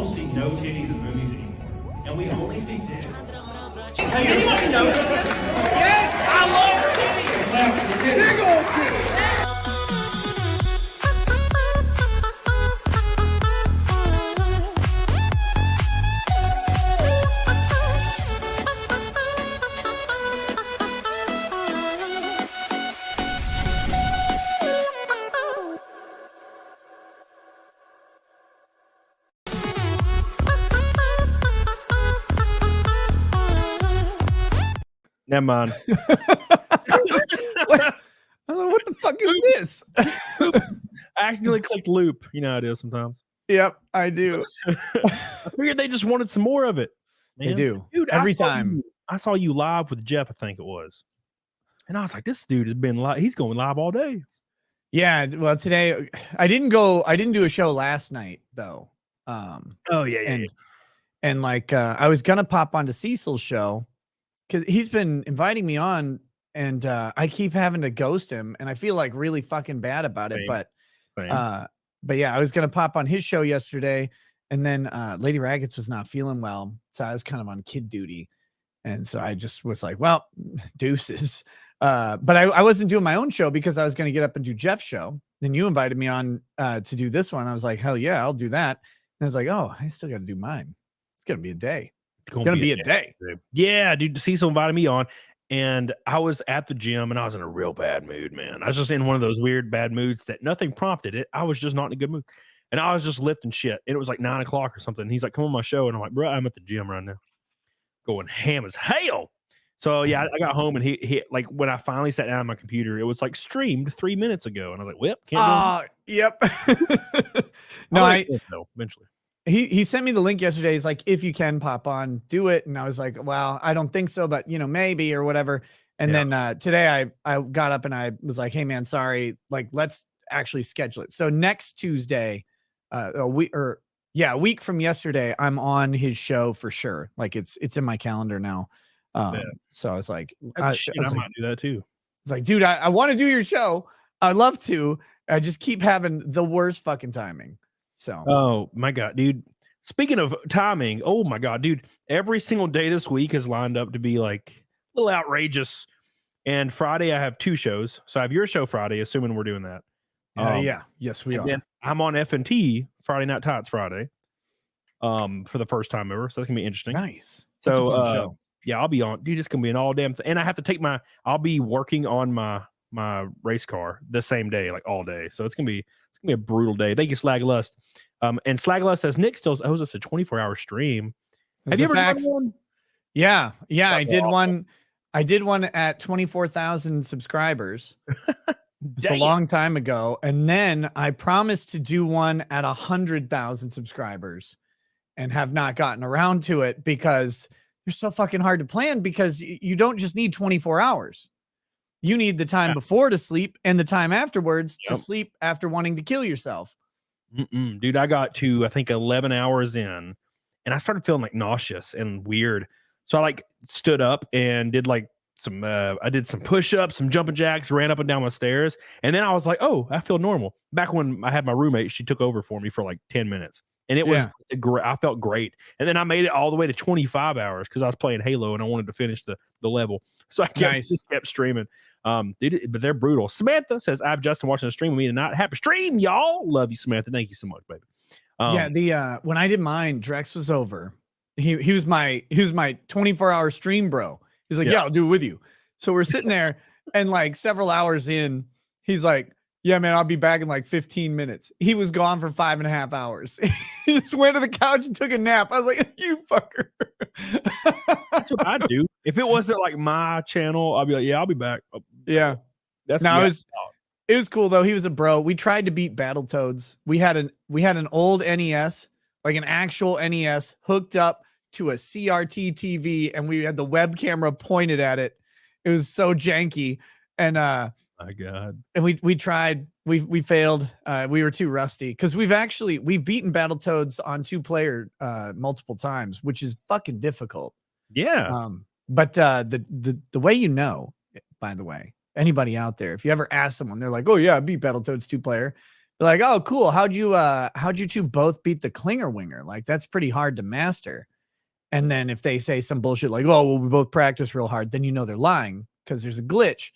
almost see no titties in movies anymore, and we only see titties. Hey, anybody notice this? Yes, I love titties. Big old titties. Never mind. What the fuck is this? I accidentally clicked loop. You know how it is sometimes. Yep, I do. I figured they just wanted some more of it. Man. They do. Dude, Every time. I saw you live with Jeff, I think it was. And I was like, this dude has been live. He's going live all day. Yeah. Well, today I didn't do a show last night though. Oh yeah. And like, I was going to pop onto Cecil's show because he's been inviting me on and I keep having to ghost him and I feel like really fucking bad about it. But yeah, I was going to pop on his show yesterday and then Lady Raggets was not feeling well. So I was kind of on kid duty. And so I just was like, well, deuces. But I wasn't doing my own show because I was going to get up and do Jeff's show. Then you invited me on to do this one. I was like, hell yeah, I'll do that. And I was like, oh, I still got to do mine. It's going to be a day. It's going to be a day. Yeah, dude, Cecil invited me on and I was at the gym and I was in a real bad mood, man. I was just in one of those weird bad moods that nothing prompted it. I was just not in a good mood. And I was just lifting shit. And it was like 9 o'clock or something. And he's like, come on my show. And I'm like, bro, I'm at the gym right now. Going ham as hell. So yeah, I got home and he like when I finally sat down on my computer, it was like streamed 3 minutes ago. And I was like, well, can't do it. Yep. No, eventually. He sent me the link yesterday. He's like, if you can pop on, do it. And I was like, well, I don't think so, but you know, maybe or whatever. And then today I got up and I was like, hey man, sorry. Like, let's actually schedule it. So next Tuesday, a week from yesterday, I'm on his show for sure. Like it's in my calendar now. So I was like, I might do that too. It's like, dude, I want to do your show. I'd love to. I just keep having the worst fucking timing. So, oh my God, dude. Speaking of timing, oh my God, dude, every single day this week has lined up to be like a little outrageous. And Friday, I have 2 shows. So I have your show Friday, assuming we're doing that. Yeah. Yes, we are. Then I'm on F&T Friday Night Tots Friday for the first time ever. So that's going to be interesting. Nice. That's a fun show. Yeah, I'll be on. Dude, it's going to be an all damn thing. And I have to take I'll be working on my race car the same day, like all day. So it's gonna be a brutal day. Thank you, Slaglust. And Slaglust says Nick still owes us a 24-hour stream. Have you ever done one? Yeah. I did one. I did one at 24,000 subscribers. It's a long time ago. And then I promised to do one at 100,000 subscribers and have not gotten around to it because they're so fucking hard to plan because you don't just need 24 hours. You need the time before to sleep and the time afterwards to sleep after wanting to kill yourself. Dude, I got to, I think 11 hours in and I started feeling like nauseous and weird. So I like stood up and did like I did some push-ups, some jumping jacks, ran up and down my stairs. And then I was like, oh, I feel normal. Back when I had my roommate, she took over for me for like 10 minutes. And it was great. I felt great. And then I made it all the way to 25 hours because I was playing Halo and I wanted to finish the level. So I just kept streaming. But they're brutal. Samantha says, I have Justin watching the stream with me tonight. Happy stream, y'all. Love you, Samantha. Thank you so much, baby. When I did mine, Drex was over. He was my 24-hour stream bro. He's like, yeah, I'll do it with you. So we're sitting there and like several hours in, he's like, yeah, man, I'll be back in like 15 minutes. He was gone for 5.5 hours. He just went to the couch and took a nap. I was like, you fucker. That's what I do. If it wasn't like my channel, I'll be like, yeah, I'll be back. Yeah. It was cool though. He was a bro. We tried to beat Battletoads. We had an old NES, like an actual NES hooked up to a CRT TV and we had the web camera pointed at it. It was so janky. And my God. And we tried, we failed. We were too rusty because we've beaten Battletoads on 2-player multiple times, which is fucking difficult. Yeah. But the way by the way, anybody out there, if you ever ask someone, they're like, oh yeah, I beat Battletoads 2-player. like, oh, cool. How'd you two both beat the Klinger Winger? Like, that's pretty hard to master. And then if they say some bullshit like, oh, well, we both practice real hard, then you know they're lying, because there's a glitch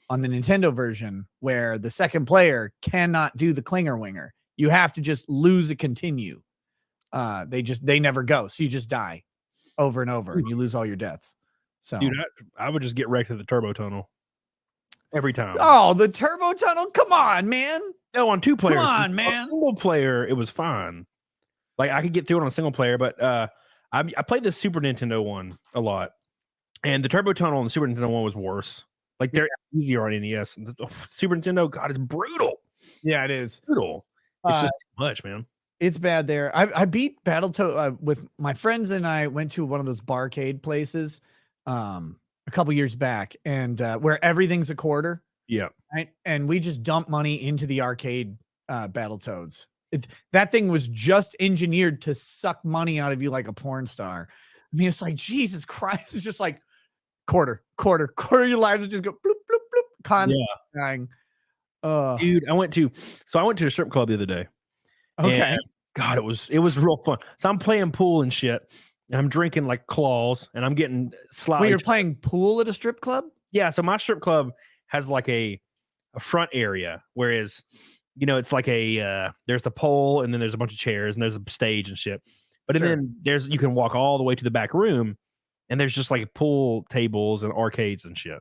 on the Nintendo version where the second player cannot do the Klinger Winger. You have to just lose a continue. They never go. So you just die over and over, and you lose all your deaths. So, dude, I would just get wrecked at the turbo tunnel every time. Oh, the turbo tunnel! Come on, man. No, on 2 players. Come on, man. On single player, it was fine. Like I could get through it on a single player, but I played the Super Nintendo one a lot, and the turbo tunnel on the Super Nintendo one was worse. Like they're easier on NES. The Super Nintendo, God, is brutal. Yeah, it is Brutal. It's just too much, man. It's bad there. I beat Battletoads with my friends, and I went to one of those barcade places a couple years back, and where everything's a quarter. Yeah. Right. And we just dump money into the arcade Battletoads. That thing was just engineered to suck money out of you like a porn star. I mean, it's like, Jesus Christ. It's just like quarter. Your lives would just go bloop, bloop, bloop. Constant dying. Dude, I went to a strip club the other day. Okay. God, it was real fun. So I'm playing pool and shit. And I'm drinking like claws, and I'm getting slightly. Wait, you're playing pool at a strip club? Yeah. So my strip club has like a front area, whereas, you know, it's like there's the pole, and then there's a bunch of chairs, and there's a stage and shit. But then you can walk all the way to the back room, and there's just like pool tables and arcades and shit.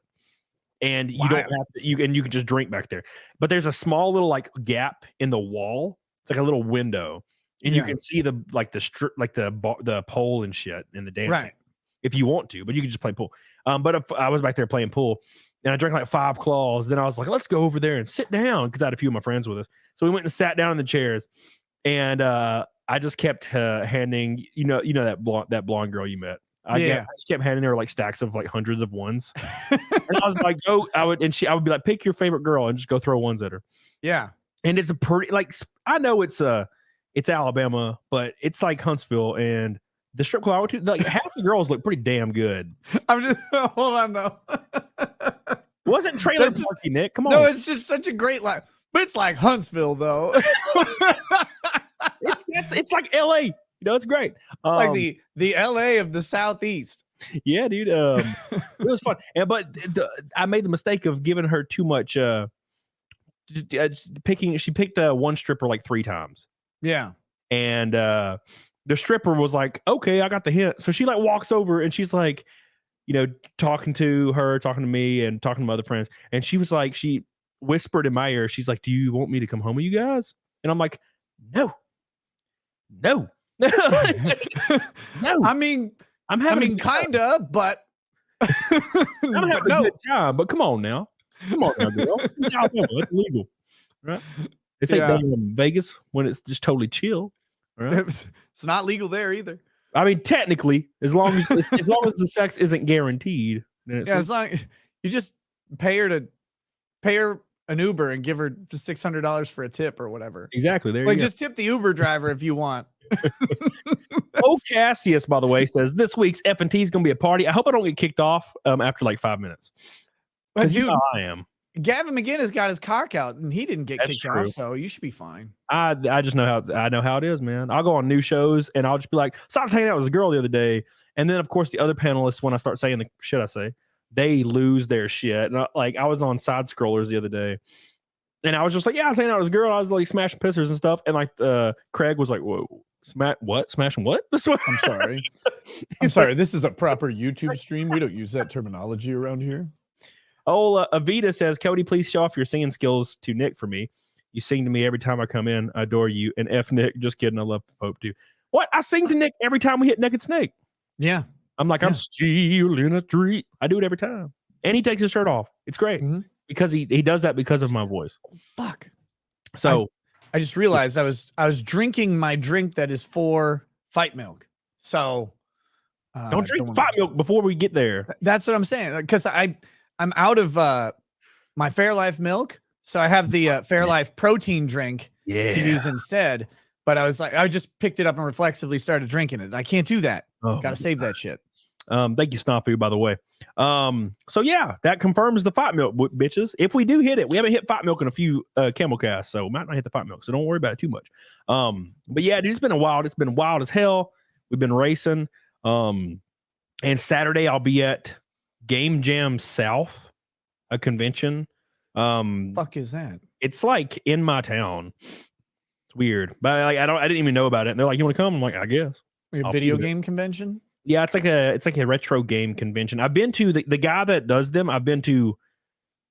And you don't have to, you can just drink back there. But there's a small little like gap in the wall. It's like a little window, and you can see the pole and shit in the dancing if you want to, but you can just play pool. But if I was back there playing pool, and I drank like 5 claws, then I was like, let's go over there and sit down, because I had a few of my friends with us. So we went and sat down in the chairs, and I just kept handing, you know that blonde girl you met. I just kept handing her like stacks of like hundreds of ones. And I was like, I would be like, pick your favorite girl and just go throw ones at her. Yeah. And it's a pretty, like, I know it's Alabama, but it's like Huntsville, and the strip club I went to, like half the girls look pretty damn good. I'm just hold on though. It wasn't trailer parky, Nick. Come on. No, it's just such a great line. But it's like Huntsville though. it's like LA. You know, it's great. Like the LA of the Southeast. Yeah, dude. It was fun. But I made the mistake of giving her too much she picked one stripper like 3 times. Yeah. And the stripper was like, okay, I got the hint. So she like walks over, and she's like, you know, talking to me, and talking to my other friends. And she was like, she whispered in my ear, she's like, do you want me to come home with you guys? And I'm like, no. No. I mean, kinda, but I'm having a good time, but come on now, girl. It's Alabama. It's legal, right? It's like Vegas when it's just totally chill, right? It's not legal there either. I mean, technically, as long as the sex isn't guaranteed, then it's as long you just pay her an Uber and give her the $600 for a tip or whatever. Exactly. There, like, just tip the Uber driver if you want. Oh, Cassius, by the way, says this week's F&T is going to be a party. I hope I don't get kicked off after like 5 minutes. But dude, you know I am. Gavin McGinnis got his cock out, and he didn't get kicked off, so you should be fine. I just know how it is, man. I'll go on new shows, and I'll just be like, so I was hanging out with a girl the other day, and then of course the other panelists, when I start saying the shit I say, they lose their shit. And I was on Side Scrollers the other day, and I was just like, yeah, I was hanging out with this girl. I was like smashing pissers and stuff, and like Craig was like, whoa. Smashing what? I'm sorry. I'm sorry. This is a proper YouTube stream. We don't use that terminology around here. Oh, Avita says, Cody, please show off your singing skills to Nick for me. You sing to me every time I come in. I adore you. And F Nick. Just kidding. I love Pope too. What? I sing to Nick every time we hit Naked Snake. Yeah. I'm like, I'm stealing a treat. I do it every time. And he takes his shirt off. It's great. Mm-hmm. Because he does that because of my voice. Fuck. So I just realized I was drinking my drink that is for fight milk. So don't drink fight milk before we get there. That's what I'm saying. Because I'm out of my Fairlife milk, so I have the Fairlife protein drink to use instead. But I was like, I just picked it up and reflexively started drinking it. I can't do that. Got to save that shit. Thank you, Snafu, by the way. So yeah, that confirms the fight milk, bitches. If we do hit it, we haven't hit fight milk in a few CAMELCasts, so we might not hit the fight milk. So don't worry about it too much. But yeah, dude, it's been wild as hell. We've been racing. And Saturday I'll be at Game Jam South, a convention. Fuck is that? It's like in my town. It's weird, but like I didn't even know about it. And they're like, "You want to come?" I'm like, "I guess." A video game convention? Yeah, it's like a retro game convention. I've been to the guy that does them. I've been to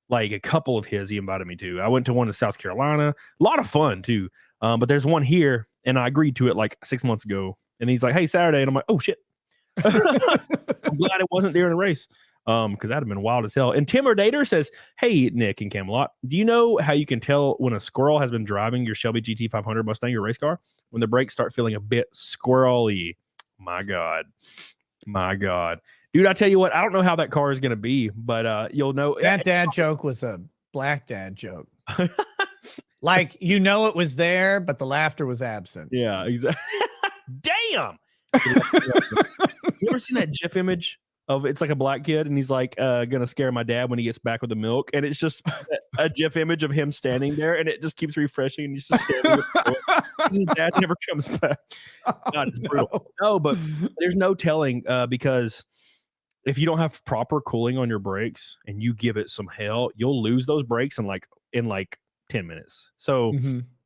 like a couple of his. He invited me to. I went to one in South Carolina. A lot of fun too. But there's one here, and I agreed to it like 6 months ago. And he's like, "Hey, Saturday," and I'm like, "Oh shit." I'm glad it wasn't during a race. Because that'd have been wild as hell. And Timordator says, "Hey, Nick and Camelot, do you know how you can tell when a squirrel has been driving your Shelby GT500 Mustang, your race car, when the brakes start feeling a bit squirrely?" My God, dude! I tell you what, I don't know how that car is gonna be, but you'll know. That dad joke was a black dad joke. Like, you know, it was there, but the laughter was absent. Yeah, exactly. Damn. You ever seen that GIF image of it's like a black kid and he's like gonna scare my dad when he gets back with the milk, and it's just a GIF image of him standing there, and it just keeps refreshing, and he's just standing with his dad never comes back. God, it's brutal. No, but there's no telling because if you don't have proper cooling on your brakes and you give it some hell, you'll lose those brakes in like 10 minutes. So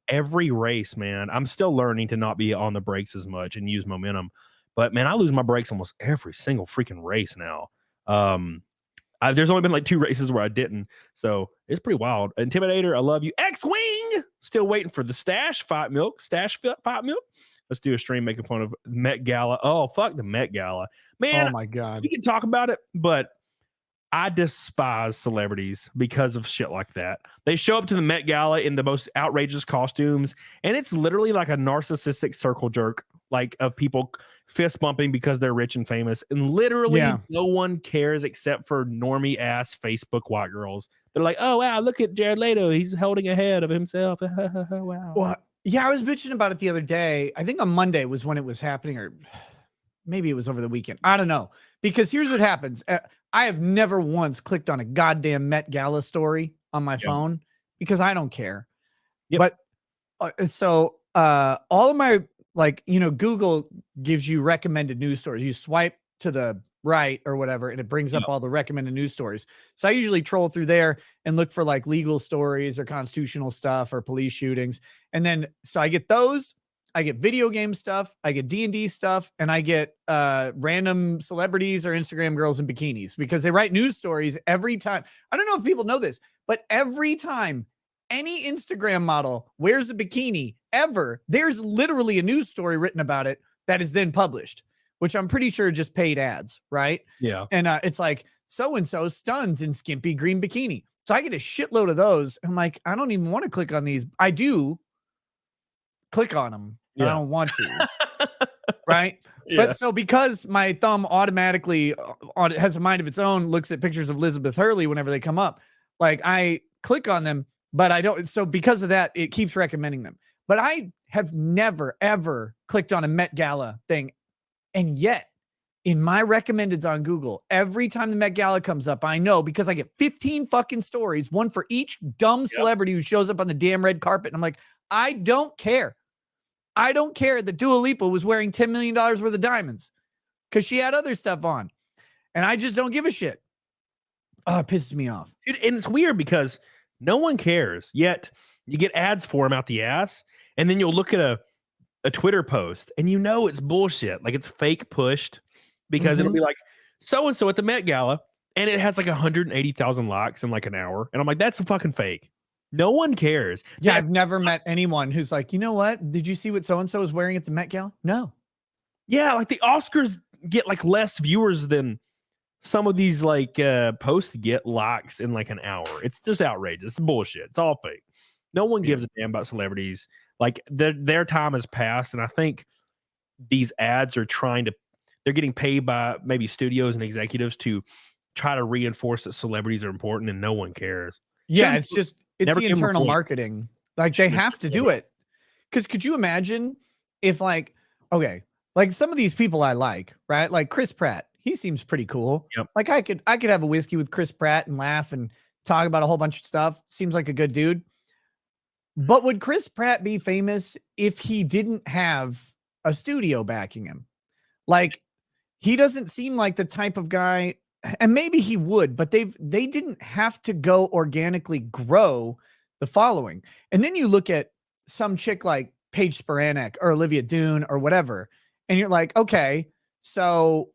every race, man, I'm still learning to not be on the brakes as much and use momentum. But man, I lose my brakes almost every single freaking race now. There's only been like 2 races where I didn't, so it's pretty wild. Intimidator, I love you. X-Wing, still waiting for the stash fight milk. Let's do a stream making fun of Met Gala. Oh, fuck the Met Gala, man. Oh my God, we can talk about it, but I despise celebrities because of shit like that. They show up to the Met Gala in the most outrageous costumes, and it's literally like a narcissistic circle jerk, like of people fist bumping because they're rich and famous, and literally no one cares except for normie ass Facebook white girls. They're like, "Oh wow, look at Jared Leto, he's holding a head of himself." Wow. Well, yeah, I was bitching about it the other day. I think on Monday was when it was happening, or maybe it was over the weekend. I don't know, because here's what happens. I have never once clicked on a goddamn Met Gala story on my phone because I don't care. But so all of my, like, you know, Google gives you recommended news stories. You swipe to the right or whatever, and it brings up all the recommended news stories. So I usually troll through there and look for like legal stories or constitutional stuff or police shootings. And then, so I get those. I get video game stuff, I get D&D stuff, and I get random celebrities or Instagram girls in bikinis, because they write news stories every time. I don't know if people know this, but every time any Instagram model wears a bikini ever, there's literally a news story written about it that is then published, which I'm pretty sure just paid ads, right? Yeah. And it's like, so-and-so stuns in skimpy green bikini. So I get a shitload of those. I'm like, I don't even want to click on these. I do click on them. I don't want to. Right. But so because my thumb automatically has a mind of its own, looks at pictures of Elizabeth Hurley whenever they come up, like I click on them, but I don't. So because of that, it keeps recommending them. But I have never, ever clicked on a Met Gala thing. And yet in my recommendeds on Google, every time the Met Gala comes up, I know, because I get 15 fucking stories, one for each dumb celebrity who shows up on the damn red carpet. And I'm like, I don't care. I don't care that Dua Lipa was wearing $10 million worth of diamonds because she had other stuff on. And I just don't give a shit. Oh, it pisses me off. Dude, and it's weird because no one cares, yet you get ads for him out the ass. And then you'll look at a Twitter post and you know it's bullshit. Like it's fake pushed, because it'll be like so-and-so at the Met Gala, and it has like 180,000 likes in like an hour. And I'm like, that's a fucking fake. No one cares. Yeah, I've never met anyone who's like, you know what? Did you see what so-and-so is wearing at the Met Gala? No. Yeah, like the Oscars get like less viewers than some of these like posts get likes in like an hour. It's just outrageous. It's bullshit. It's all fake. No one gives a damn about celebrities. Like their time has passed, and I think these ads are they're getting paid by maybe studios and executives to try to reinforce that celebrities are important, and no one cares. Yeah, it's the internal marketing. Like they have to do it. Because could you imagine if like, okay, like some of these people I like, right? Like Chris Pratt, he seems pretty cool. Yep. Like I could have a whiskey with Chris Pratt and laugh and talk about a whole bunch of stuff. Seems like a good dude. But would Chris Pratt be famous if he didn't have a studio backing him? Like, he doesn't seem like the type of guy, and maybe he would, but they didn't have to go organically grow the following. And then you look at some chick like Paige Spiranek or Olivia Dune or whatever, and you're like, okay, so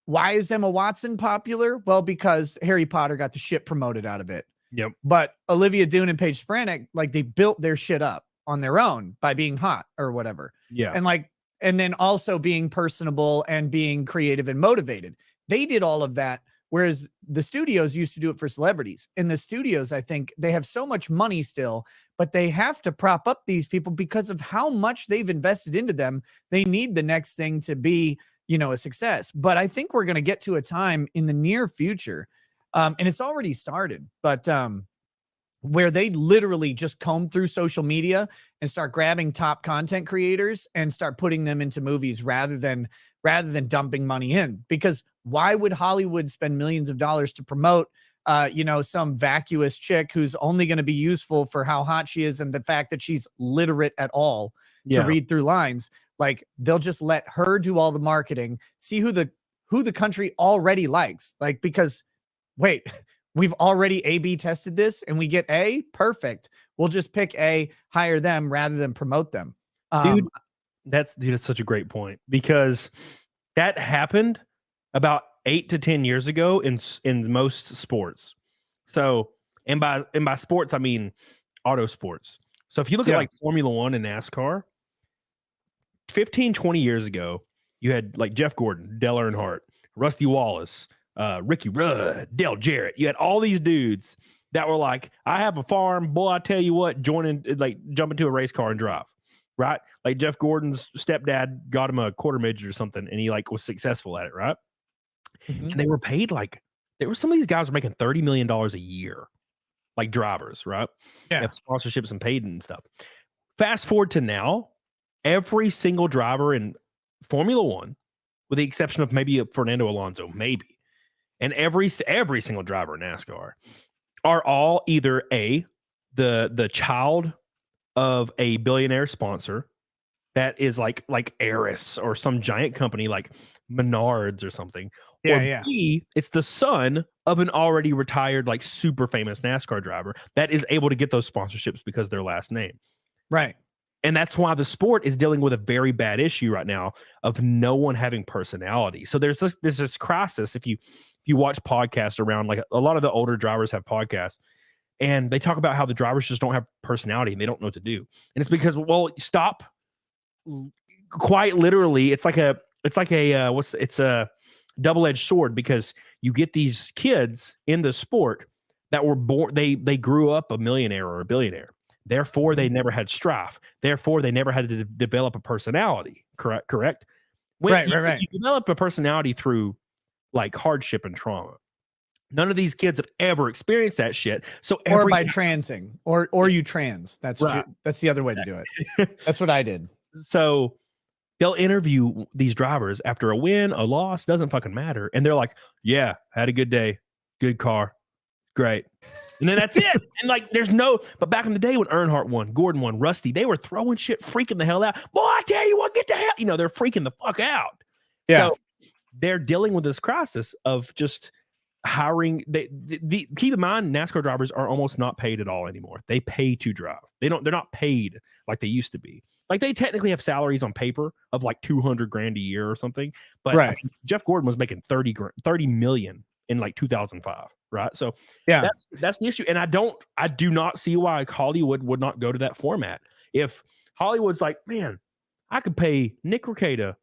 why is Emma Watson popular? Well, because Harry Potter got the shit promoted out of it. Yep. But Olivia Dune and Paige Spiranek, like, they built their shit up on their own by being hot or whatever. Yeah. And then also being personable and being creative and motivated. They did all of that. Whereas the studios used to do it for celebrities. In the studios, I think they have so much money still, but they have to prop up these people because of how much they've invested into them. They need the next thing to be, a success. But I think we're going to get to a time in the near future, and it's already started, but where they literally just comb through social media and start grabbing top content creators and start putting them into movies rather than dumping money in. Because why would Hollywood spend millions of dollars to promote, some vacuous chick who's only going to be useful for how hot she is and the fact that she's literate at all to read through lines? Like, they'll just let her do all the marketing, see who the country already likes. Like, because wait, we've already A/B tested this and we get A, perfect. We'll just pick A, hire them rather than promote them. Dude, that's such a great point, because that happened about 8 to 10 years ago in most sports. So, and by sports, I mean auto sports. So if you look at like Formula One and NASCAR, 15, 20 years ago, you had like Jeff Gordon, Dale Earnhardt, Rusty Wallace, Ricky Rudd, Dale Jarrett. You had all these dudes that were like, I have a farm, boy, I tell you what, jump into a race car and drive, right? Like Jeff Gordon's stepdad got him a quarter midget or something, and he like was successful at it, right? And they were paid some of these guys were making $30 million a year, like drivers, right? Yeah. They have sponsorships and paid and stuff. Fast forward to now, every single driver in Formula One, with the exception of maybe Fernando Alonso, maybe, and every single driver in NASCAR are all either the child of a billionaire sponsor that is like Eris or some giant company like Menards or something. Or B, it's the son of an already retired, like super famous NASCAR driver that is able to get those sponsorships because of their last name. Right. And that's why the sport is dealing with a very bad issue right now of no one having personality. So there's this crisis. If you watch podcasts around, like a lot of the older drivers have podcasts, and they talk about how the drivers just don't have personality and they don't know what to do. And it's because, well, stop. Quite literally, it's a double-edged sword, because you get these kids in the sport that were born, they grew up a millionaire or a billionaire. Therefore, they never had strife. Therefore, they never had to develop a personality. Correct. Right. You develop a personality through like hardship and trauma. None of these kids have ever experienced that shit. So or by transing, or you trans. That's right. That's the other way to do it. That's what I did. So they'll interview these drivers after a win, a loss, doesn't fucking matter, and they're like, "Yeah, had a good day, good car, great." And then that's it. And like, but back in the day when Earnhardt won, Gordon won, Rusty, they were throwing shit, freaking the hell out. Boy, I tell you what, get the hell, they're freaking the fuck out. Yeah. So they're dealing with this crisis of just hiring. Keep in mind, NASCAR drivers are almost not paid at all anymore. They pay to drive. They're not paid like they used to be. Like, they technically have salaries on paper of like $200,000 a year or something. But right. I mean, Jeff Gordon was making $30 million in like 2005. Right. So yeah, that's the issue. And I do not see why Hollywood would not go to that format. If Hollywood's like, man, I could pay Nick REKIETA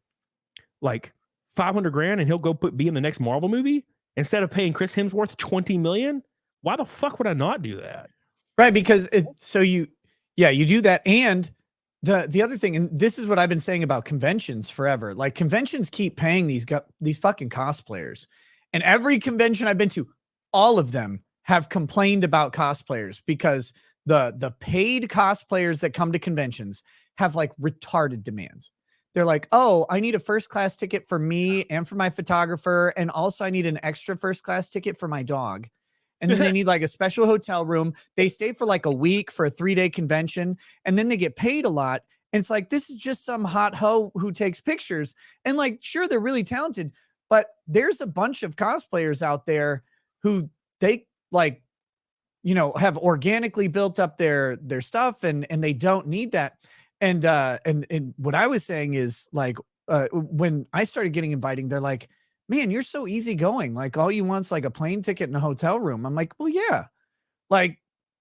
like $500,000 and he'll go be in the next Marvel movie instead of paying Chris Hemsworth $20 million. Why the fuck would I not do that? Right. Because you do that. And the other thing, and this is what I've been saying about conventions forever, like conventions keep paying these fucking cosplayers, and every convention I've been to, all of them have complained about cosplayers because the paid cosplayers that come to conventions have like retarded demands. they're like, oh, I need a first class ticket for me and for my photographer. And also I need an extra first class ticket for my dog. And then they need like a special hotel room. They stay for like a week for a 3-day convention, and then they get paid a lot. And it's like, this is just some hot hoe who takes pictures. And like, sure, they're really talented, but there's a bunch of cosplayers out there who they like, you know, have organically built up their stuff, and they don't need that. And what I was saying is like, when I started getting inviting, they're like, man, you're so easygoing. Like all you want's like a plane ticket and a hotel room. I'm like, well, yeah, like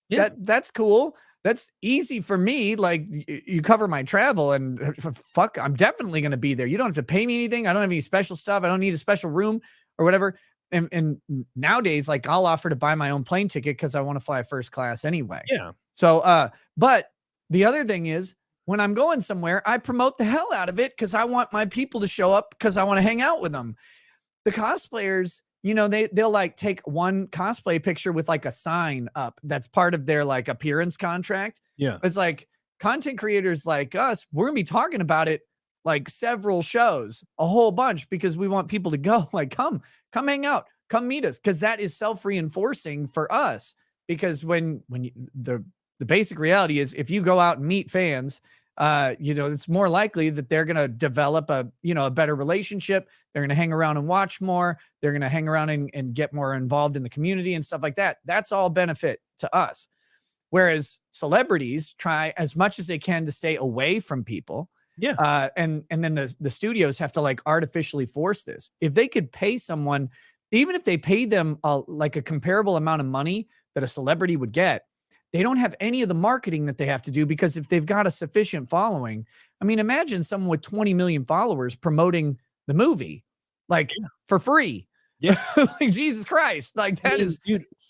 that's cool. That's easy for me. Like you cover my travel, and fuck, I'm definitely going to be there. You don't have to pay me anything. I don't have any special stuff. I don't need a special room or whatever. And nowadays, like I'll offer to buy my own plane ticket because I want to fly first class anyway. Yeah. So, but the other thing is, when I'm going somewhere, I promote the hell out of it because I want my people to show up because I want to hang out with them. The cosplayers, you know, they'll like take one cosplay picture with like a sign up. That's part of their like appearance contract. Yeah. It's like content creators like us, we're gonna be talking about it like several shows, a whole bunch, because we want people to go like, come hang out, come meet us. Cause that is self-reinforcing for us. Because when the basic reality is if you go out and meet fans, you know, it's more likely that they're going to develop a better relationship. They're going to hang around and watch more. They're going to hang around and get more involved in the community and stuff like that. That's all benefit to us. Whereas celebrities try as much as they can to stay away from people. Yeah. And then the studios have to like artificially force this. If they could pay someone, even if they pay them like a comparable amount of money that a celebrity would get, they don't have any of the marketing that they have to do, because if they've got a sufficient following, I mean, imagine someone with 20 million followers promoting the movie, like for free. Yeah. Like, Jesus Christ. Like that is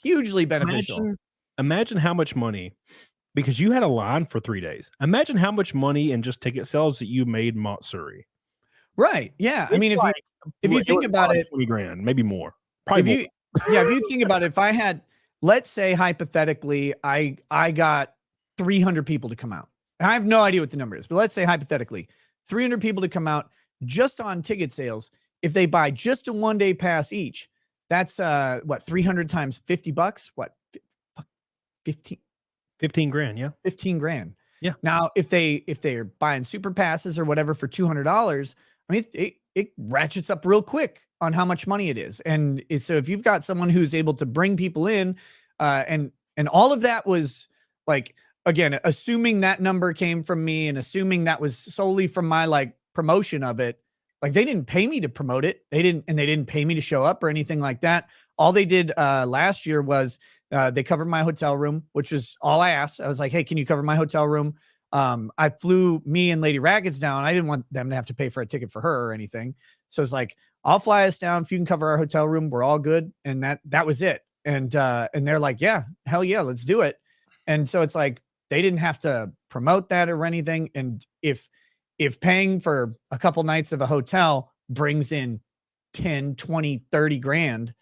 hugely beneficial. Imagine how much money, because you had a line for 3 days. Imagine how much money in just ticket sales that you made Matsuri. Right. Yeah. I mean, if you think about it, 20 grand, maybe more. Probably if you think about it, if I had, let's say hypothetically, I got 300 people to come out. And I have no idea what the number is, but let's say hypothetically 300 people to come out just on ticket sales. If they buy just a 1-day pass each, that's what, 300 times $50? What, 15 grand. Yeah. 15 grand. Yeah. Now, if they're buying super passes or whatever for $200, I mean, it ratchets up real quick on how much money it is. And so if you've got someone who's able to bring people in, and all of that was like, again, assuming that number came from me and assuming that was solely from my like promotion of it, like they didn't pay me to promote it. They didn't pay me to show up or anything like that. All they did last year was they covered my hotel room, which is all I asked. I was like, hey, can you cover my hotel room? I flew me and Lady Raggeds down. I didn't want them to have to pay for a ticket for her or anything. So it's like, I'll fly us down. If you can cover our hotel room, we're all good. And that was it. And they're like, yeah, hell yeah, let's do it. And so it's like, they didn't have to promote that or anything. And if paying for a couple nights of a hotel brings in 10, 20, 30 grand,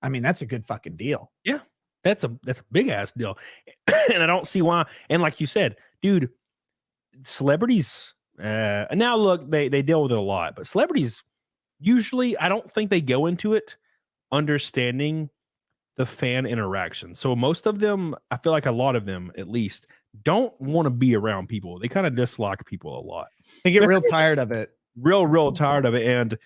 I mean, that's a good fucking deal. Yeah. That's a big ass deal. And I don't see why. And like you said, dude, celebrities, now look, they deal with it a lot, but celebrities usually, I don't think they go into it understanding the fan interaction. So most of them, I feel like a lot of them at least, don't want to be around people. They kind of dislike people a lot. They get real tired of it. Real tired of it. And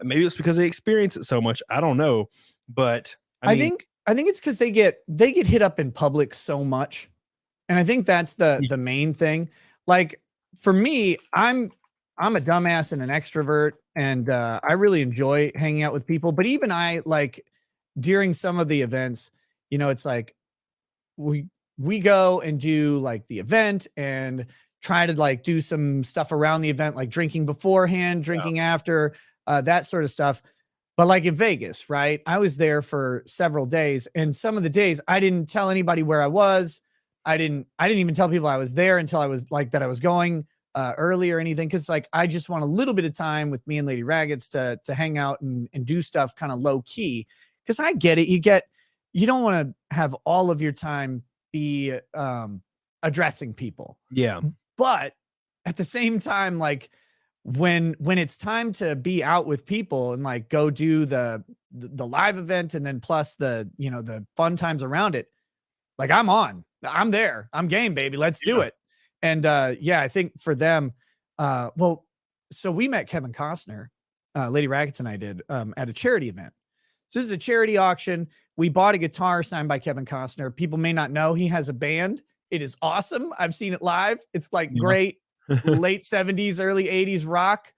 maybe it's because they experience it so much. I don't know. But I think it's because they get hit up in public so much. And I think that's the main thing. Like for me, I'm a dumbass and an extrovert, and I really enjoy hanging out with people. But even I, like during some of the events, you know, it's like we go and do like the event and try to like do some stuff around the event, like drinking beforehand, drinking after, that sort of stuff. But like in Vegas, right? I was there for several days, and some of the days I didn't tell anybody where I was. I didn't even tell people I was there until I was like that I was going early or anything. Cause like, I just want a little bit of time with me and Lady Raggeds to hang out and do stuff kind of low key. Cause I get it. You don't want to have all of your time be addressing people. Yeah. But at the same time, like when it's time to be out with people and like go do the live event and then plus the, you know, the fun times around it, like I'm there, I'm game, baby. Let's do it. And yeah, I think for them, well, so we met Kevin Costner, Lady Rackets and I did at a charity event. So this is a charity auction. We bought a guitar signed by Kevin Costner. People may not know he has a band. It is awesome. I've seen it live. It's like great late 70s, early 80s rock.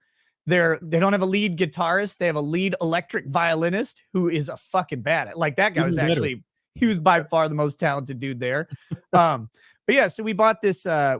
They don't have a lead guitarist. They have a lead electric violinist who is a fucking bad. Like that guy was actually, he was by far the most talented dude there. But yeah, so we bought this, for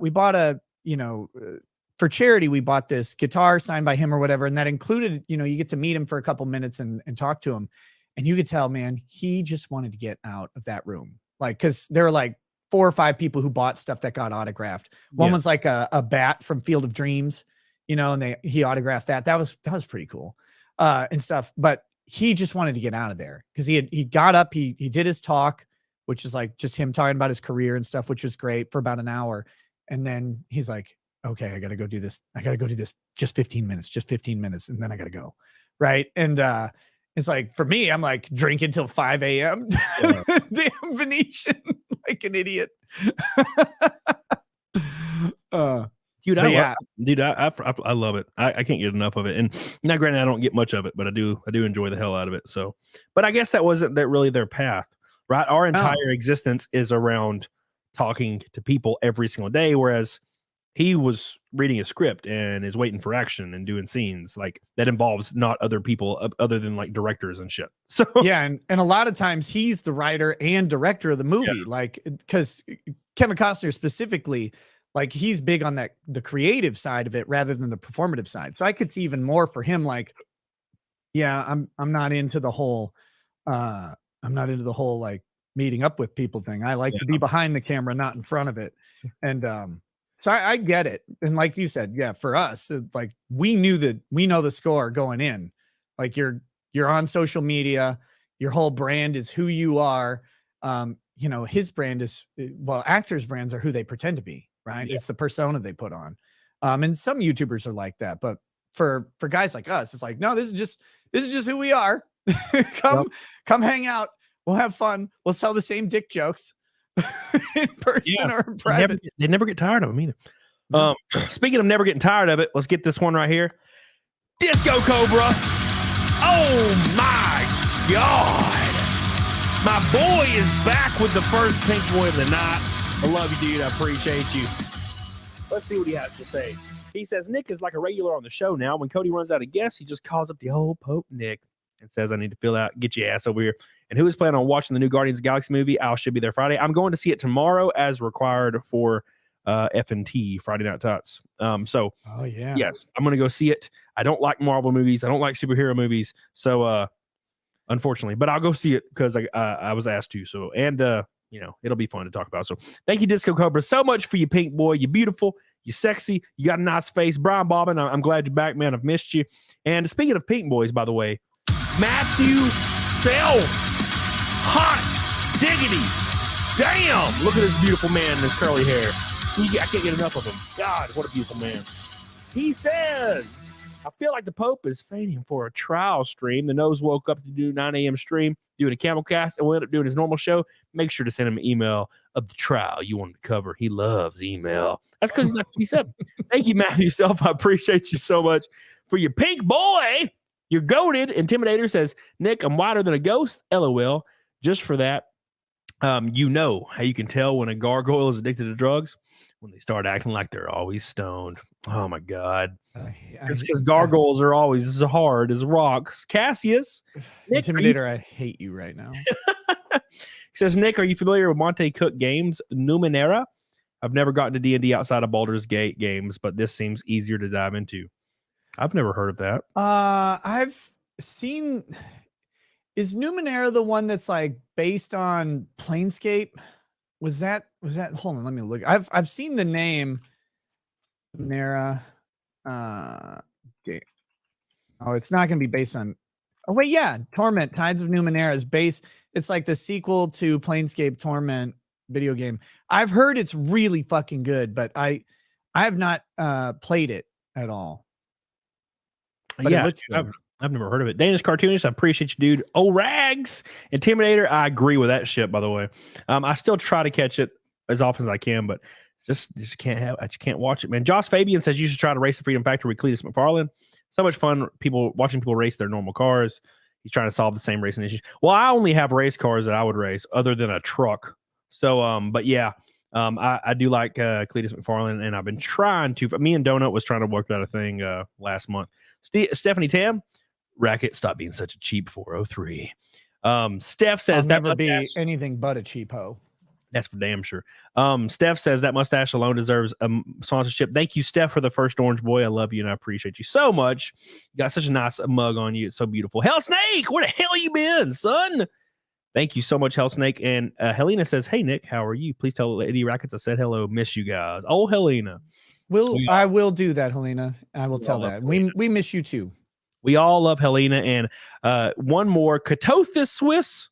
charity, we bought this guitar signed by him or whatever. And that included, you know, you get to meet him for a couple minutes and talk to him. And you could tell, man, he just wanted to get out of that room. Like, cause there were like 4 or 5 people who bought stuff that got autographed. One was like a bat from Field of Dreams, you know, and he autographed that. That was pretty cool and stuff. But he just wanted to get out of there because he got up, he did his talk, which is like just him talking about his career and stuff, which was great for about an hour. And then he's like, okay, I got to go do this. I got to go do this. Just 15 minutes, and then I got to go. Right. And it's like, for me, I'm like drinking till 5 a.m. Yeah. Damn Venetian, like an idiot. Dude, I love it. I can't get enough of it. And now, granted, I don't get much of it, but I do enjoy the hell out of it. So, but I guess that wasn't really their path, right? Our entire existence is around talking to people every single day, whereas he was reading a script and is waiting for action and doing scenes like that involves not other people other than like directors and shit. So yeah, and a lot of times he's the writer and director of the movie, like because Kevin Costner specifically, like he's big on the creative side of it rather than the performative side. So I could see even more for him, like, yeah, I'm not into the whole like meeting up with people thing. I like to be behind the camera, not in front of it. And so I get it. And like you said, yeah, for us, like we know the score going in. Like you're on social media, your whole brand is who you are. You know, his brand is, well, actors' brands are who they pretend to be, right? Yeah. It's the persona they put on. And some YouTubers are like that, but for guys like us, it's like, no, this is just who we are. Come hang out. We'll have fun. We'll tell the same dick jokes. In person or in private. They never get tired of them either. Speaking of never getting tired of it, let's get this one right here. Disco Cobra. Oh my God. My boy is back with the first pink boy of the night. I love you, dude. I appreciate you. Let's see what he has to say. He says, Nick is like a regular on the show now. When Cody runs out of guests, he just calls up the old Pope Nick and says, I need to get your ass over here. And who is planning on watching the new Guardians of the Galaxy movie? I should be there Friday. I'm going to see it tomorrow as required for F&T, Friday Night Tots. So, yes, I'm going to go see it. I don't like Marvel movies. I don't like superhero movies. So, unfortunately, but I'll go see it because I was asked to. So, and, you know, it'll be fun to talk about. So thank you, Disco Cobra, so much for you, pink boy. You're beautiful. You're sexy. You got a nice face. Brian Bobbin, I'm glad you're back, man. I've missed you. And speaking of pink boys, by the way, Matthew Self. Hot diggity. Damn. Look at this beautiful man and his curly hair. I can't get enough of him. God, what a beautiful man. He says, I feel like the Pope is fading for a trial stream. The nose woke up to do 9 a.m. stream, doing a CAMELCAST, and will end up doing his normal show. Make sure to send him an email of the trial you want to cover. He loves email. That's because he's like 57. Thank you, Matthew Self. I appreciate you so much for your pink boy. You're goated. Intimidator says, Nick, I'm whiter than a ghost. LOL. Just for that, you know how you can tell when a gargoyle is addicted to drugs? When they start acting like they're always stoned. Oh, my God. It's because gargoyles are always as hard as rocks. Cassius. Nick, Intimidator, I hate you right now. He says, Nick, are you familiar with Monte Cook Games Numenera? I've never gotten to D&D outside of Baldur's Gate games, but this seems easier to dive into. I've never heard of that. I've seen... Is Numenera the one that's like based on Planescape? Was that hold on, let me look. I've seen the name Numenera game. Oh, it's not gonna be based on Torment, Tides of Numenera is based. It's like the sequel to Planescape Torment video game. I've heard it's really fucking good, but I have not played it at all. but it looks good. I've never heard of it. Danish Cartoonist, I appreciate you, dude. Oh, Rags. Intimidator, I agree with that shit, by the way. I still try to catch it as often as I can, but I just can't watch it, man. Josh Fabian says you should try to race the Freedom Factory with Cletus McFarland. So much fun watching people race their normal cars. He's trying to solve the same racing issues. Well, I only have race cars that I would race other than a truck. So, but yeah, I do like Cletus McFarland, and I've been trying to. Me and Donut was trying to work that a thing last month. Stephanie Tam, Racket, stop being such a cheap 403. Steph says I'll never be anything but a cheap hoe. That's for damn sure. Steph says that mustache alone deserves a sponsorship. Thank you, Steph, for the first orange boy. I love you and I appreciate you so much. You got such a nice mug on you. It's so beautiful. Hell Snake, where the hell you been, son? Thank you so much, Hell Snake. And Helena says, hey, Nick, how are you? Please tell Lady Rackets I said hello. Miss you guys. Oh, Helena. I will do that, Helena. I will tell that. We miss you too. We all love Helena. And one more, Katothis Swiss.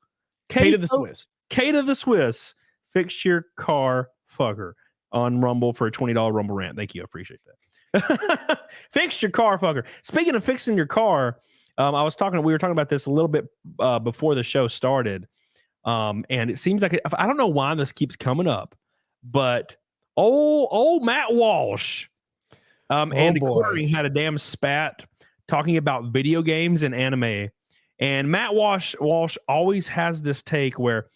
Kate of the Swiss. Kate of the Swiss. Fix your car, fucker, on Rumble for a $20 Rumble rant. Thank you. I appreciate that. Fix your car, fucker. Speaking of fixing your car, we were talking about this a little bit before the show started. And it seems like I don't know why this keeps coming up, but old Matt Walsh and Quartering had a damn spat talking about video games and anime. And Matt Walsh always has this take where,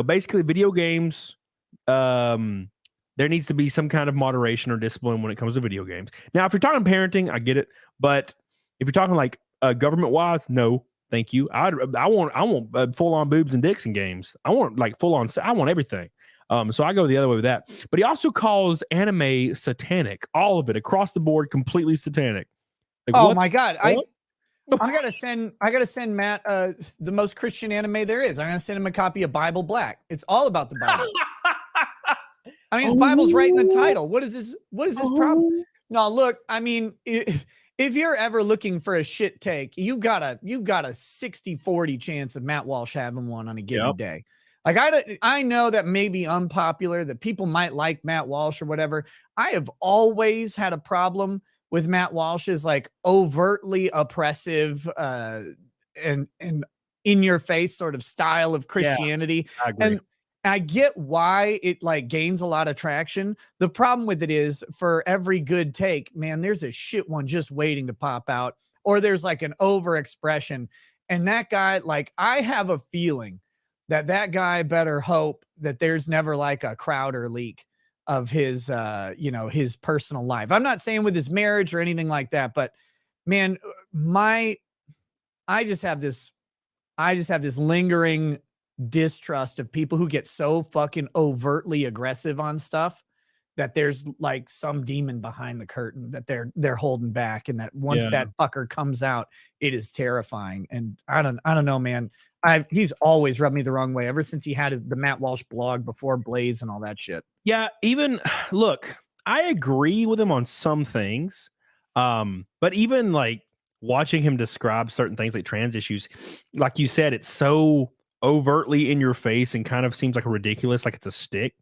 basically video games, there needs to be some kind of moderation or discipline when it comes to video games. Now, if you're talking parenting, I get it. But if you're talking like government-wise, no, thank you. I want full-on boobs and dicks in games. I want like full-on. I want everything. So I go the other way with that. But he also calls anime satanic. All of it across the board, completely satanic. Like, my God. I gotta send Matt the most Christian anime there is. I'm gonna send him a copy of Bible Black. It's all about the Bible. I mean, his Bible's right in the title. What is this problem? No, look, I mean, if you're ever looking for a shit take, you got a 60-40 chance of Matt Walsh having one on a given day. Like I know that may be unpopular, that people might like Matt Walsh or whatever. I have always had a problem with Matt Walsh's like overtly oppressive and in your face sort of style of Christianity. Yeah, I agree. And I get why it like gains a lot of traction. The problem with it is for every good take, man, there's a shit one just waiting to pop out, or there's like an over expression. And that guy, like, I have a feeling that guy better hope that there's never like a Crowder leak of his his personal life. I'm not saying with his marriage or anything like that, but man, I just have this lingering distrust of people who get so fucking overtly aggressive on stuff that there's like some demon behind the curtain that they're holding back, and that once that fucker comes out, it is terrifying. And I don't know, man. He's always rubbed me the wrong way ever since he had the Matt Walsh blog before Blaze and all that shit. Yeah, even look, I agree with him on some things. But even like watching him describe certain things like trans issues, like you said, it's so overtly in your face and kind of seems like a ridiculous, like it's a stick,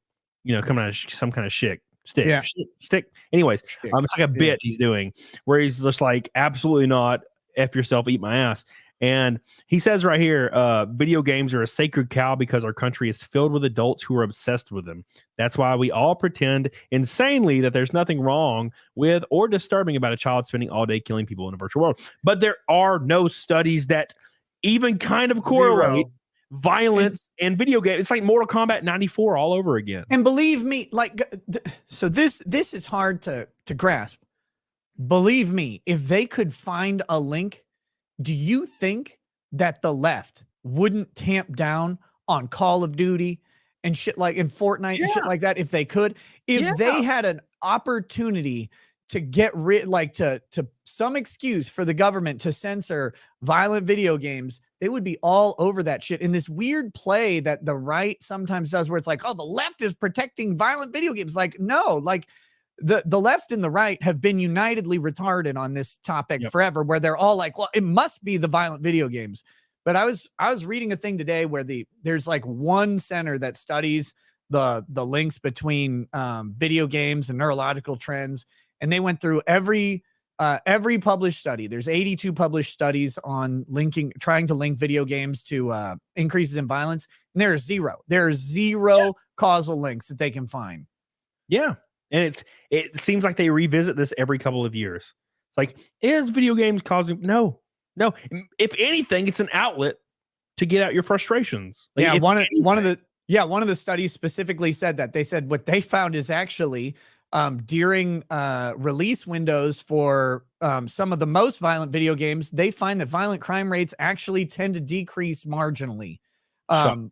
coming out of some kind of stick. Yeah. Stick. Anyways, it's like a bit he's doing where he's just like, absolutely not, F yourself, eat my ass. And he says right here, video games are a sacred cow because our country is filled with adults who are obsessed with them. That's why we all pretend insanely that there's nothing wrong with or disturbing about a child spending all day killing people in a virtual world. But there are no studies that even kind of correlate violence and video games. It's like Mortal Kombat 94 all over again. And believe me, like, so this is hard to grasp. Believe me, if they could find a link, do you think that the left wouldn't tamp down on Call of Duty and shit like in Fortnite and shit like that if they could? If they had an opportunity to get rid, like to some excuse for the government to censor violent video games, they would be all over that shit. In this weird play that the right sometimes does where it's like, oh, the left is protecting violent video games. Like, no, like the left and the right have been unitedly retarded on this topic forever, where they're all like, well, it must be the violent video games. But I was reading a thing today where there's like one center that studies the links between video games and neurological trends. And they went through every every published study, there's 82 published studies on trying to link video games to increases in violence. And there are zero causal links that they can find. Yeah. And it seems like they revisit this every couple of years. It's like, is video games causing? No. If anything, it's an outlet to get out your frustrations. Like, yeah. One of the studies specifically said that. They said what they found is actually during release windows for some of the most violent video games, they find that violent crime rates actually tend to decrease marginally.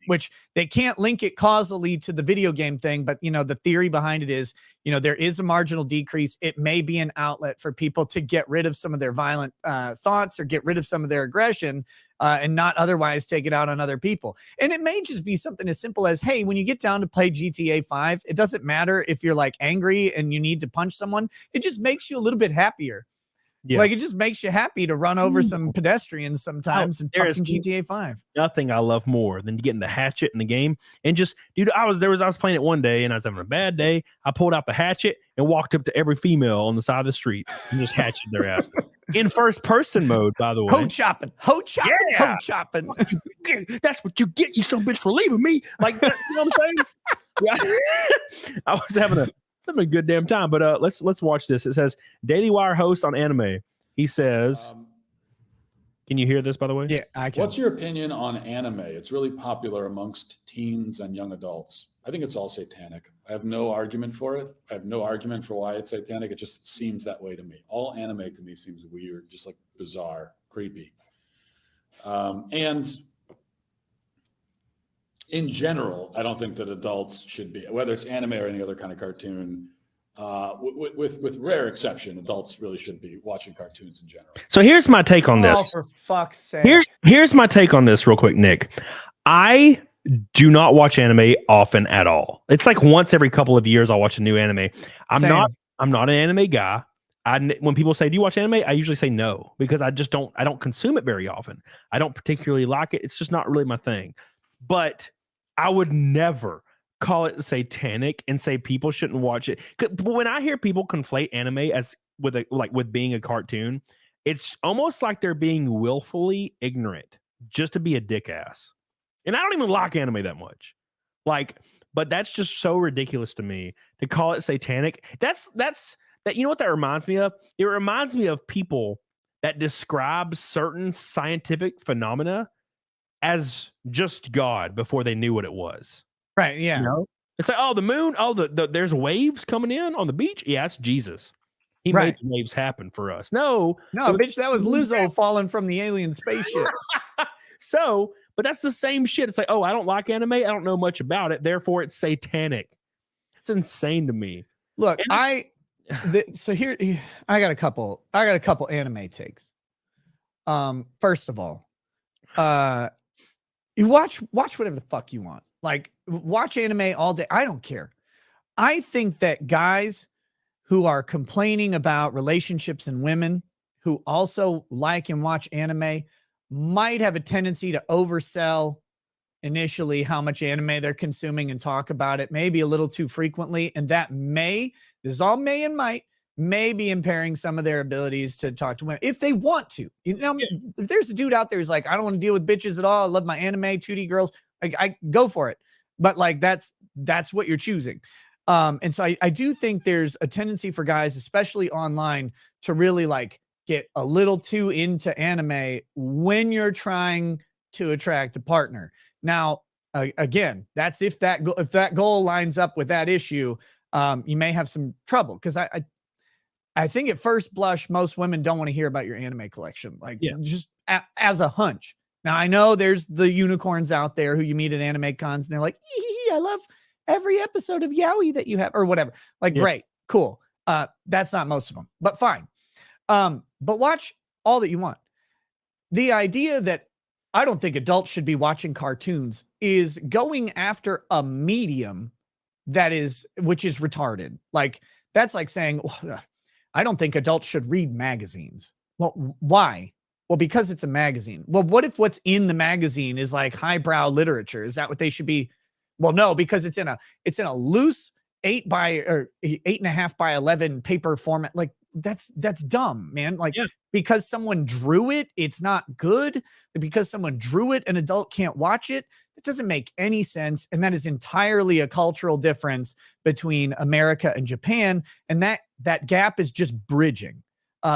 Which they can't link it causally to the video game thing, but the theory behind it is, there is a marginal decrease. It may be an outlet for people to get rid of some of their violent thoughts or get rid of some of their aggression and not otherwise take it out on other people. And it may just be something as simple as, hey, when you get down to play GTA 5, it doesn't matter if you're like angry and you need to punch someone. It just makes you a little bit happier. Yeah. Like, it just makes you happy to run over some pedestrians sometimes in fucking GTA 5. Nothing I love more than getting the hatchet in the game. And just, dude, I was playing it one day and I was having a bad day. I pulled out the hatchet and walked up to every female on the side of the street and just hatcheted their ass. In first person mode, by the way. Ho chopping. Yeah. That's what you get, you son of a bitch, for leaving me. Like, that's, you know what I'm saying? Yeah. I was having a good damn time, but let's watch this. It says Daily Wire host on anime. He says, can you hear this, by the way? Yeah, I can. What's your opinion on anime? It's really popular amongst teens and young adults. I think it's all satanic. I have no argument for it. I have no argument for why it's satanic. It just seems that way to me. All anime to me seems weird, just like bizarre, creepy. And in general, I don't think that adults should be, whether it's anime or any other kind of cartoon, with rare exception, adults really shouldn't be watching cartoons in general. So here's my take on this. Oh, for fuck's sake. Here's my take on this real quick, Nick. I do not watch anime often at all. It's like once every couple of years I'll watch a new anime. I'm not an anime guy. When people say, do you watch anime? I usually say no, because I don't consume it very often. I don't particularly like it. It's just not really my thing. But I would never call it satanic and say people shouldn't watch it. But when I hear people conflate anime as with being a cartoon, it's almost like they're being willfully ignorant just to be a dick ass. And I don't even like anime that much. But that's just so ridiculous to me to call it satanic. That's you know what that reminds me of? It reminds me of people that describe certain scientific phenomena as just God before they knew what it was. Right, yeah. It's like, oh, the moon, there's waves coming in on the beach. Yeah, it's Jesus. He made the waves happen for us. No, bitch, that was Lizzo falling from the alien spaceship. But that's the same shit. It's like, oh, I don't like anime. I don't know much about it. Therefore, it's satanic. It's insane to me. Look, so here I got a couple anime takes. First of all, you watch whatever the fuck you want. Like, watch anime all day. I don't care. I think that guys who are complaining about relationships and women who also like and watch anime might have a tendency to oversell initially how much anime they're consuming and talk about it maybe a little too frequently. And that this is all may and might, may be impairing some of their abilities to talk to women if they want to. If there's a dude out there who's like, I don't want to deal with bitches at all. I love my anime, 2D girls. I go for it. But like, that's what you're choosing. And so I do think there's a tendency for guys, especially online, to really like get a little too into anime when you're trying to attract a partner. Now, again, that's if that goal lines up with that issue, you may have some trouble, because I think at first blush, most women don't want to hear about your anime collection, just as a hunch. Now, I know there's the unicorns out there who you meet at anime cons and they're like, I love every episode of Yaoi that you have, or whatever. Great, cool. That's not most of them, but fine. But watch all that you want. The idea that I don't think adults should be watching cartoons is going after a medium which is retarded. Like, that's like saying, I don't think adults should read magazines. Well, why? Well, because it's a magazine. Well, what if what's in the magazine is like highbrow literature? Is that what they should be? Well, no, because it's in a loose 8.5 by 11 paper format. Like, that's dumb, man. Like, Yeah. because someone drew it, it's not good. Because someone drew it, an adult can't watch it. It doesn't make any sense. And that is entirely a cultural difference between America and Japan. And that gap is just bridging.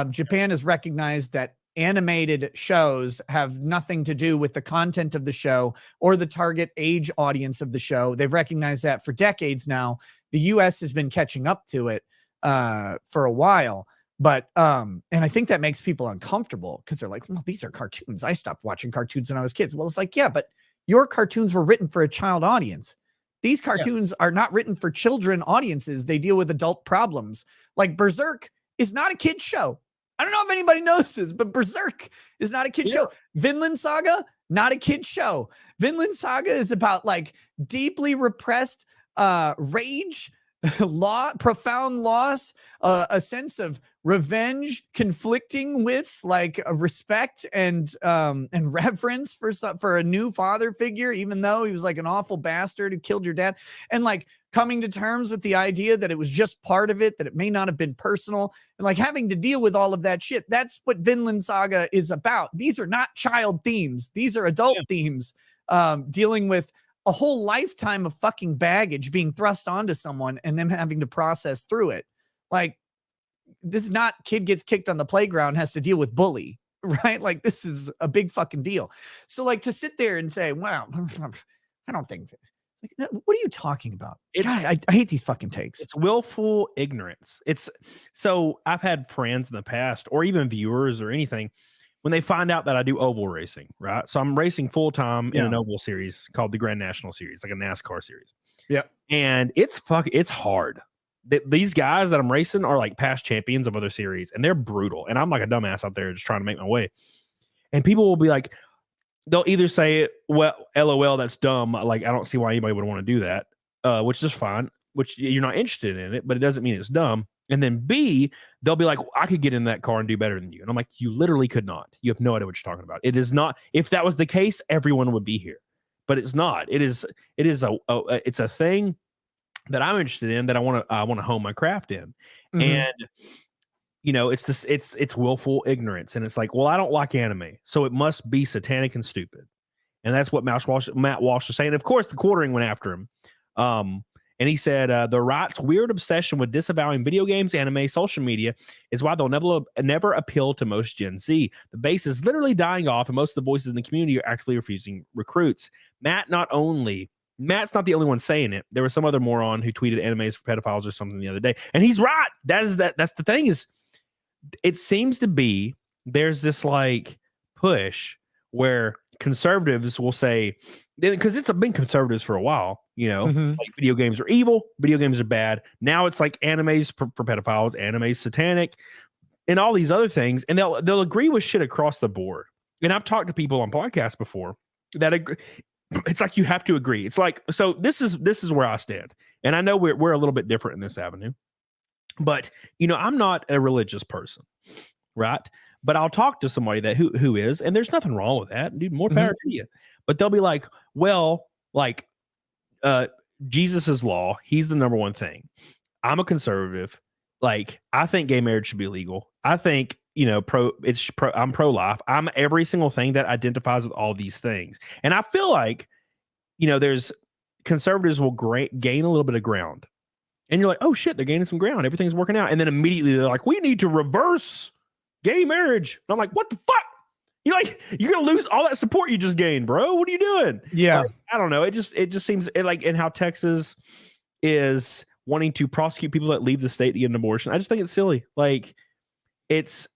Japan has recognized that animated shows have nothing to do with the content of the show or the target age audience of the show. They've recognized that for decades now. The US has been catching up to it for a while. But and I think that makes people uncomfortable because they're like, well, these are cartoons. I stopped watching cartoons when I was kids. Well, it's like, yeah, but your cartoons were written for a child audience. These cartoons are not written for children audiences. They deal with adult problems. Like Berserk is not a kid's show. I don't know if anybody knows this, but Berserk is not a kid's show. Vinland Saga, not a kid's show. Vinland Saga is about like deeply repressed rage, profound loss, a sense of revenge, conflicting with like a respect and reverence for a new father figure, even though he was like an awful bastard who killed your dad, and like coming to terms with the idea that it was just part of it, that it may not have been personal, and like having to deal with all of that shit. That's what Vinland Saga is about. These are not child themes. These are adult themes, dealing with a whole lifetime of fucking baggage being thrust onto someone and them having to process through it. Like, this is not kid gets kicked on the playground, has to deal with bully, right? Like, this is a big fucking deal. So like to sit there and say, wow, I don't think this. Like, what are you talking about? God, I hate these fucking takes. It's willful ignorance. So I've had friends in the past, or even viewers or anything, when they find out that I do oval racing, right? So I'm racing full time in an oval series called the Grand National Series, like a NASCAR series. Yeah. And it's hard. These guys that I'm racing are like past champions of other series, and they're brutal. And I'm like a dumbass out there just trying to make my way. And people will be like, they'll either say, well, LOL, that's dumb. Like, I don't see why anybody would want to do that, which is fine, which you're not interested in it, but it doesn't mean it's dumb. And then B, they'll be like, I could get in that car and do better than you. And I'm like, you literally could not. You have no idea what you're talking about. It is not. If that was the case, everyone would be here, but it's not. It's a thing that I'm interested in, that I want to hone my craft in. Mm-hmm. And it's willful ignorance. And it's like, well, I don't like anime, so it must be satanic and stupid. And that's what Matt Walsh is saying. Of course, the quartering went after him. And he said, the right's weird obsession with disavowing video games, anime, social media is why they'll never appeal to most Gen Z. The base is literally dying off, and most of the voices in the community are actively refusing recruits. Matt's not the only one saying it. There was some other moron who tweeted animes for pedophiles or something the other day. And he's right. That's the thing is, it seems to be there's this like push where conservatives will say, because it's been conservatives for a while, like video games are evil, video games are bad. Now it's like animes for pedophiles, animes satanic, and all these other things, and they'll agree with shit across the board. And I've talked to people on podcasts before that agree. It's like you have to agree. It's like, so this is where I stand, and I know we're a little bit different in this avenue, but I'm not a religious person, right? But I'll talk to somebody that who is, and there's nothing wrong with that. Dude, more power to you. But they'll be like, well, like Jesus's law, he's the number one thing. I'm a conservative. Like, I think gay marriage should be legal. I think, I'm pro-life. I'm every single thing that identifies with all these things. And I feel like, there's conservatives will gain a little bit of ground. And you're like, oh shit, they're gaining some ground. Everything's working out. And then immediately they're like, we need to reverse gay marriage. And I'm like, what the fuck? You're gonna lose all that support you just gained, bro. What are you doing? Yeah, like, I don't know. It just seems like, and how Texas is wanting to prosecute people that leave the state to get an abortion. I just think it's silly. Like,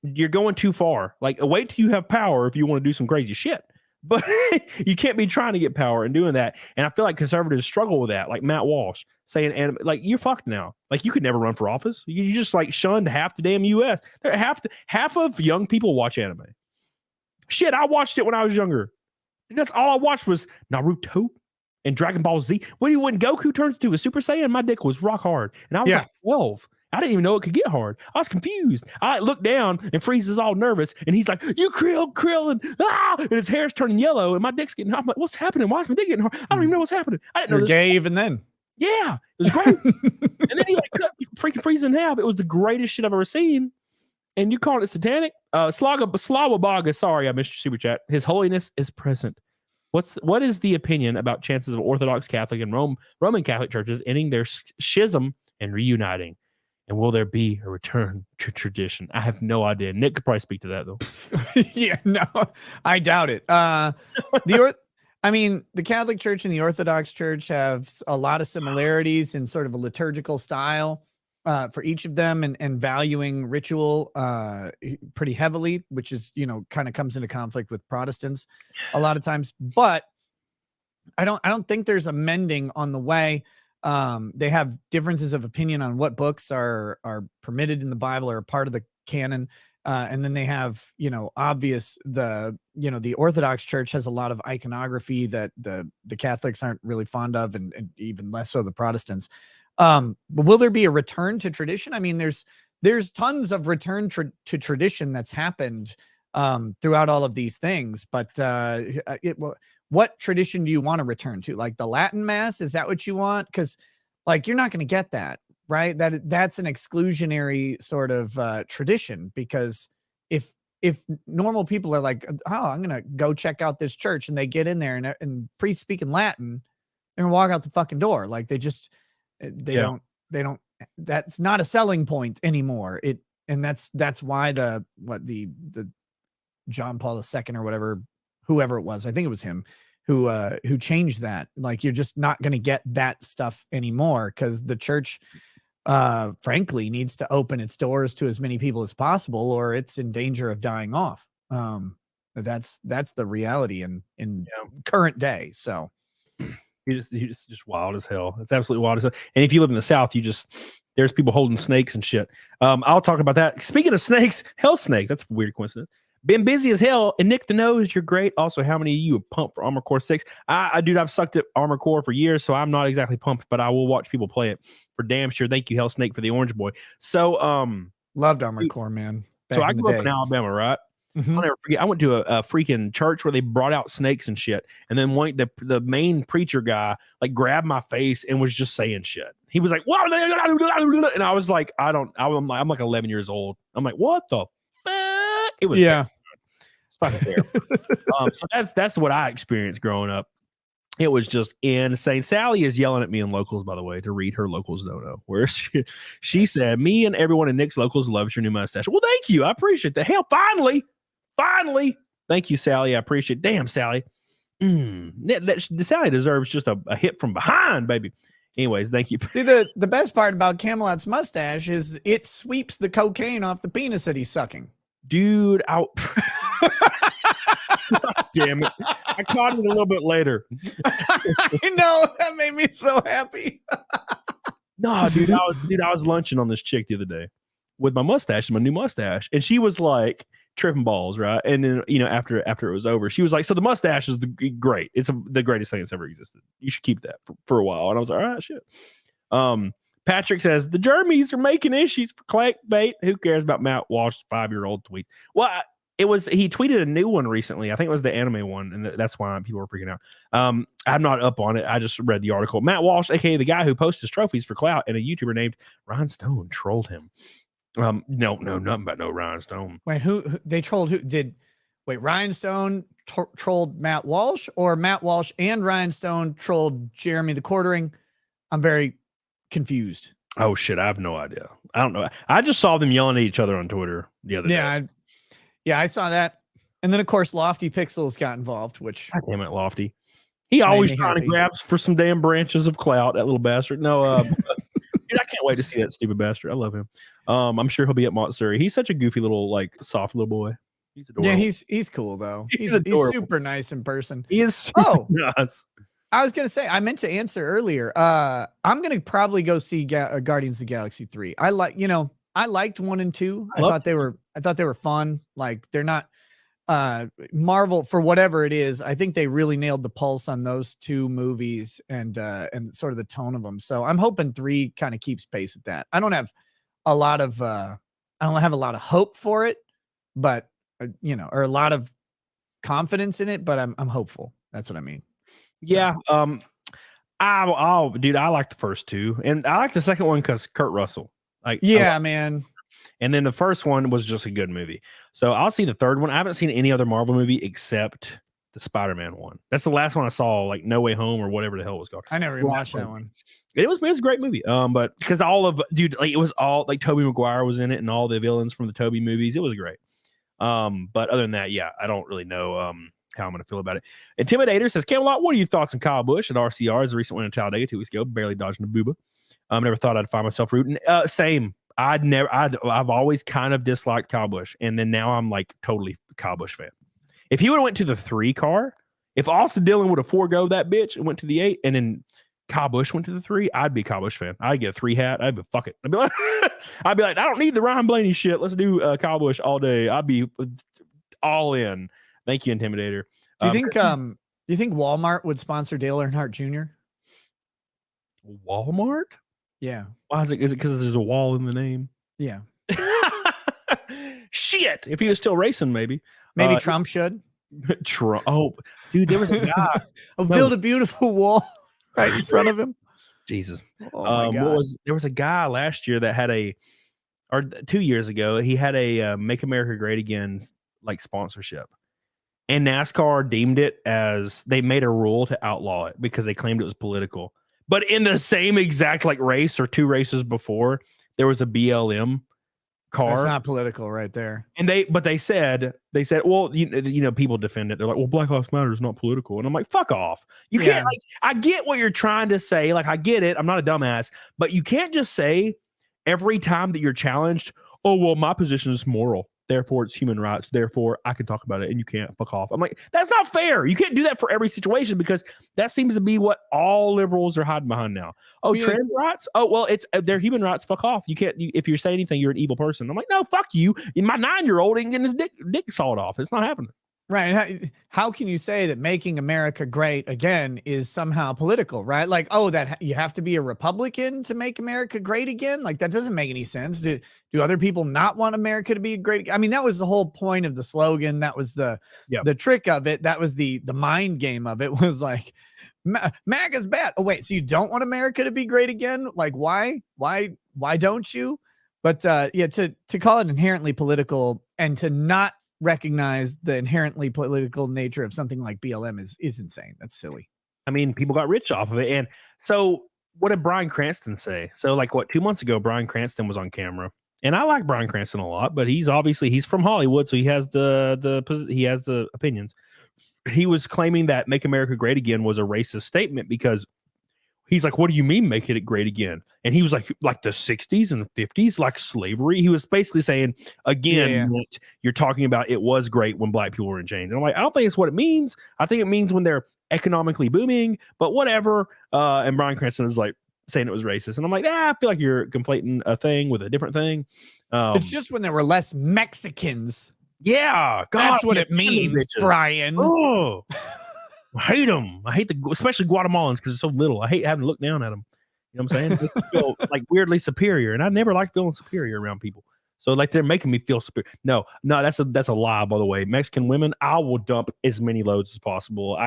you're going too far. Like, wait till you have power if you want to do some crazy shit. But you can't be trying to get power and doing that. And I feel like conservatives struggle with that. Like Matt Walsh saying, and like, you're fucked now. Like, you could never run for office. You just like shunned half the damn U.S. Half of young people watch anime. Shit, I watched it when I was younger. That's all I watched was Naruto and Dragon Ball Z. When Goku turns into a Super Saiyan, my dick was rock hard. And I was like 12. I didn't even know it could get hard. I was confused. I looked down and Frieza's all nervous. And he's like, you Krillin. And his hair's turning yellow. And my dick's getting hard. I'm like, what's happening? Why is my dick getting hard? I don't even know what's happening. I didn't know this. You're gay even then. Yeah, it was great. And then he like cut freaking Frieza in half. It was the greatest shit I've ever seen. And you called it satanic? Slavabaga, sorry, I missed your super chat. His holiness is present. What is the opinion about chances of Orthodox Catholic and Roman Catholic churches ending their schism and reuniting? And will there be a return to tradition? I have no idea. Nick could probably speak to that though. Yeah, no, I doubt it. I mean, the Catholic Church and the Orthodox Church have a lot of similarities in sort of a liturgical style for each of them, and valuing ritual pretty heavily, which is, kind of comes into conflict with Protestants a lot of times. But I don't think there's a mending on the way. They have differences of opinion on what books are permitted in the Bible or a part of the canon. And then they have, obvious, the Orthodox Church has a lot of iconography that the Catholics aren't really fond of, and even less so the Protestants. But will there be a return to tradition? I mean, there's tons of return to tradition that's happened throughout all of these things. But what tradition do you want to return to? Like the Latin Mass? Is that what you want? Because you're not going to get that. Right. That's an exclusionary sort of tradition, because if normal people are like, oh, I'm going to go check out this church, and they get in there and priests speaking Latin, they're going to walk out the fucking door. Like they don't, that's not a selling point anymore. And that's why the John Paul II or whatever, whoever it was, I think it was him, who changed that. Like, you're just not going to get that stuff anymore, because the church, frankly, needs to open its doors to as many people as possible, or it's in danger of dying off. That's the reality in current day. So you're just wild as hell. It's absolutely wild as hell. And if you live in the South, there's people holding snakes and shit. I'll talk about that. Speaking of snakes, hell snake. That's a weird coincidence. Been busy as hell. And Nick the Nose, you're great. Also, how many of you have pumped for Armored Core 6? Dude, I've sucked at Armored Core for years, so I'm not exactly pumped, but I will watch people play it for damn sure. Thank you, Hell Snake, for the Orange Boy. So, loved Armored Core, man. So I grew up in Alabama, right? I'll never forget. I went to a freaking church where they brought out snakes and shit, and then the main preacher guy grabbed my face and was just saying shit. He was like, "Wow," and I was like, I'm like 11 years old. I'm like, what the fuck? It was terrible. It's fucking terrible. So that's what I experienced growing up. It was just insane. Sally is yelling at me in locals, by the way, to read her locals dono, where she said, "Me and everyone in Nick's locals loves your new mustache." Well, thank you. I appreciate that. Hell, finally. Thank you, Sally. I appreciate it. Damn, Sally. The Sally deserves just a hit from behind, baby. Anyways, thank you. See, the best part about Camelot's mustache is it sweeps the cocaine off the penis that he's sucking. Dude, damn it. I caught it a little bit later. I know. That made me so happy. No, dude, I was lunching on this chick the other day with my mustache, my new mustache, and she was like tripping balls, right? And then, after it was over, she was like, "So the mustache is great. It's the greatest thing that's ever existed. You should keep that for a while." And I was like, "All right, shit." Patrick says the Germies are making issues for clickbait. Who cares about Matt Walsh's 5-year-old tweet? Well, he tweeted a new one recently. I think it was the anime one, and that's why people were freaking out. I'm not up on it. I just read the article. Matt Walsh, aka the guy who posts his trophies for clout, and a YouTuber named Rhinestone trolled him. No, nothing about no Rhinestone. Wait, who they trolled? Rhinestone trolled Matt Walsh, or Matt Walsh and Rhinestone trolled Jeremy the Quartering? I'm very confused. Oh shit, I have no idea. I don't know. I just saw them yelling at each other on Twitter the other day. Yeah, I saw that. And then of course Lofty Pixels got involved, which God damn it, Lofty. He always trying to grab for some damn branches of clout, that little bastard. No, dude, I can't wait to see that stupid bastard. I love him. I'm sure he'll be at Montsuri. He's such a goofy little, soft little boy. He's adorable. Yeah, he's cool though. He's super nice in person. He is super nice. I was gonna say, I meant to answer earlier. I'm gonna probably go see Guardians of the Galaxy 3. I liked 1 and 2. I thought they were fun. Like, they're not Marvel, for whatever it is. I think they really nailed the pulse on those 2 movies and sort of the tone of them. So I'm hoping 3 kind of keeps pace with that. I don't have a lot of hope for it, but or a lot of confidence in it, but I'm hopeful. That's what I mean. Yeah. Dude, I like the first 2, and I like the second one because Kurt Russell. Man. And then the first one was just a good movie. So I'll see the third one. I haven't seen any other Marvel movie except the Spider-Man one. That's the last one I saw, like No Way Home or whatever the hell it was called. I never even watched that one. It was a great movie. But because it was all like Tobey Maguire was in it and all the villains from the Tobey movies. It was great. But other than that, yeah, I don't really know how I'm going to feel about it. Intimidator says, Camelot, what are your thoughts on Kyle Busch at RCR as a recent win in Talladega 2 weeks ago? Barely dodging a booba. Never thought I'd find myself rooting. Same. I've always kind of disliked Kyle Busch, and then now I'm like totally Kyle Busch fan. If he would have went to the 3 car, if Austin Dillon would have forego that bitch and went to the 8, and then Kyle Busch went to the 3, I'd be a Kyle Busch fan. I'd get a 3 hat. I'd be fuck it. I'd be like, I don't need the Ryan Blaney shit. Let's do Kyle Busch all day. I'd be all in. Thank you, Intimidator. Do you think Walmart would sponsor Dale Earnhardt Jr.? Walmart? Yeah. Why is it? Is it because there's a wall in the name? Yeah. Shit. If he was still racing, maybe. Maybe Trump should. Trump. Oh, dude, there was a guy. Build a beautiful wall right in front of him. Jesus. Oh my God. There was a guy last year that had or 2 years ago, he had a Make America Great Again like sponsorship. And NASCAR deemed it as they made a rule to outlaw it because they claimed it was political. But in the same exact like race or 2 races before, there was a BLM car. That's not political right there. And they said, well, you know, people defend it. They're like, well, Black Lives Matter is not political. And I'm like, fuck off. You can't, like, I get what you're trying to say. Like, I get it. I'm not a dumbass, but you can't just say every time that you're challenged, oh, well, my position is moral. Therefore, it's human rights. Therefore, I can talk about it and you can't. Fuck off. I'm like, that's not fair. You can't do that for every situation because that seems to be what all liberals are hiding behind now. Oh, trans rights? Oh, well, they're human rights. Fuck off. You can't. If you're saying anything, you're an evil person. I'm like, no, fuck you. My 9-year-old ain't getting his dick sawed off. It's not happening. Right. How can you say that making America great again is somehow political, right? Like, oh, that you have to be a Republican to make America great again? Like, that doesn't make any sense. Do other people not want America to be great? I mean, that was the whole point of the slogan. That was the trick of it. That was the mind game of it, was like, MAGA's bad. Oh, wait, so you don't want America to be great again? Like, why don't you? But to call it inherently political and to not recognize the inherently political nature of something like BLM is insane. That's silly. I mean, people got rich off of it. And so what did Bryan Cranston say? So like 2 months ago, Bryan Cranston was on camera, and I like Bryan Cranston a lot, but he's from Hollywood. So he has the opinions. He was claiming that Make America Great Again was a racist statement because he's like, what do you mean make it great again? And he was like the 60s and the 50s, like slavery. He was basically saying, again, that you're talking about it was great when black people were in chains. And I'm like, I don't think it's what it means. I think it means when they're economically booming, but whatever. And Bryan Cranston was like saying it was racist. And I'm like, I feel like you're conflating a thing with a different thing. It's just when there were less Mexicans. Yeah. God, that's what it means, Brian. Oh. I hate them. I hate especially Guatemalans because they're so little. I hate having to look down at them. You know what I'm saying? It makes me feel like weirdly superior, and I never like feeling superior around people. So like they're making me feel superior. No, that's a lie, by the way. Mexican women, I will dump as many loads as possible.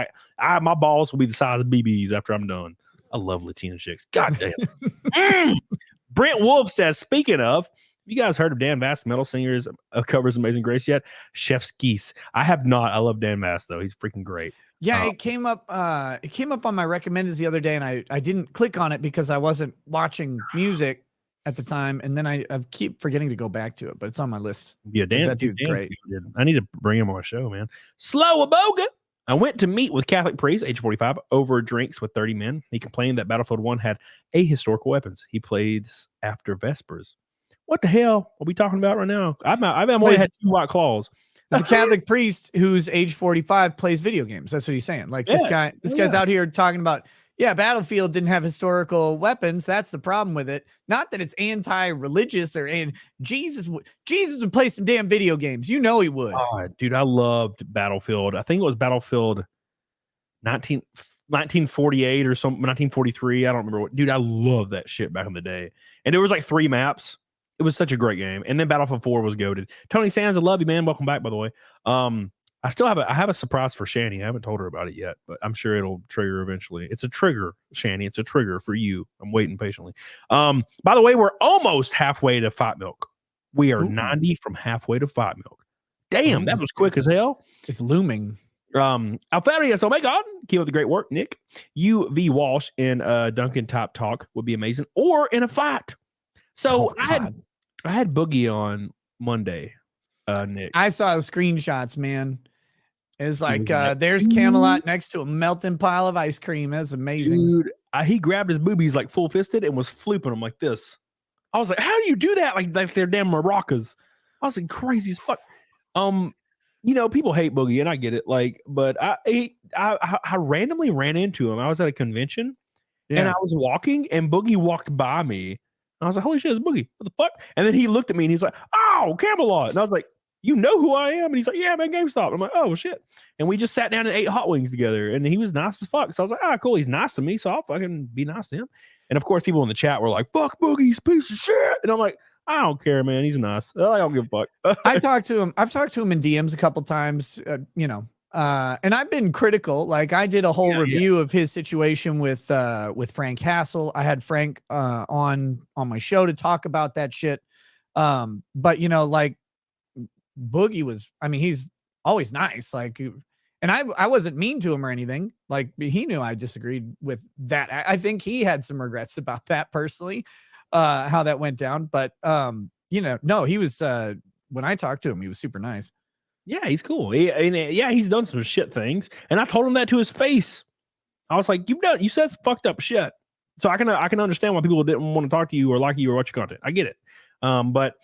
My balls will be the size of BBs after I'm done. I love Latina chicks. God damn. Brent Wolf says, speaking of, you guys heard of Dan Bass, Metal Singers covers Amazing Grace yet? Chef's Geese. I have not. I love Dan Bass though. He's freaking great. Yeah, it came up on my recommendeds the other day, and I didn't click on it because I wasn't watching music at the time, and then I keep forgetting to go back to it, but it's on my list. Yeah, Dan, that dude's great. I need to bring him on my show, man. Slow Aboga. I went to meet with Catholic priest, age 45, over drinks with 30 men. He complained that Battlefield 1 had ahistorical weapons. He played after Vespers. What the hell are we talking about right now? I've only had 2 white claws. The Catholic priest who's age 45 plays video games. That's what he's saying. Like this guy's out here talking about, Battlefield didn't have historical weapons. That's the problem with it. Not that it's anti-religious and Jesus would play some damn video games. You know he would. Oh, dude, I loved Battlefield. I think it was Battlefield 1948 or something, 1943. I don't remember what. Dude, I love that shit back in the day. And there was like 3 maps. It was such a great game. And then Battlefield 4 was goated. Tony Sands, I love you, man. Welcome back, by the way. I have a surprise for Shani. I haven't told her about it yet, but I'm sure it'll trigger eventually. It's a trigger, Shani. It's a trigger for you. I'm waiting patiently. By the way, we're almost halfway to Fight Milk. We are Ooh. 90 from halfway to 5 milk. Damn, that was quick as hell. It's looming. Alfarius, oh my God, keep up the great work, Nick. UV Walsh in Duncan Top Talk would be amazing, or in a fight. So I had Boogie on Monday, Nick. I saw the screenshots, man. It's like there's Camelot next to a melting pile of ice cream. That's amazing. Dude, he grabbed his boobies like full fisted and was flooping them like this. I was like, how do you do that? Like they're damn maracas. I was like, crazy as fuck. You know, people hate Boogie, and I get it. Like, but I randomly ran into him. I was at a convention, and I was walking, and Boogie walked by me. I was like, holy shit, it's Boogie. What the fuck? And then he looked at me, and he's like, oh, Camelot. And I was like, you know who I am? And he's like, yeah, man, GameStop. I'm like, oh, shit. And we just sat down and ate hot wings together, and he was nice as fuck. So I was like, cool. He's nice to me, so I'll fucking be nice to him. And, of course, people in the chat were like, fuck Boogie, he's a piece of shit. And I'm like, I don't care, man. He's nice. I don't give a fuck. I've talked to him in DMs a couple times, you know, and I've been critical. Like I did a whole review of his situation with Frank Hassel. I had Frank on my show to talk about that shit. But you know, like Boogie was, I mean, he's always nice. Like, and I wasn't mean to him or anything. Like he knew I disagreed with that. I think he had some regrets about that personally. How that went down, but you know, no, he was when I talked to him, he was super nice. Yeah, he's cool. He's done some shit things, and I told him that to his face. I was like, you said fucked up shit, so I can understand why people didn't want to talk to you or like you or watch your content. I get it, but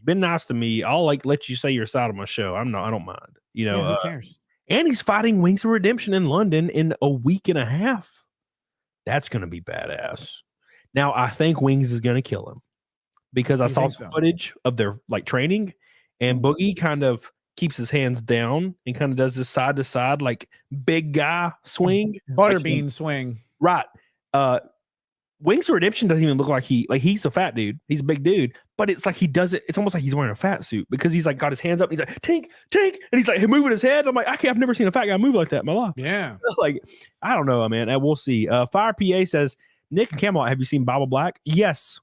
been nice to me. I'll like let you say your side of my show. I don't mind. You know, who cares? And he's fighting Wings of Redemption in London in a week and a half. That's gonna be badass. Now, I think Wings is going to kill him because I saw some footage of their like training, and Boogie kind of keeps his hands down and kind of does this side to side, like big guy swing, butterbean swing. Right. Wings of Redemption doesn't even look like he's a fat dude. He's a big dude, but it's like he does it. It's almost like he's wearing a fat suit because he's like got his hands up. And he's like, tink, tink. And he's like moving his head. I'm like, I've never seen a fat guy move like that in my life. Yeah. So, like, I don't know, man. We'll see. Fire PA says, Nick and Camelot, have you seen Bible Black? Yes,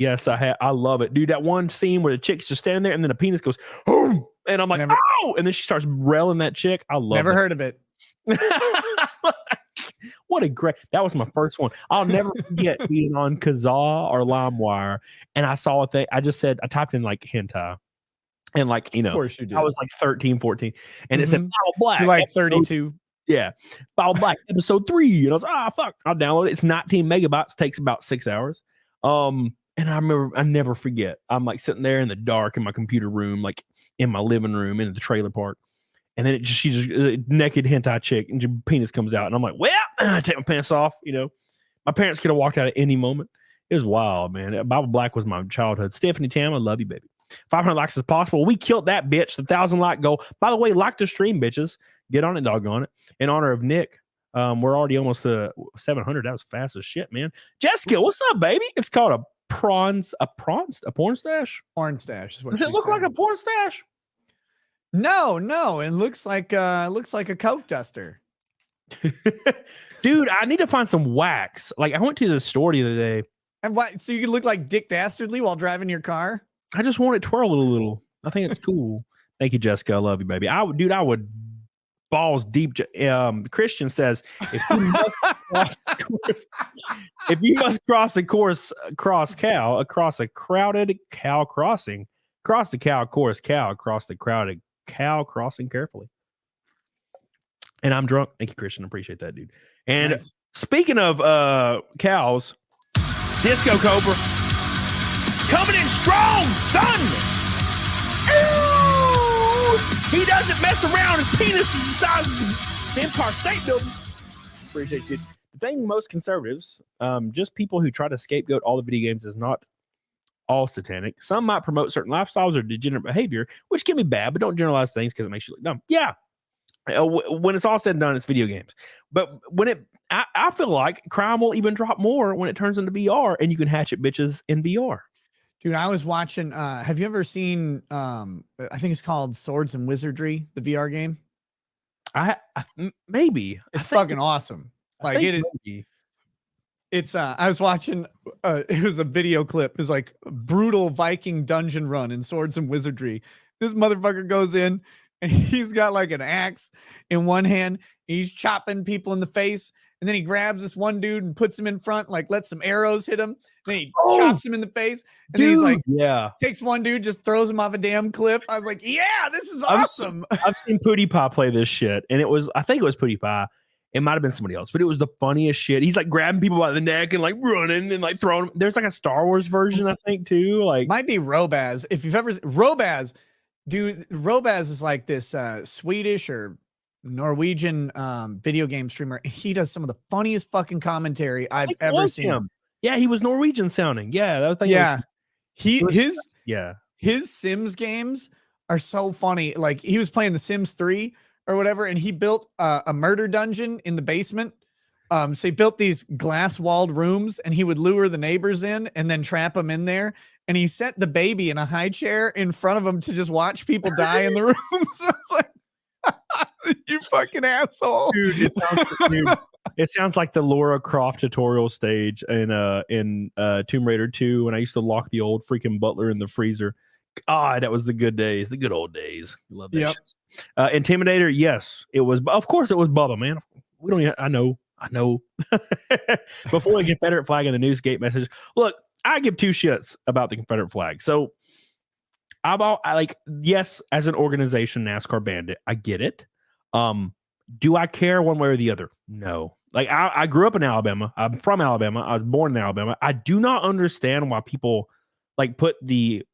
I have. I love it, dude. That one scene where the chick's just standing there, and then the penis goes, oh, and I'm like, oh, and then she starts railing that chick. I love. Never heard of it. What a great! That was my first one. I'll never forget being on Kazaa or LimeWire, and I saw a thing. I typed in like hentai, and like you know, of course you did. I was like 13, 14, and it said Bible Black. You're like 32. Yeah, Bible Black episode 3, and I was fuck, I'll download it. It's 19 megabytes, takes about 6 hours. And I remember, I never forget. I'm like sitting there in the dark in my computer room, like in my living room in the trailer park, and then she's a naked hentai chick, and your penis comes out, and I'm like, well, I take my pants off. You know, my parents could have walked out at any moment. It was wild, man. Bible Black was my childhood. Stephanie Tam, I love you, baby. 500 likes is possible. We killed that bitch. The 1,000 like goal. By the way, like the stream, bitches. Get on it, doggone it. In honor of Nick, we're already almost to 700. That was fast as shit, man. Jessica, what's up, baby? It's called a porn stash. Porn stash is what. Does it look like a porn stash? No. It looks like a Coke duster. Dude, I need to find some wax. Like I went to the store the other day. And what? So you can look like Dick Dastardly while driving your car? I just want it twirl a little. I think it's cool. Thank you, Jessica. I love you, baby. I would balls deep. Christian says, if you must cross a course, across a crowded cow crossing, cross the cow course cow across the crowded cow crossing carefully. And I'm drunk. Thank you, Christian. Appreciate that, dude. And nice. Speaking of cows, Disco Cobra coming in strong, son. Ooh! He doesn't mess around. His penis is the size of the Empire State Building. Appreciate you. The thing most conservatives, just people who try to scapegoat all the video games, is not all satanic. Some might promote certain lifestyles or degenerate behavior, which can be bad, but don't generalize things because it makes you look dumb. Yeah. When it's all said and done, it's video games. But when I feel like crime will even drop more when it turns into VR and you can hatchet bitches in VR. Dude, I was watching, have you ever seen, I think it's called Swords and Wizardry, the VR game? Maybe. It's fucking awesome. Like it is. Maybe. It's I was watching it was a video clip. It's like a brutal Viking dungeon run in Swords and Wizardry. This motherfucker goes in and he's got like an axe in one hand. He's chopping people in the face, and then he grabs this one dude and puts him in front, like lets some arrows hit him. Then he chops him in the face, and then he's like, takes one dude, just throws him off a damn cliff. I was like, yeah, this is awesome. I've seen PewDiePie play this shit, and I think it was PewDiePie. It might have been somebody else, but it was the funniest shit. He's like grabbing people by the neck and like running and like throwing them. There's like a Star Wars version, I think, too. Like might be Robaz. If you've ever Robaz, dude, Robaz is like this Swedish or Norwegian video game streamer. He does some of the funniest fucking commentary I've ever seen. Him. Yeah, he was Norwegian sounding. Yeah, that thing. Yeah, was, his Sims games are so funny. Like he was playing The Sims 3 or whatever, and he built a murder dungeon in the basement. So he built these glass-walled rooms, and he would lure the neighbors in and then trap them in there. And he set the baby in a high chair in front of him to just watch people die in the room. So it's like, you fucking asshole. Dude, it sounds like the Lara Croft tutorial stage in Tomb Raider 2 when I used to lock the old freaking butler in the freezer. God, that was the good days, the good old days. Love that shit. Intimidator, yes, it was. Of course, it was Bubba, man. We don't. I know. Before the Confederate flag and the Newsgate message, look, I give two shits about the Confederate flag. So, yes, as an organization, NASCAR banned it. I get it. Do I care one way or the other? No. Like I grew up in Alabama. I'm from Alabama. I was born in Alabama. I do not understand why people like put the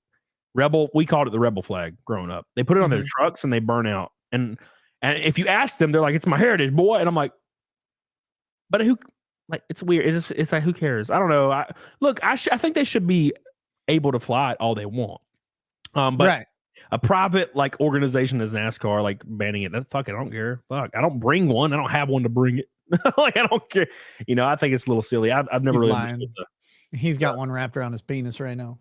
rebel, we called it the rebel flag growing up. They put it on their trucks and they burn out. And if you ask them, they're like, it's my heritage, boy. And I'm like, but who, like, it's weird. It's like, who cares? I don't know. I think they should be able to fly it all they want. But a private like organization as NASCAR, like banning it, fuck it. I don't care. Fuck. I don't bring one. I don't have one to bring it. Like, I don't care. You know, I think it's a little silly. I've never really understood that. He's got one wrapped around his penis right now.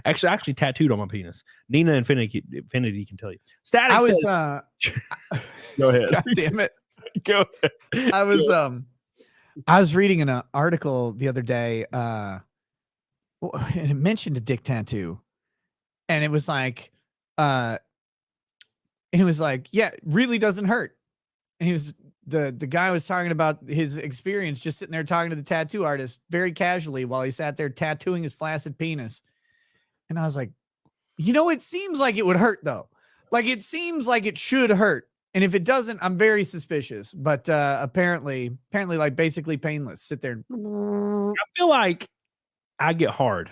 actually tattooed on my penis. Nina Infinity can tell you. Static go ahead. God damn it. Go ahead. I was reading an article the other day, and it mentioned a dick tattoo, and it was like, yeah, it really doesn't hurt. And he was the guy was talking about his experience just sitting there talking to the tattoo artist very casually while he sat there tattooing his flaccid penis. And I was like, you know, it seems like it would hurt though. Like it seems like it should hurt. And if it doesn't, I'm very suspicious. But apparently like basically painless. Sit there. I feel like I get hard.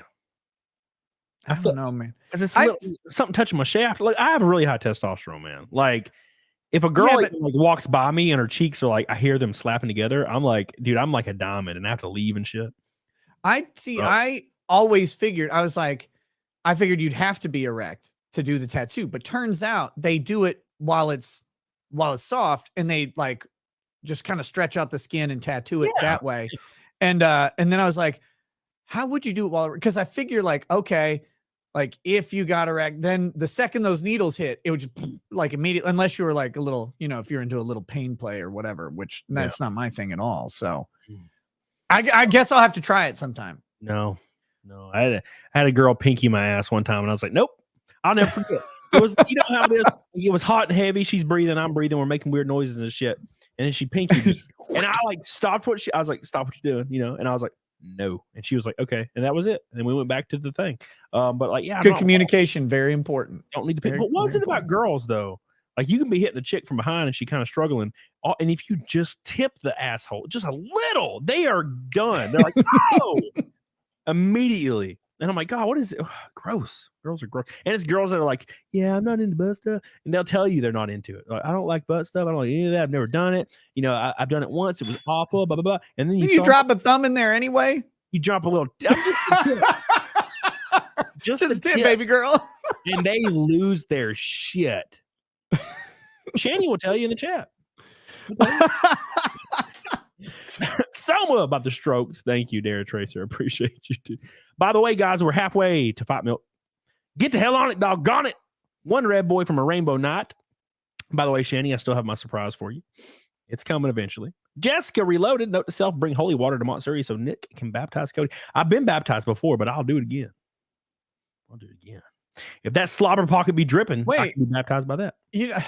I don't know, man. Because it's something touching my shaft. Like I have a really high testosterone, man. Like if a girl like walks by me and her cheeks are like, I hear them slapping together, I'm like, dude, I'm like a diamond and I have to leave and shit. I always figured, I figured you'd have to be erect to do the tattoo, but turns out they do it while it's soft, and they like just kind of stretch out the skin and tattoo it that way. And then I was like, how would you do it while, because I figure like, okay, like if you got erect, then the second those needles hit, it would just like immediately, unless you were like a little, you know, if you're into a little pain play or whatever, which that's not my thing at all. So I guess I'll have to try it sometime. No, I had a girl pinky my ass one time and I was like, nope, I'll never forget. It was, you know how it is. It was hot and heavy. She's breathing, I'm breathing. We're making weird noises and shit. And then she pinky me, and I like stopped I was like, stop what you're doing, you know? And I was like, no. And she was like, okay. And that was it. And then we went back to the thing. But like, yeah, good communication, very important. Don't need to pick. But what is it about girls though? Like you can be hitting a chick from behind and she kind of struggling. And if you just tip the asshole just a little, they are done. They're like, oh, immediately. And I'm like, God, what is it? Ugh, gross. Girls are gross. And it's girls that are like, yeah, I'm not into butt stuff. And they'll tell you they're not into it. Like, I don't like butt stuff. I don't like any of that. I've never done it. You know, I've done it once. It was awful, blah, blah, blah. And then you drop a thumb in there anyway. You drop a little. Just a tip, baby girl. And they lose their shit. Shani will tell you in the chat. Selma about the strokes. Thank you, Dara Tracer. Appreciate you too. By the way, guys, we're halfway to Fight Milk. Get the hell on it, doggone it. One red boy from a rainbow night. By the way, Shani, I still have my surprise for you. It's coming eventually. Jessica Reloaded, note to self, bring holy water to Montsuri so Nick can baptize Cody. I've been baptized before, but I'll do it again. If that slobber pocket be dripping, I can be baptized by that. You know,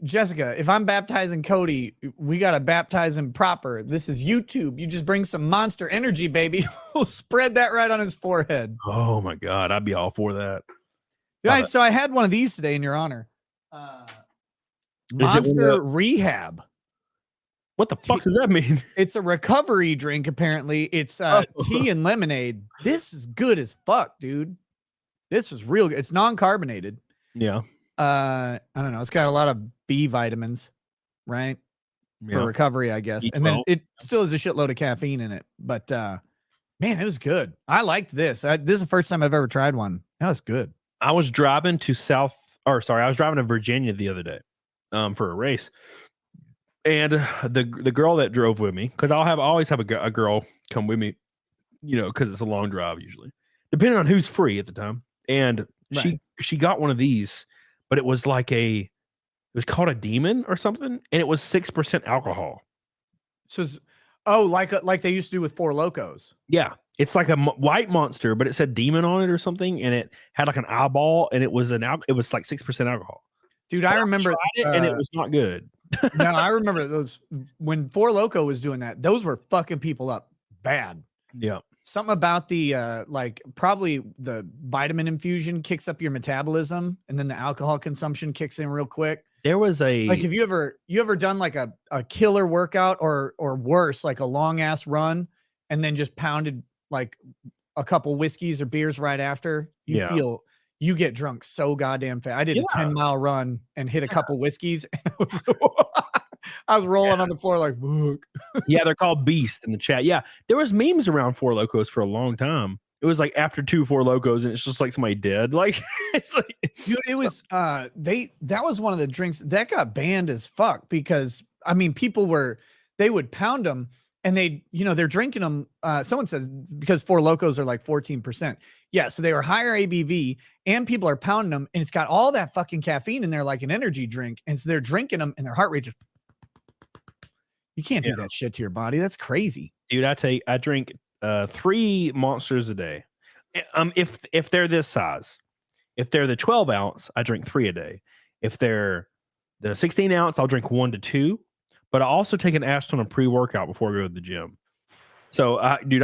Jessica, if I'm baptizing Cody, we got to baptize him proper. This is YouTube. You just bring some Monster Energy, baby. We'll spread that right on his forehead. Oh, my God. I'd be all for that. Right, so I had one of these today in your honor. Monster Rehab. What the fuck does that mean? It's a recovery drink, apparently. It's tea and lemonade. This is good as fuck, dude. This is real good. It's non-carbonated. Yeah. I don't know. It's got a lot of B vitamins, right? Yeah. For recovery, I guess. And then it still has a shitload of caffeine in it. But man, it was good. I liked this. This is the first time I've ever tried one. That was good. I was driving to Virginia the other day for a race. And the girl that drove with me, because I always have a girl come with me, because it's a long drive usually, depending on who's free at the time. And she got one of these, but it was it was called a Demon or something, and it was 6% alcohol. So, like they used to do with Four Locos. Yeah, it's like a white monster, but it said Demon on it or something, and it had like an eyeball, and it was like 6% alcohol. Dude, I remember it, and it was not good. No, I remember those when Four Loko was doing that. Those were fucking people up bad. Yeah. Something about the probably the vitamin infusion kicks up your metabolism, and then the alcohol consumption kicks in real quick. There was have you ever done like a killer workout or worse, like a long ass run, and then just pounded like a couple whiskeys or beers right after? You get drunk so goddamn fast. I did a 10-mile run and hit a couple whiskeys. I was rolling on the floor like, look. Yeah, they're called Beast in the chat. Yeah, there was memes around Four Locos for a long time. It was like after 2 Four Locos, and it's just like somebody dead. Like, it's like, dude, it was that was one of the drinks that got banned as fuck because I mean, they would pound them and they're drinking them. Someone said because Four Locos are like 14%. Yeah, so they were higher ABV, and people are pounding them, and it's got all that fucking caffeine in there, like an energy drink, and so they're drinking them, and their heart rate just. You can't do that shit to your body. That's crazy, dude. I drink 3 Monsters a day. If they're this size, if they're the 12 ounce, I drink 3 a day. If they're the 16 ounce, I'll drink 1 to 2. But I also take an Aston of pre-workout before I go to the gym. So, dude,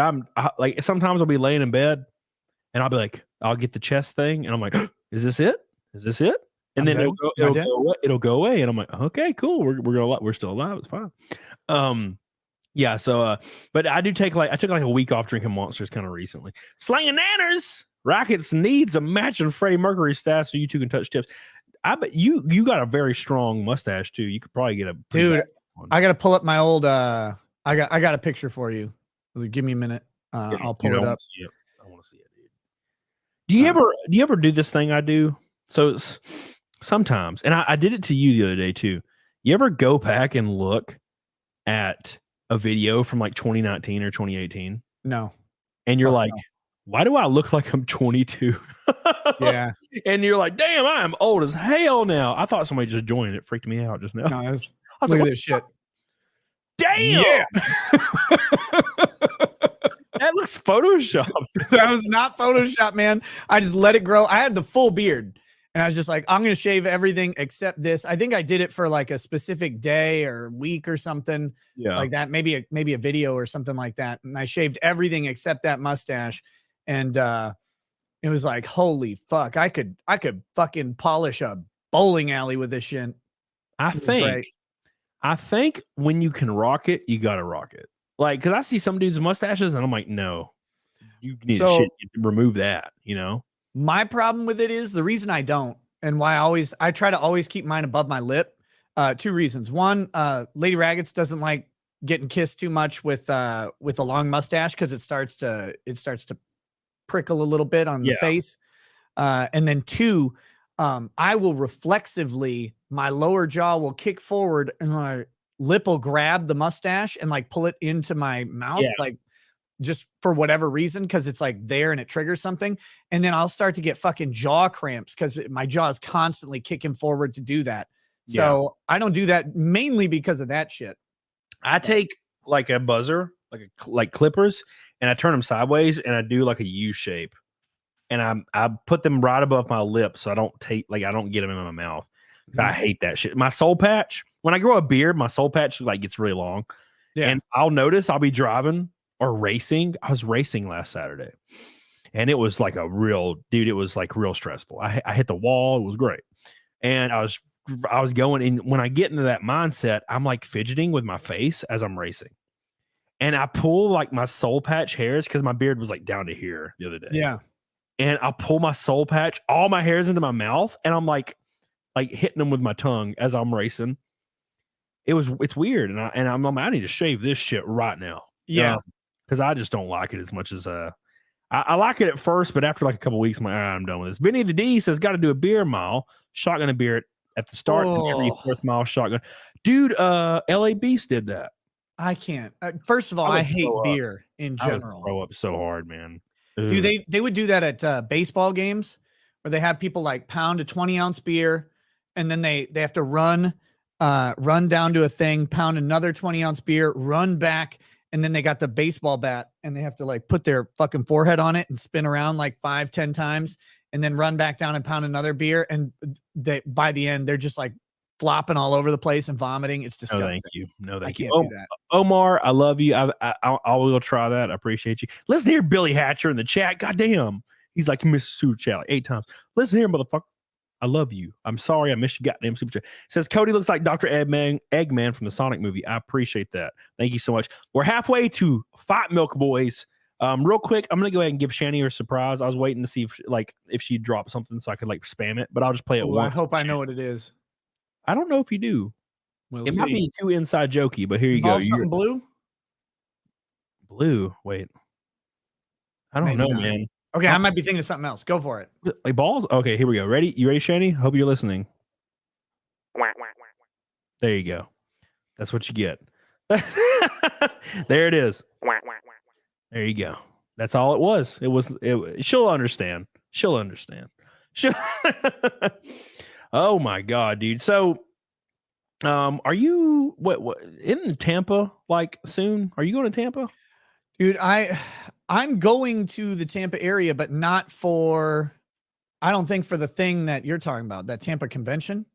like sometimes I'll be laying in bed. And I'll be like, I'll get the chest thing, and I'm like, is this it? Is this it? And then it'll go away, and I'm like, okay, cool. We're still alive. It's fine. Yeah. So, but I took like a week off drinking Monsters kind of recently. Slanging nanners. Rackets needs a matching Freddie Mercury stash so you two can touch tips. I bet you got a very strong mustache too. You could probably get a dude. I got to pull up my old. I got a picture for you. Give me a minute. I'll pull it up. I want to see it. Do you ever do this thing I do? So sometimes, and I did it to you the other day too. You ever go back and look at a video from like 2019 or 2018? No. And you're like, why do I look like I'm 22? Yeah. And you're like, damn, I am old as hell now. I thought somebody just joined. It freaked me out just now. No, I was like, look at this shit. Damn. Yeah. That looks photoshopped. That was not Photoshop, man. I just let it grow. I had the full beard, and I was just like, I'm going to shave everything except this. I think I did it for like a specific day or week or something like that. Maybe a video or something like that. And I shaved everything except that mustache. And it was like, holy fuck. I could fucking polish a bowling alley with this shit. I think when you can rock it, you got to rock it. Like, because I see some dudes with mustaches, and I'm like, no, you need to remove that, My problem with it is the reason I don't, and why I try to always keep mine above my lip. 2 reasons. One, Lady Raggets doesn't like getting kissed too much with a long mustache because it starts to prickle a little bit on the face. And then 2, I will reflexively, my lower jaw will kick forward and my lip will grab the mustache and like pull it into my mouth, like just for whatever reason, because it's like there and it triggers something. And then I'll start to get fucking jaw cramps because my jaw is constantly kicking forward to do that. So I don't do that mainly because of that shit. I take like a buzzer, like clippers, and I turn them sideways, and I do like a U shape, and I put them right above my lips so I don't I don't get them in my mouth. I hate that shit. My soul patch, when I grow a beard, my soul patch like gets really long. Yeah. And I'll notice I'll be driving or racing. I was racing last Saturday, and it was like it was like real stressful. I hit the wall. It was great. And I was going, and when I get into that mindset, I'm like fidgeting with my face as I'm racing. And I pull like my soul patch hairs because my beard was like down to here the other day. Yeah. And I pull my soul patch, all my hairs into my mouth, and I'm like hitting them with my tongue as I'm racing. It's weird. And I'm like, I need to shave this shit right now. Yeah. Because I just don't like it as much as I like it at first, but after like a couple weeks, I'm like, I'm done with this. Vinny the D says, got to do a beer mile, shotgun a beer at the start of every 4th mile shotgun. Dude, LA Beast did that. I can't. First of all, I hate beer in general. I would throw up so hard, man. Dude, they would do that at baseball games where they have people like pound a 20-ounce beer, and then they have to run down to a thing, pound another 20-ounce beer, run back, and then they got the baseball bat, and they have to like put their fucking forehead on it and spin around like 5-10 times, and then run back down and pound another beer. And by the end, they're just like flopping all over the place and vomiting. It's disgusting. No, thank you. No, thank you. I can't do that. Omar, I love you. I will try that. I appreciate you. Listen here, Billy Hatcher in the chat. Goddamn. He's like, Mr. Super Chat like 8 times. Listen here, motherfucker. I love you. I'm sorry I missed your goddamn super chat. Says Cody looks like Dr. Eggman from the Sonic movie. I appreciate that. Thank you so much. We're halfway to Fight Milk Boys. Real quick, I'm gonna go ahead and give Shani her surprise. I was waiting to see if she dropped something so I could like spam it, but I'll just play it once. I hope I know what it is. I don't know if you do. It might be too inside jokey, but here you go. Something blue? Blue. Wait. I don't know, man. Okay, I might be thinking of something else. Go for it. Like balls? Okay, here we go. Ready? You ready, Shani? Hope you're listening. There you go. That's what you get. There it is. There you go. That's all it was. She'll understand. She'll understand. Oh my God, dude. So, are you what in Tampa like soon? Are you going to Tampa? Dude, I'm going to the Tampa area, but not I don't think for the thing that you're talking about, that Tampa convention.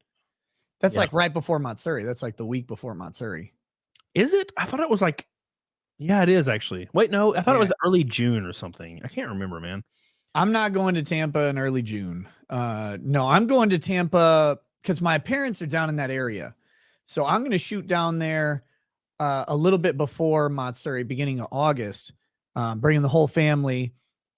That's like right before Matsuri. That's like the week before Matsuri. Is it? I thought it was like, yeah, it is actually. Wait, no, I thought it was early June or something. I can't remember, man. I'm not going to Tampa in early June. No, I'm going to Tampa because my parents are down in that area. So I'm going to shoot down there a little bit before Matsuri, beginning of August, bringing the whole family.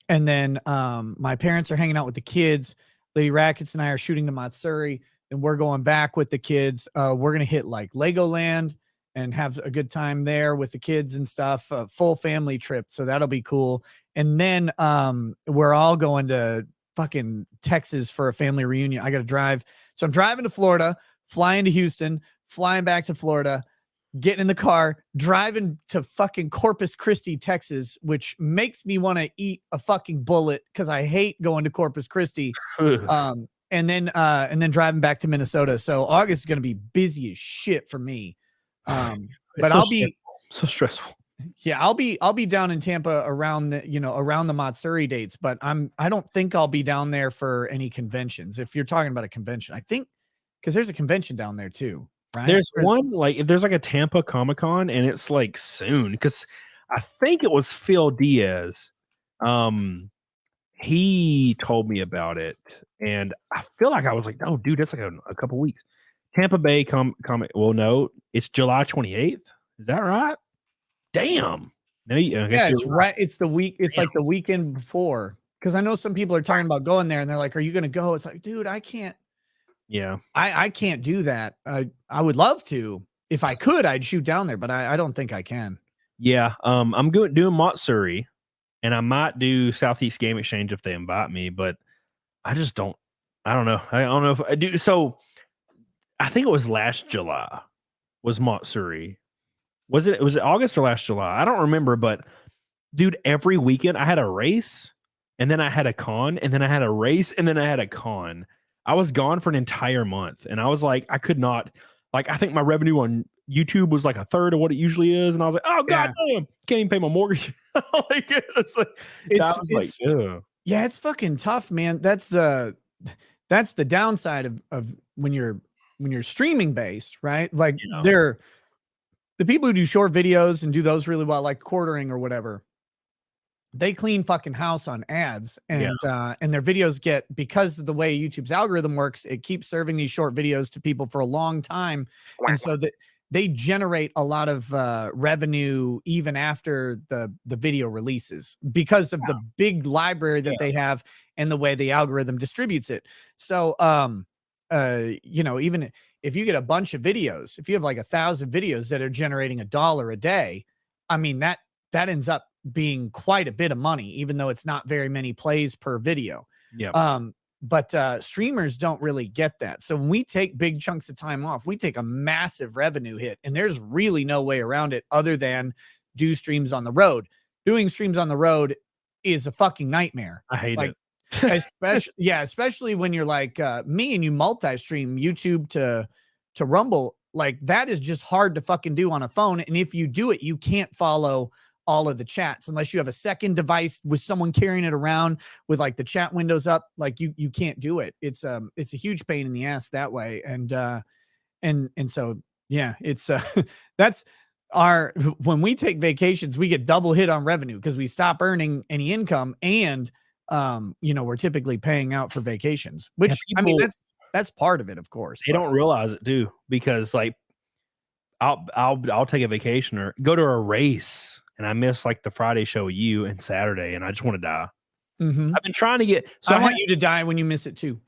And then my parents are hanging out with the kids. Lady Rackets and I are shooting to Matsuri, and we're going back with the kids. We're going to hit like Legoland and have a good time there with the kids and stuff, a full family trip. So that'll be cool. And then we're all going to fucking Texas for a family reunion. I got to drive. So I'm driving to Florida, flying to Houston, flying back to Florida, getting in the car, driving to fucking Corpus Christi, Texas, which makes me want to eat a fucking bullet because I hate going to Corpus Christi. And then driving back to Minnesota. So August is going to be busy as shit for me. But I'll be so stressful. Yeah, I'll be down in Tampa around the Matsuri dates, but I don't think I'll be down there for any conventions. If you're talking about a convention, I think because there's a convention down there too, right? There's there's like a Tampa Comic-Con, and it's like soon because I think it was Phil Diaz. He told me about it, and I feel like I was like, oh, dude, that's like a couple weeks. Tampa Bay comic. Well, no, it's July 28th. Is that right? Damn. No, it's right. It's the week. It's like the weekend before. Because I know some people are talking about going there, and they're like, "Are you going to go?" It's like, dude, I can't. Yeah, I can't do that. I would love to. If I could, I'd shoot down there, but I don't think I can. Yeah. I'm doing Matsuri, and I might do Southeast Game Exchange if they invite me, but I just don't. I don't know. I don't know if I do. So I think it was last July was Matsuri. Was it August or last July? I don't remember, but dude, every weekend I had a race, and then I had a con, and then I had a race, and then I had a con. I was gone for an entire month, and I was like, I could not. Like, I think my revenue on YouTube was like a third of what it usually is, and I was like, oh god damn, can't even pay my mortgage. Like, yeah, it's fucking tough, man. That's the downside of when you're streaming based, right? Like they're the people who do short videos and do those really well, like quartering or whatever. They clean fucking house on ads, and their videos get, because of the way YouTube's algorithm works, it keeps serving these short videos to people for a long time, and so that they generate a lot of revenue even after the video releases because of the big library that they have and the way the algorithm distributes it. So, you know, even if you get a bunch of videos, if you have like 1,000 videos that are generating $1 a day, I mean, that ends up being quite a bit of money, even though it's not very many plays per video. But streamers don't really get that. So when we take big chunks of time off, we take a massive revenue hit, and there's really no way around it other than do streams on the road. Doing streams on the road is a fucking nightmare. I hate it. Especially when you're like me and you multi-stream YouTube to Rumble. Like, that is just hard to fucking do on a phone. And if you do it, you can't follow all of the chats unless you have a second device with someone carrying it around with like the chat windows up. Like you can't do it. It's a huge pain in the ass that way. And so, yeah, it's that's when we take vacations, we get double hit on revenue because we stop earning any income, and you know, we're typically paying out for vacations, which I mean, that's part of it, of course. They don't realize it too, because like I'll take a vacation or go to a race, and I miss like the Friday show with you and Saturday, and I just want to die. I've been trying to get. So I want you to die when you miss it too.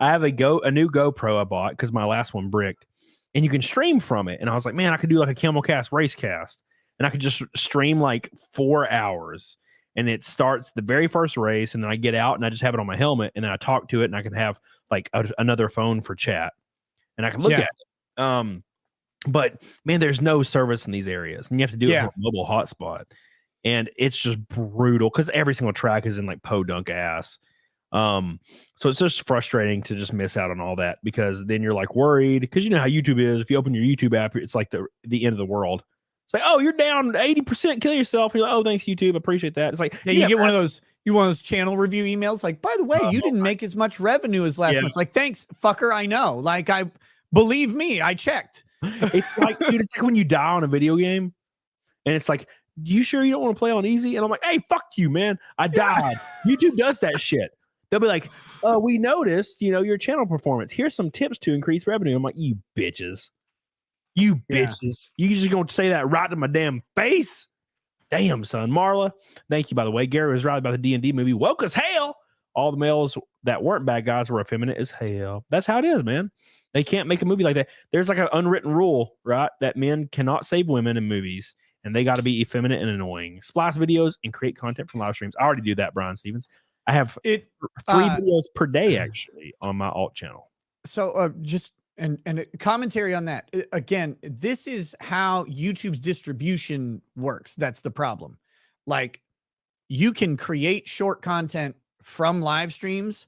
I have a new GoPro I bought because my last one bricked, and you can stream from it. And I was like, man, I could do like a CAMELCAST race cast, and I could just stream like 4 hours. And it starts the very first race, and then I get out and I just have it on my helmet, and then I talk to it, and I can have like another phone for chat, and I can look at it. But man, there's no service in these areas, and you have to do it from a mobile hotspot, and it's just brutal because every single track is in like podunk ass. So it's just frustrating to just miss out on all that, because then you're like worried, because you know how YouTube is. If you open your YouTube app, it's like the end of the world. It's like, oh, you're down 80%, kill yourself. You're like, oh, thanks YouTube, appreciate that. It's like, you get one of those channel review emails like, by the way, you didn't make as much revenue as last month. It's like, thanks, fucker, I know. Like, believe me, I checked. It's like, dude, it's like when you die on a video game, and it's like, you sure you don't want to play on easy? And I'm like, hey, fuck you, man, I died. YouTube does that shit. They'll be like, we noticed, you know, your channel performance. Here's some tips to increase revenue. I'm like, you bitches. You bitches. You just gonna say that right to my damn face? Damn, son. Marla, thank you, by the way. Gary was right about the D&D movie. Woke as hell. All the males that weren't bad guys were effeminate as hell. That's how it is, man. They can't make a movie like that. There's like an unwritten rule, right? That men cannot save women in movies, and they got to be effeminate and annoying. Splice videos and create content from live streams. I already do that, Brian Stevens. I have 3 videos per day, actually, on my alt channel. So just... And a commentary on that. Again, this is how YouTube's distribution works. That's the problem. Like, you can create short content from live streams,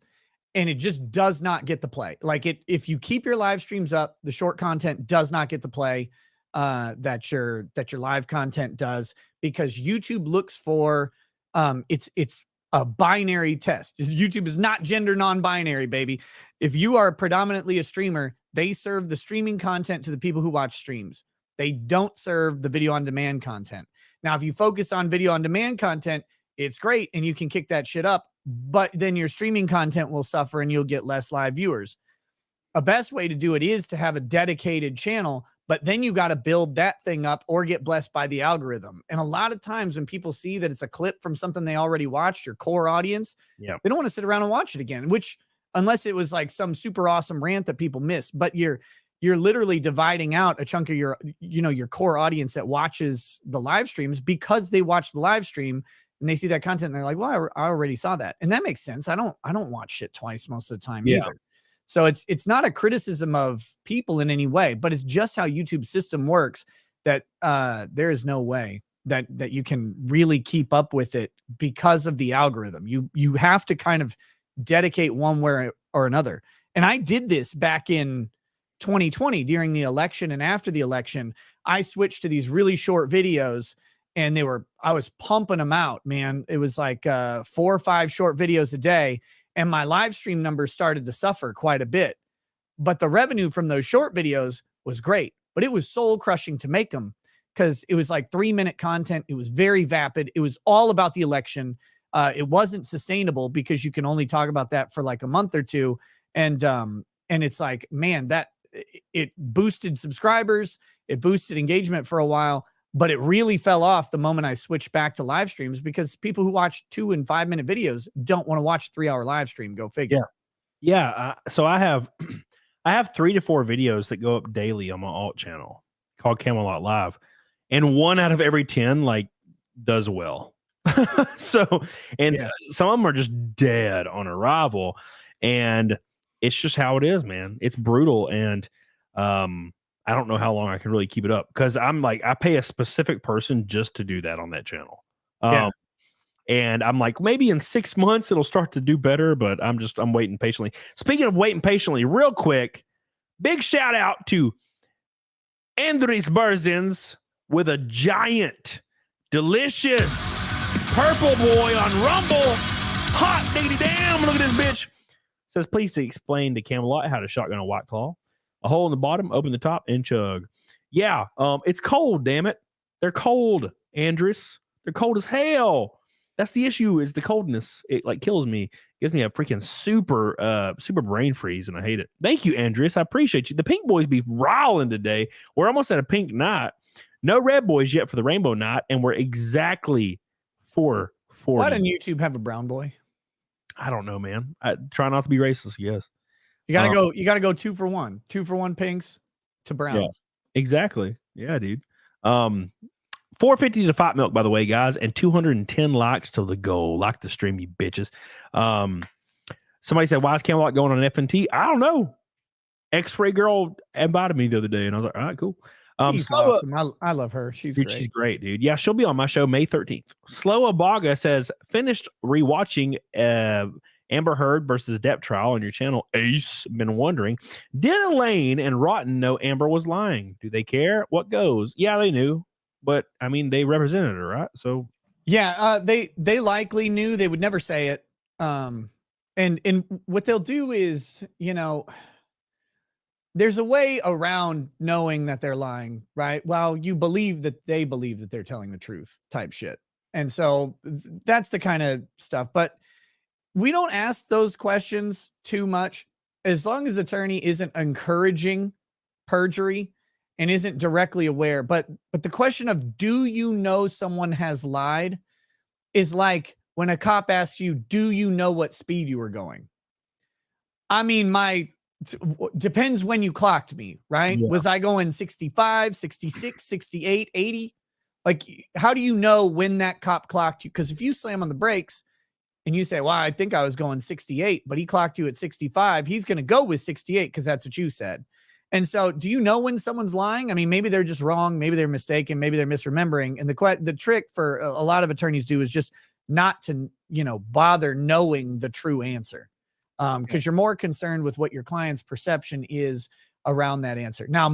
and it just does not get the play. Like, if you keep your live streams up, the short content does not get the play that your live content does, because YouTube looks for it's a binary test. YouTube is not gender non-binary, baby. If you are predominantly a streamer, they serve the streaming content to the people who watch streams. They don't serve the video on demand content. Now, if you focus on video on demand content, it's great, and you can kick that shit up, but then your streaming content will suffer and you'll get less live viewers. A best way to do it is to have a dedicated channel, but then you got to build that thing up or get blessed by the algorithm. And a lot of times when people see that it's a clip from something they already watched, your core audience, they don't want to sit around and watch it again, which, unless it was like some super awesome rant that people missed, but you're literally dividing out a chunk of your core audience that watches the live streams because they watch the live stream and they see that content and they're like, well, I already saw that. And that makes sense. I don't watch shit twice most of the time either. So it's not a criticism of people in any way, but it's just how YouTube's system works, that there is no way that you can really keep up with it because of the algorithm. You have to kind of dedicate one way or another. And I did this back in 2020 during the election and after the election. I switched to these really short videos, and I was pumping them out, man. It was like 4 or 5 short videos a day, and my live stream numbers started to suffer quite a bit. But the revenue from those short videos was great, but it was soul crushing to make them because it was like 3-minute content. It was very vapid. It was all about the election. It wasn't sustainable because you can only talk about that for like a month or two. And it's like, man, it boosted subscribers. It boosted engagement for a while, but it really fell off the moment I switched back to live streams because people who watch 2 and 5-minute videos don't want to watch a 3-hour live stream. Go figure. Yeah. So I have 3 to 4 videos that go up daily on my alt channel called Camelot Live, and 1 out of every 10 like does well. So, and some of them are just dead on arrival, and it's just how it is, man. It's brutal, and I don't know how long I can really keep it up because I'm like, I pay a specific person just to do that on that channel. And I'm like, maybe in 6 months it'll start to do better, but I'm waiting patiently. Speaking of waiting patiently, real quick, big shout out to Andres Burzins with a giant, delicious purple boy on Rumble. Hot diggity damn, look at this bitch. Says, please explain to Camelot how to shotgun a White Claw. A hole in the bottom, open the top, and chug. Yeah, it's cold, damn it. They're cold, Andres. They're cold as hell. That's the issue, is the coldness. It like kills me. Gives me a freaking super brain freeze, and I hate it. Thank you, Andres. I appreciate you. The pink boys be riling today. We're almost at a pink night. No red boys yet for the rainbow night, and we're exactly 4:40. Why didn't YouTube have a brown boy? I don't know, man. I try not to be racist, yes. You gotta go. You gotta go 2 for 1. 2 for 1 pinks to browns. Yeah, exactly. Yeah, dude. 450 to Fight Milk, by the way, guys, and 210 likes to the goal. Like the stream, you bitches. Somebody said, "Why is Camelot going on FNT?" I don't know. X-Ray Girl invited me the other day, and I was like, "All right, cool." She's awesome. I love her. She's great. She's great, dude. Yeah, she'll be on my show May 13th. Slow Abaga says, finished rewatching Amber Heard versus Depp trial on your channel. Ace, been wondering, did Elaine and Rotten know Amber was lying? Do they care? What goes? Yeah, they knew, but I mean, they represented her, right? So yeah, they likely knew. They would never say it. And what they'll do is, you know, there's a way around knowing that they're lying, right? Well, you believe that they believe that they're telling the truth type shit. And so that's the kind of stuff. But we don't ask those questions too much as long as attorney isn't encouraging perjury and isn't directly aware. But the question of, do you know someone has lied, is like when a cop asks you, do you know what speed you were going? I mean, depends when you clocked me, right? Yeah. Was I going 65, 66, 68, 80? Like, how do you know when that cop clocked you? Because if you slam on the brakes and you say, well, I think I was going 68, but he clocked you at 65, he's going to go with 68 because that's what you said. And so do you know when someone's lying? I mean, maybe they're just wrong. Maybe they're mistaken. Maybe they're misremembering. And the trick for a lot of attorneys do is just not to, you know, bother knowing the true answer. Because you're more concerned with what your client's perception is around that answer. Now,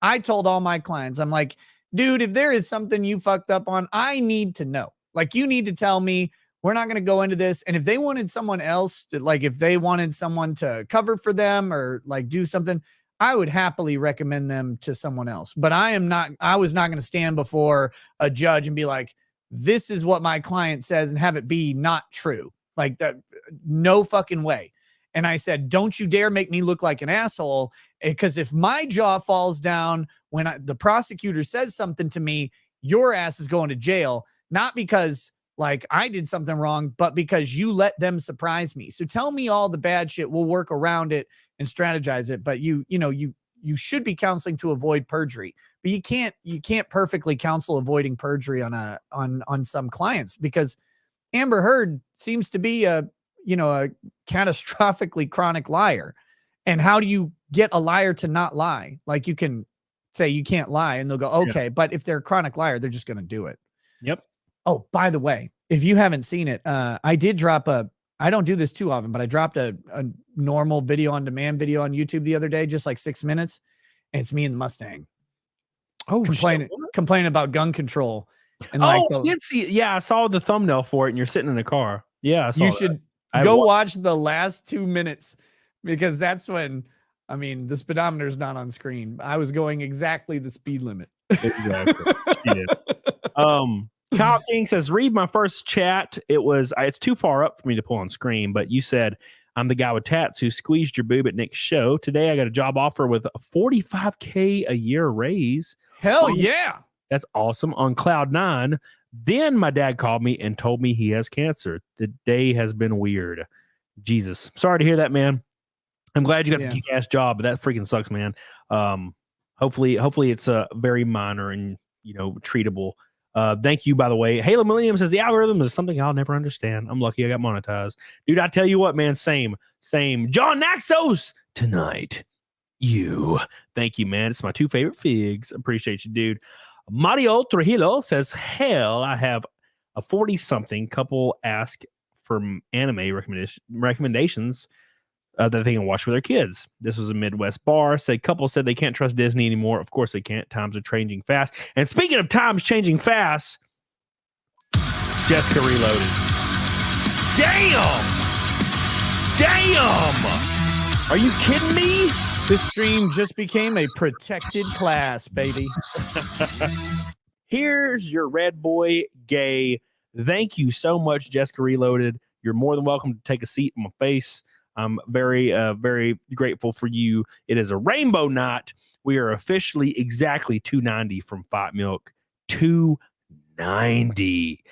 I told all my clients, I'm like, dude, if there is something you fucked up on, I need to know. Like, you need to tell me. We're not going to go into this. And if they wanted someone else, like if they wanted someone to cover for them or like do something, I would happily recommend them to someone else. But I was not going to stand before a judge and be like, this is what my client says and have it be not true. Like that, no fucking way. And I said, don't you dare make me look like an asshole, because if my jaw falls down when the prosecutor says something to me, your ass is going to jail, not because like I did something wrong, but because you let them surprise me. So tell me all the bad shit. We'll work around it and strategize it. But you you should be counseling to avoid perjury, but you can't perfectly counsel avoiding perjury on some clients, because Amber Heard seems to be a catastrophically chronic liar. And how do you get a liar to not lie? Like, you can say you can't lie and they'll go, okay. Yeah. But if they're a chronic liar, they're just going to do it. Yep. Oh, by the way, if you haven't seen it, I did drop a I don't do this too often, but I dropped a normal video on demand video on YouTube the other day, just like 6 minutes. And it's me and the Mustang. Oh, complaining about gun control. And I did see it. Yeah, I saw the thumbnail for it, and you're sitting in a car. Yeah, you should go watch the last 2 minutes, because that's when, I mean, the speedometer is not on screen. I was going exactly the speed limit. Exactly. Kyle King says, read my first chat. It's too far up for me to pull on screen, but you said, I'm the guy with tats who squeezed your boob at Nick's show. Today I got a job offer with a $45K a year raise. Hell yeah. That's awesome. On cloud 9. Then my dad called me and told me he has cancer. The day has been weird. Jesus. Sorry to hear that, man. I'm glad you got the kick-ass job, but that freaking sucks, man. Hopefully it's a very minor and, treatable. Thank you, by the way. Halo Millennium says the algorithm is something I'll never understand. I'm lucky I got monetized. Dude, I tell you what, man, same. John Naxos tonight. Thank you, man. It's my 2 favorite figs. Appreciate you, dude. Mario Trujillo says, hell, I have a 40-something couple ask for anime recommendations that they can watch with their kids. This was a Midwest bar. Couple said they can't trust Disney anymore. Of course they can't. Times are changing fast. And speaking of times changing fast, Jessica Reloaded. Damn! Are you kidding me? This stream just became a protected class, baby. Here's your red boy gay. Thank you so much, Jessica Reloaded. You're more than welcome to take a seat in my face. I'm very, very grateful for you. It is a rainbow night. We are officially exactly 290 from Fight Milk. 290.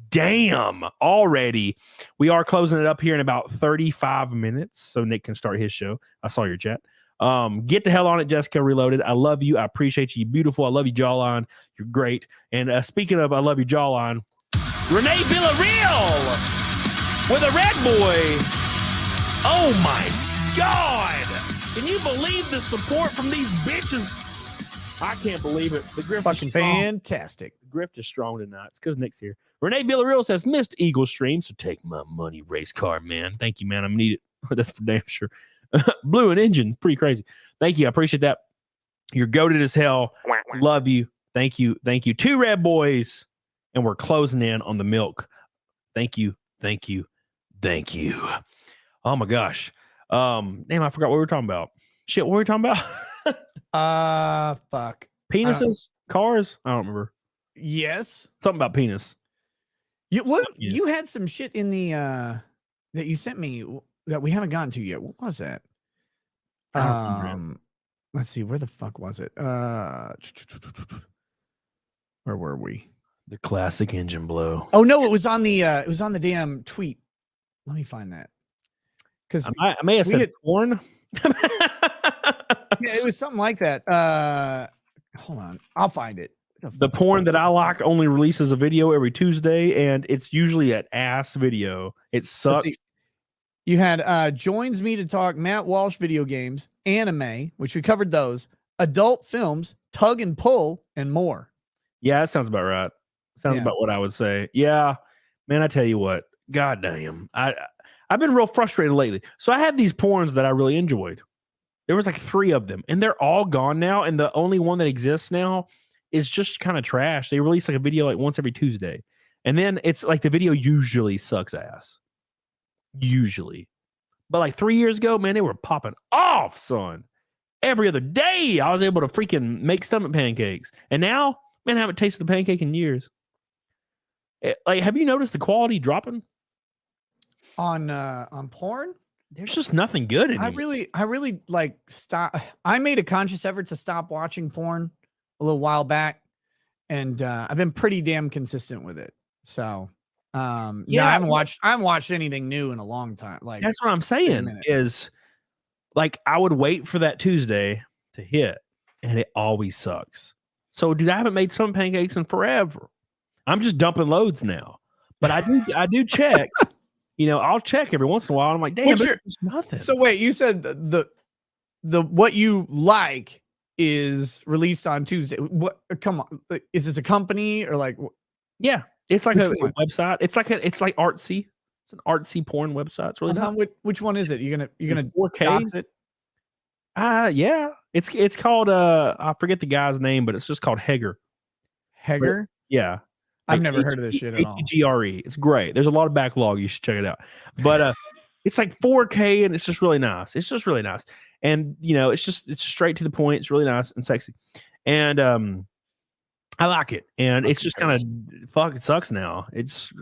Damn, already. We are closing it up here in about 35 minutes so Nick can start his show. I saw your chat. Get the hell on it, Jessica Reloaded. I love you. I appreciate you. You're beautiful. I love you, Jawline. You're great. And speaking of I love you, Jawline, Renee Villarreal with a red boy. Oh my God. Can you believe the support from these bitches? I can't believe it. The grift fucking is strong. Fantastic. The grift is strong tonight. It's because Nick's here. Renee Villarreal says, missed Eagle stream, so take my money, race car, man. Thank you, man. I'm needed. That's for damn sure. Blue and engine. Pretty crazy. Thank you. I appreciate that. You're goated as hell. Love you. Thank you. 2 red boys. And we're closing in on the milk. Thank you. Oh my gosh. Damn, I forgot what we were talking about. Shit, what were we talking about? Fuck. Penises? Cars? I don't remember. Yes. Something about penis. You had some shit in the that you sent me that we haven't gotten to yet. What was that? Let's see, where the fuck was it? Where were we? The classic engine blow. Oh no, it was on the damn tweet. Let me find that. Because I may have said porn. Yeah, it was something like that. Hold on, I'll find it. The porn that I like only releases a video every Tuesday, and it's usually an ass video. It sucks. You had joins me to talk Matt Walsh video games, anime, which we covered those, adult films, tug and pull, and more. Yeah, that sounds about right. Sounds about what I would say. Yeah, man, I tell you what, goddamn, I've been real frustrated lately. So I had these porns that I really enjoyed. There was like 3 of them, and they're all gone now. And the only one that exists now is just kind of trash. They release like a video like once every Tuesday, and then it's like the video usually sucks ass. Usually, but like 3 years ago, man, they were popping off, son. Every other day, I was able to freaking make stomach pancakes, and now, man, I haven't tasted a pancake in years. Like, have you noticed the quality dropping on porn? There's just nothing good anymore. I really like stop. I made a conscious effort to stop watching porn a little while back, and I've been pretty damn consistent with it. So, I haven't watched anything new in a long time. Like, that's what I'm saying is, like, I would wait for that Tuesday to hit, and it always sucks. So, dude, I haven't made some pancakes in forever. I'm just dumping loads now, but I do check. I'll check every once in a while. I'm like, damn, there's nothing. So wait, you said the what you like is released on Tuesday. What? Come on, is this a company or like? Yeah, it's like a website. It's like artsy. It's an artsy porn website. It's really nice. Which one is it? You're gonna 4K? dox it? Yeah. It's called I forget the guy's name, but it's just called Hager. Hager? Yeah. I've never heard of this shit at all. H-E-G-R-E. It's great. There's a lot of backlog. You should check it out. But it's like 4K and it's just really nice. It's just really nice. And it's straight to the point. It's really nice and sexy. And I like it. And it's just kind of it sucks now. There's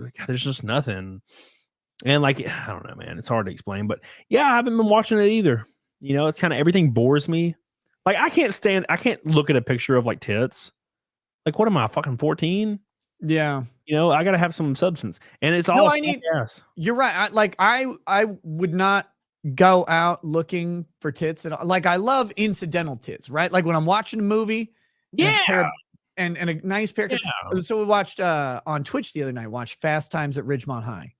just nothing. And like, I don't know, man. It's hard to explain. But yeah, I haven't been watching it either. It's kind of everything bores me. Like I can't look at a picture of like tits. Like, what am I, fucking 14? Yeah. I got to have some substance. And it's all ass. You're right. I would not go out looking for tits. And like, I love incidental tits, right? Like when I'm watching a movie. Yeah. And a nice pair. Yeah. So we watched on Twitch the other night, watched Fast Times at Ridgemont High,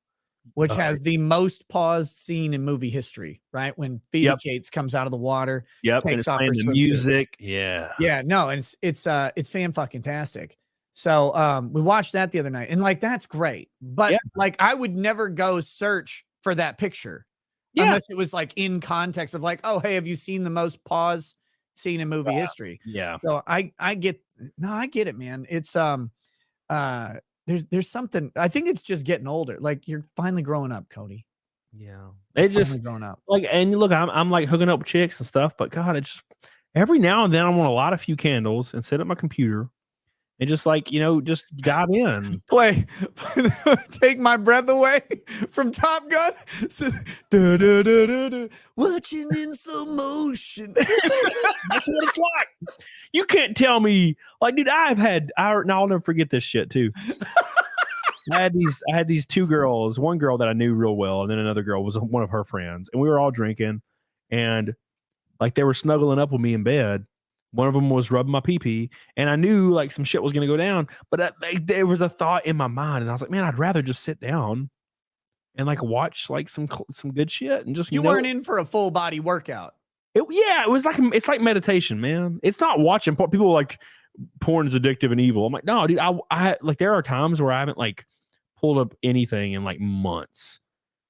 which has the most paused scene in movie history, right? When Phoebe Cates comes out of the water, takes off her the music. Yeah. Yeah, no, and it's fan-fucking-tastic. So we watched that the other night, and like that's great. But like I would never go search for that picture unless it was like in context of like, oh, hey, have you seen the most paused scene in movie history? Yeah. So I get it, man. It's there's something. I think it's just getting older. Like you're finally growing up, Cody. Yeah, it's just growing up. Like, and look, I'm like hooking up with chicks and stuff, but God, it's just every now and then I want to light a few candles and set up my computer and just like just dive in. Play, take my breath away from Top Gun. Watching in slow motion. That's what it's like. You can't tell me, like, dude. I'll never forget this shit too. I had these two girls. One girl that I knew real well, and then another girl was one of her friends, and we were all drinking, and like they were snuggling up with me in bed. One of them was rubbing my pee-pee, and I knew like some shit was going to go down, but there was a thought in my mind, and I was like, man, I'd rather just sit down and like watch like some good shit and just you weren't in for a full body workout. It was like it's like meditation, man. It's not watching people like porn is addictive and evil. I'm like, no, dude. I like there are times where I haven't like pulled up anything in like months.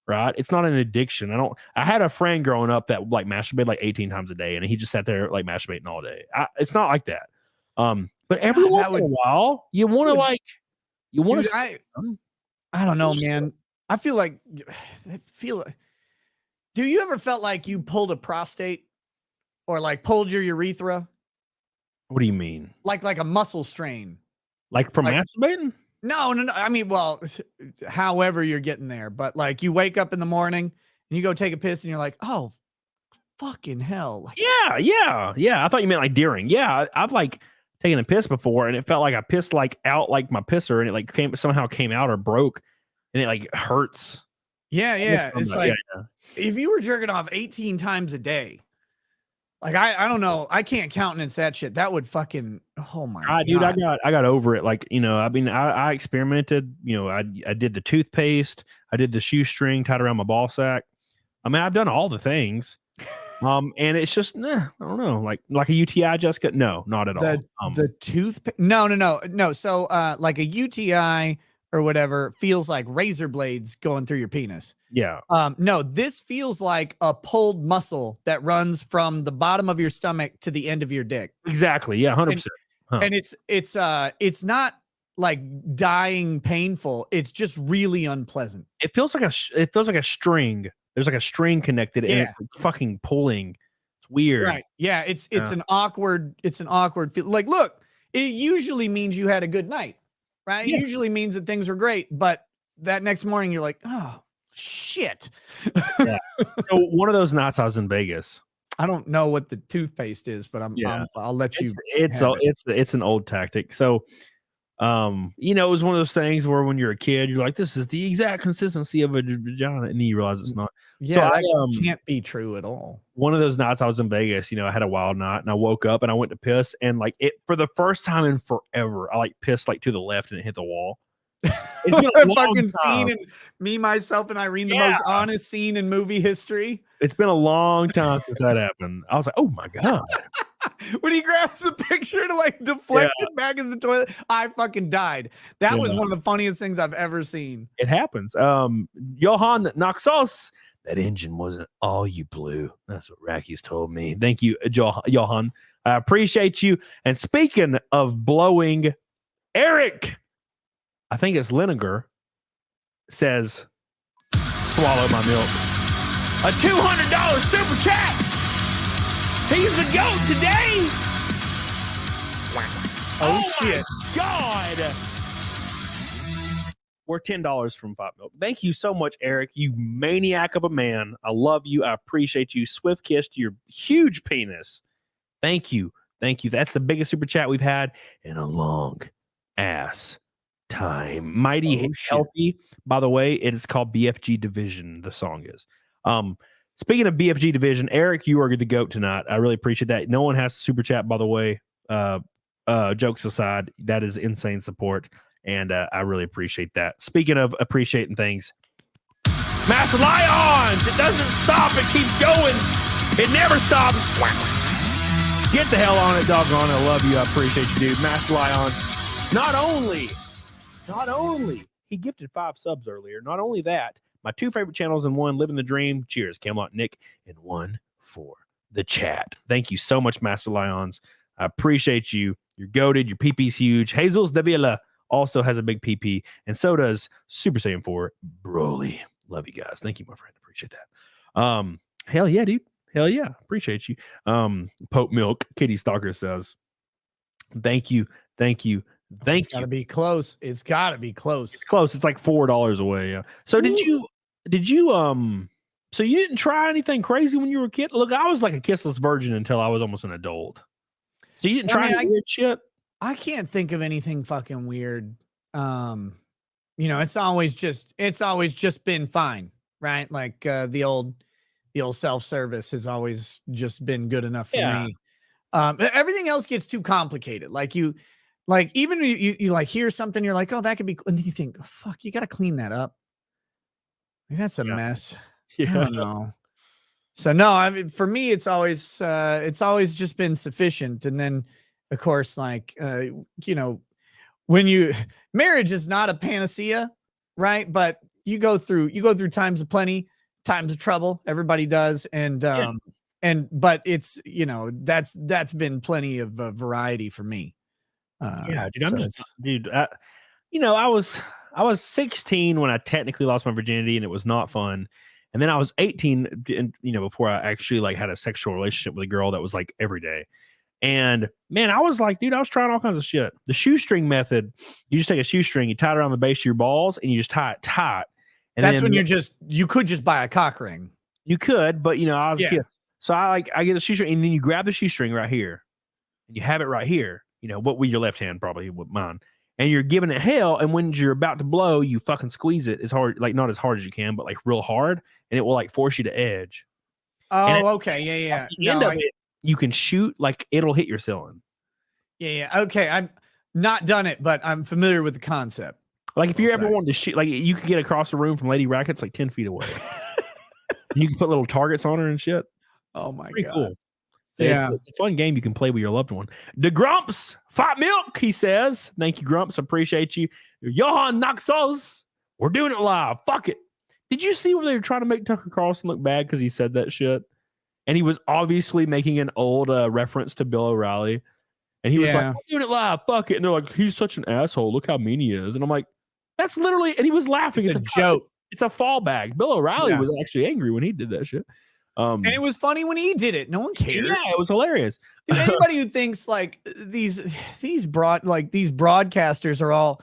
Right? It's not an addiction. I had a friend growing up that like masturbated like 18 times a day, and he just sat there like masturbating all day. It's not like that. But every once in a while, you want to. I don't know, man. I feel like. Do you ever felt like you pulled a prostate, or like pulled your urethra? What do you mean? Like a muscle strain? Like from masturbating? No. I mean, well, however you're getting there, but like you wake up in the morning and you go take a piss and you're like, oh, fucking hell. Like, yeah. I thought you meant like during. Yeah, I've like taken a piss before and it felt like I pissed like out like my pisser and it like somehow came out or broke and it like hurts. Yeah. It's like if you were jerking off 18 times a day, like I don't know, I can't countenance that shit. That would fucking God. Dude, I got over it. Like, I mean, I experimented, I did the toothpaste, I did the shoestring tied around my ball sack. I mean, I've done all the things. And it's just I don't know, like a UTI, Jessica? No, not at all. The toothpaste? No. So like a UTI or whatever feels like razor blades going through your penis. Yeah. No, this feels like a pulled muscle that runs from the bottom of your stomach to the end of your dick. Exactly. Yeah, 100%. And it's not like dying painful. It's just really unpleasant. It feels like a string. There's like a string connected and it's like fucking pulling. It's weird. Right. Yeah, it's an awkward feel. Like, look, it usually means you had a good night. Right? Yeah. It usually means that things are great, but that next morning you're like, oh shit. Yeah. So one of those nights I was in Vegas. I don't know what the toothpaste is, but I'll let you. It's an old tactic. So, it was one of those things where when you're a kid, you're like, this is the exact consistency of a vagina, and then you realize it's not. Yeah, so that can't be true at all. One of those nights I was in Vegas, I had a wild night, and I woke up and I went to piss, and like for the first time in forever, I like pissed like to the left and it hit the wall. It's been a fucking scene in Me, Myself, and Irene, the most honest scene in movie history. It's been a long time since that happened. I was like, oh my God. When he grabs the picture to like deflect it back in the toilet, I fucking died. That was one of the funniest things I've ever seen. It happens. Johan Naxos, that engine wasn't all you blew. That's what Racky's told me. Thank you, Johan. I appreciate you. And speaking of blowing, Eric, I think it's Liniger, says, swallow my milk. A $200 super chat. He's the GOAT today. Oh shit. God. We're $10 from Pop Milk. Thank you so much, Eric. You maniac of a man. I love you. I appreciate you. Swift kiss to your huge penis. Thank you. Thank you. That's the biggest super chat we've had in a long ass time. Mighty Healthy. By the way, it is called BFG Division. The song is. Speaking of BFG Division, Eric, you are the GOAT tonight. I really appreciate that. No one has super chat, by the way. Jokes aside, that is insane support, and I really appreciate that. Speaking of appreciating things, Master Lions, it doesn't stop. It keeps going. It never stops. Get the hell on it, doggone it. I love you. I appreciate you, dude. Master Lions, not only, he gifted 5 subs earlier. Not only that, my 2 favorite channels in one, Living the Dream. Cheers, Camelot Nick, and 1 for the chat. Thank you so much, Master Lions. I appreciate you. You're goated. Your PP's huge. Jesus Davila also has a big PP, and so does Super Saiyan 4 Broly. Love you guys. Thank you, my friend. Appreciate that. Hell yeah, dude. Hell yeah. Appreciate you. Pope Milk, Kitty Stalker says, thank you. Thank you. Thank you. It's gotta be close. It's gotta be close. It's close. It's like $4 away. Yeah. So did you so you didn't try anything crazy when you were a kid? Look, I was like a kissless virgin until I was almost an adult. So you didn't try any weird shit? I can't think of anything fucking weird. It's always just been fine, right? Like the old self-service has always just been good enough for me. Everything else gets too complicated. Even you like hear something, you're like, oh, that could be, and then you think, oh, fuck, you got to clean that up. Like, that's a mess. I don't know. So no, I mean, for me, it's always just been sufficient. And then, of course, when marriage is not a panacea, right? But you go through times of plenty, times of trouble. Everybody does, but it's that's been plenty of variety for me. Dude, I was 16 when I technically lost my virginity, and it was not fun. And then I was 18, and before I actually had a sexual relationship with a girl that was like every day. And man, I was like, dude, I was trying all kinds of shit. The shoestring method, you just take a shoestring, you tie it around the base of your balls, and you just tie it tight. And that's when you could just buy a cock ring. You could, but I was a kid. So I get the shoestring, and then you grab the shoestring right here, and you have it right here. What with your left hand, probably with mine. And you're giving it hell, and when you're about to blow, you fucking squeeze it as hard, not as hard as you can, but real hard, and it will force you to edge. Oh, okay, yeah. At the end of it, you can shoot, it'll hit your ceiling. Yeah. Okay, I've not done it, but I'm familiar with the concept. If you ever wanted to shoot, you could get across the room from Lady Rackets 10 feet away. You can put little targets on her and shit. Oh my Pretty god. Cool. So it's a fun game you can play with your loved one. The Grumps, Fat Milk, he says. Thank you, Grumps. Appreciate you. Johan Naxos, we're doing it live. Fuck it. Did you see where they were trying to make Tucker Carlson look bad because he said that shit? And he was obviously making an old reference to Bill O'Reilly. And he was like, we're doing it live. Fuck it. And they're like, he's such an asshole. Look how mean he is. And I'm like, that's literally, and he was laughing. It's a joke. It's a fallback. Bill O'Reilly was actually angry when he did that shit. And it was funny when he did it. No one cares. Yeah, it was hilarious. Dude, anybody who thinks these broadcasters are all,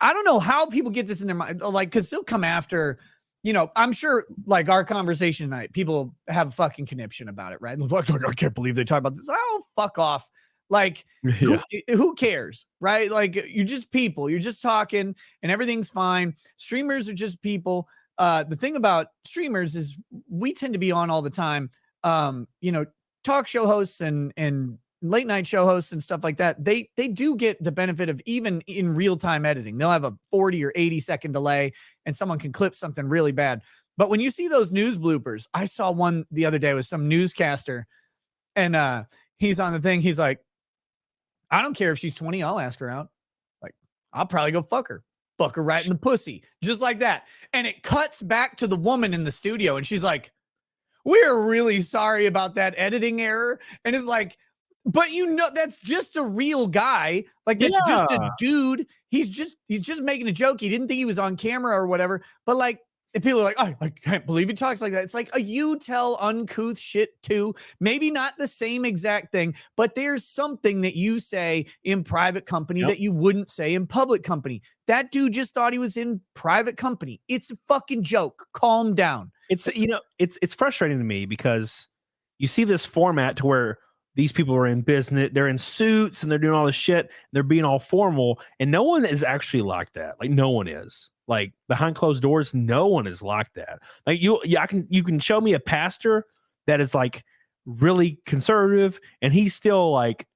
I don't know how people get this in their mind. Because they'll come after, I'm sure our conversation tonight, people have a fucking conniption about it, right? I can't believe they talk about this. Oh, fuck off. Who cares, right? You're just people. You're just talking, and everything's fine. Streamers are just people. The thing about streamers is we tend to be on all the time. Talk show hosts and late night show hosts and stuff like that. They do get the benefit of, even in real time editing, they'll have a 40 or 80 second delay and someone can clip something really bad. But when you see those news bloopers, I saw one the other day with some newscaster, and he's on the thing. He's like, I don't care if she's 20. I'll ask her out. Like, I'll probably go fuck her right in the pussy. Just like that. And it cuts back to the woman in the studio. And she's like, we're really sorry about that editing error. And it's like, but you know, that's just a real guy. Like, that's just a dude. He's just making a joke. He didn't think he was on camera or whatever. But like, if people are like, I can't believe he talks like that. It's like you tell uncouth shit too. Maybe not the same exact thing, but there's something that you say in private company that you wouldn't say in public company. That dude just thought he was in private company. It's a fucking joke. Calm down. It's, you know, it's frustrating to me because you see this format to where these people are in business, they're in suits and they're doing all this shit. And they're being all formal, and no one is actually like that. Like, no one is. Like, behind closed doors, no one is like that. Like, you can show me a pastor that is like really conservative, and he's still like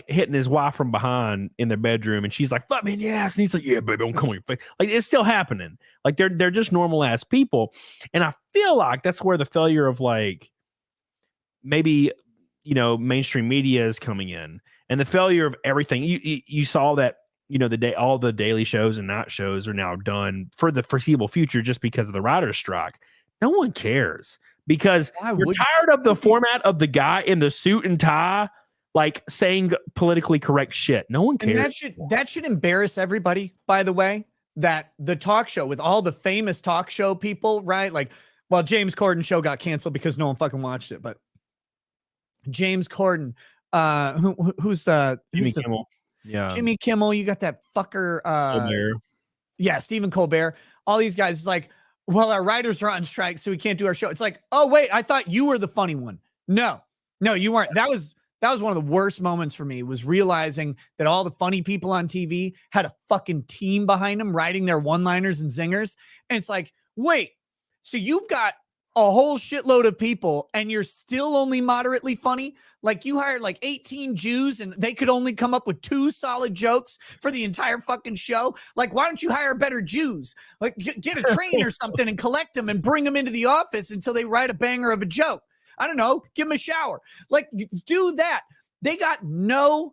hitting his wife from behind in their bedroom, and she's like, "Fuck me in the ass," and he's like, "Yeah, baby, I'm coming." Like, it's still happening. Like, they're just normal ass people, and I feel like that's where the failure of like maybe, you know, mainstream media is coming in, and the failure of everything. You saw that. You know, all the daily shows and night shows are now done for the foreseeable future just because of the writer's strike. No one cares because you're tired of the format of the guy in the suit and tie, like saying politically correct shit. No one cares. And that should embarrass everybody, by the way, that the talk show with all the famous talk show people, right? Like, well, James Corden's show got canceled because no one fucking watched it, but James Corden, who's Jimmy Kimmel. Yeah, Jimmy Kimmel, you got that fucker. Yeah, Stephen Colbert. All these guys. It's like, well, our writers are on strike, so we can't do our show. It's like, oh wait, I thought you were the funny one. No, you weren't. That was one of the worst moments for me. Was realizing that all the funny people on TV had a fucking team behind them writing their one-liners and zingers, and it's like, wait, so you've got a whole shitload of people and you're still only moderately funny? Like, you hired like 18 Jews and they could only come up with 2 solid jokes for the entire fucking show. Like, why don't you hire better Jews? Like, get a train or something and collect them and bring them into the office until they write a banger of a joke. I don't know. Give them a shower. Like, do that. They've got nothing.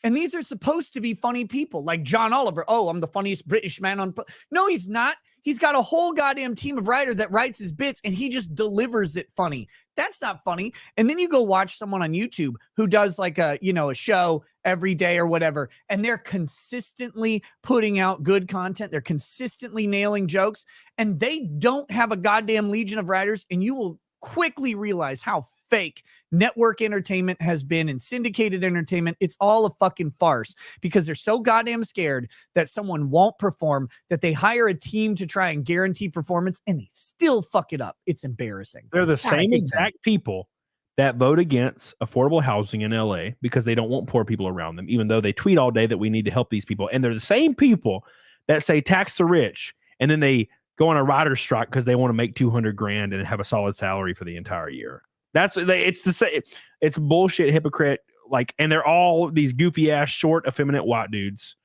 And these are supposed to be funny people like John Oliver. Oh, I'm the funniest British man on. No, he's not. He's got a whole goddamn team of writers that writes his bits and he just delivers it funny. That's not funny. And then you go watch someone on YouTube who does like a show every day or whatever, and they're consistently putting out good content. They're consistently nailing jokes, and they don't have a goddamn legion of writers. And you will quickly realize how fake network entertainment has been and syndicated entertainment. It's all a fucking farce because they're so goddamn scared that someone won't perform that they hire a team to try and guarantee performance and they still fuck it up. It's embarrassing. They're the same exact people that vote against affordable housing in LA because they don't want poor people around them, even though they tweet all day that we need to help these people. And they're the same people that say tax the rich, and then they go on a writer's strike because they want to make $200,000 and have a solid salary for the entire year. It's the same. It's bullshit, hypocrite. Like, and they're all these goofy ass, short, effeminate white dudes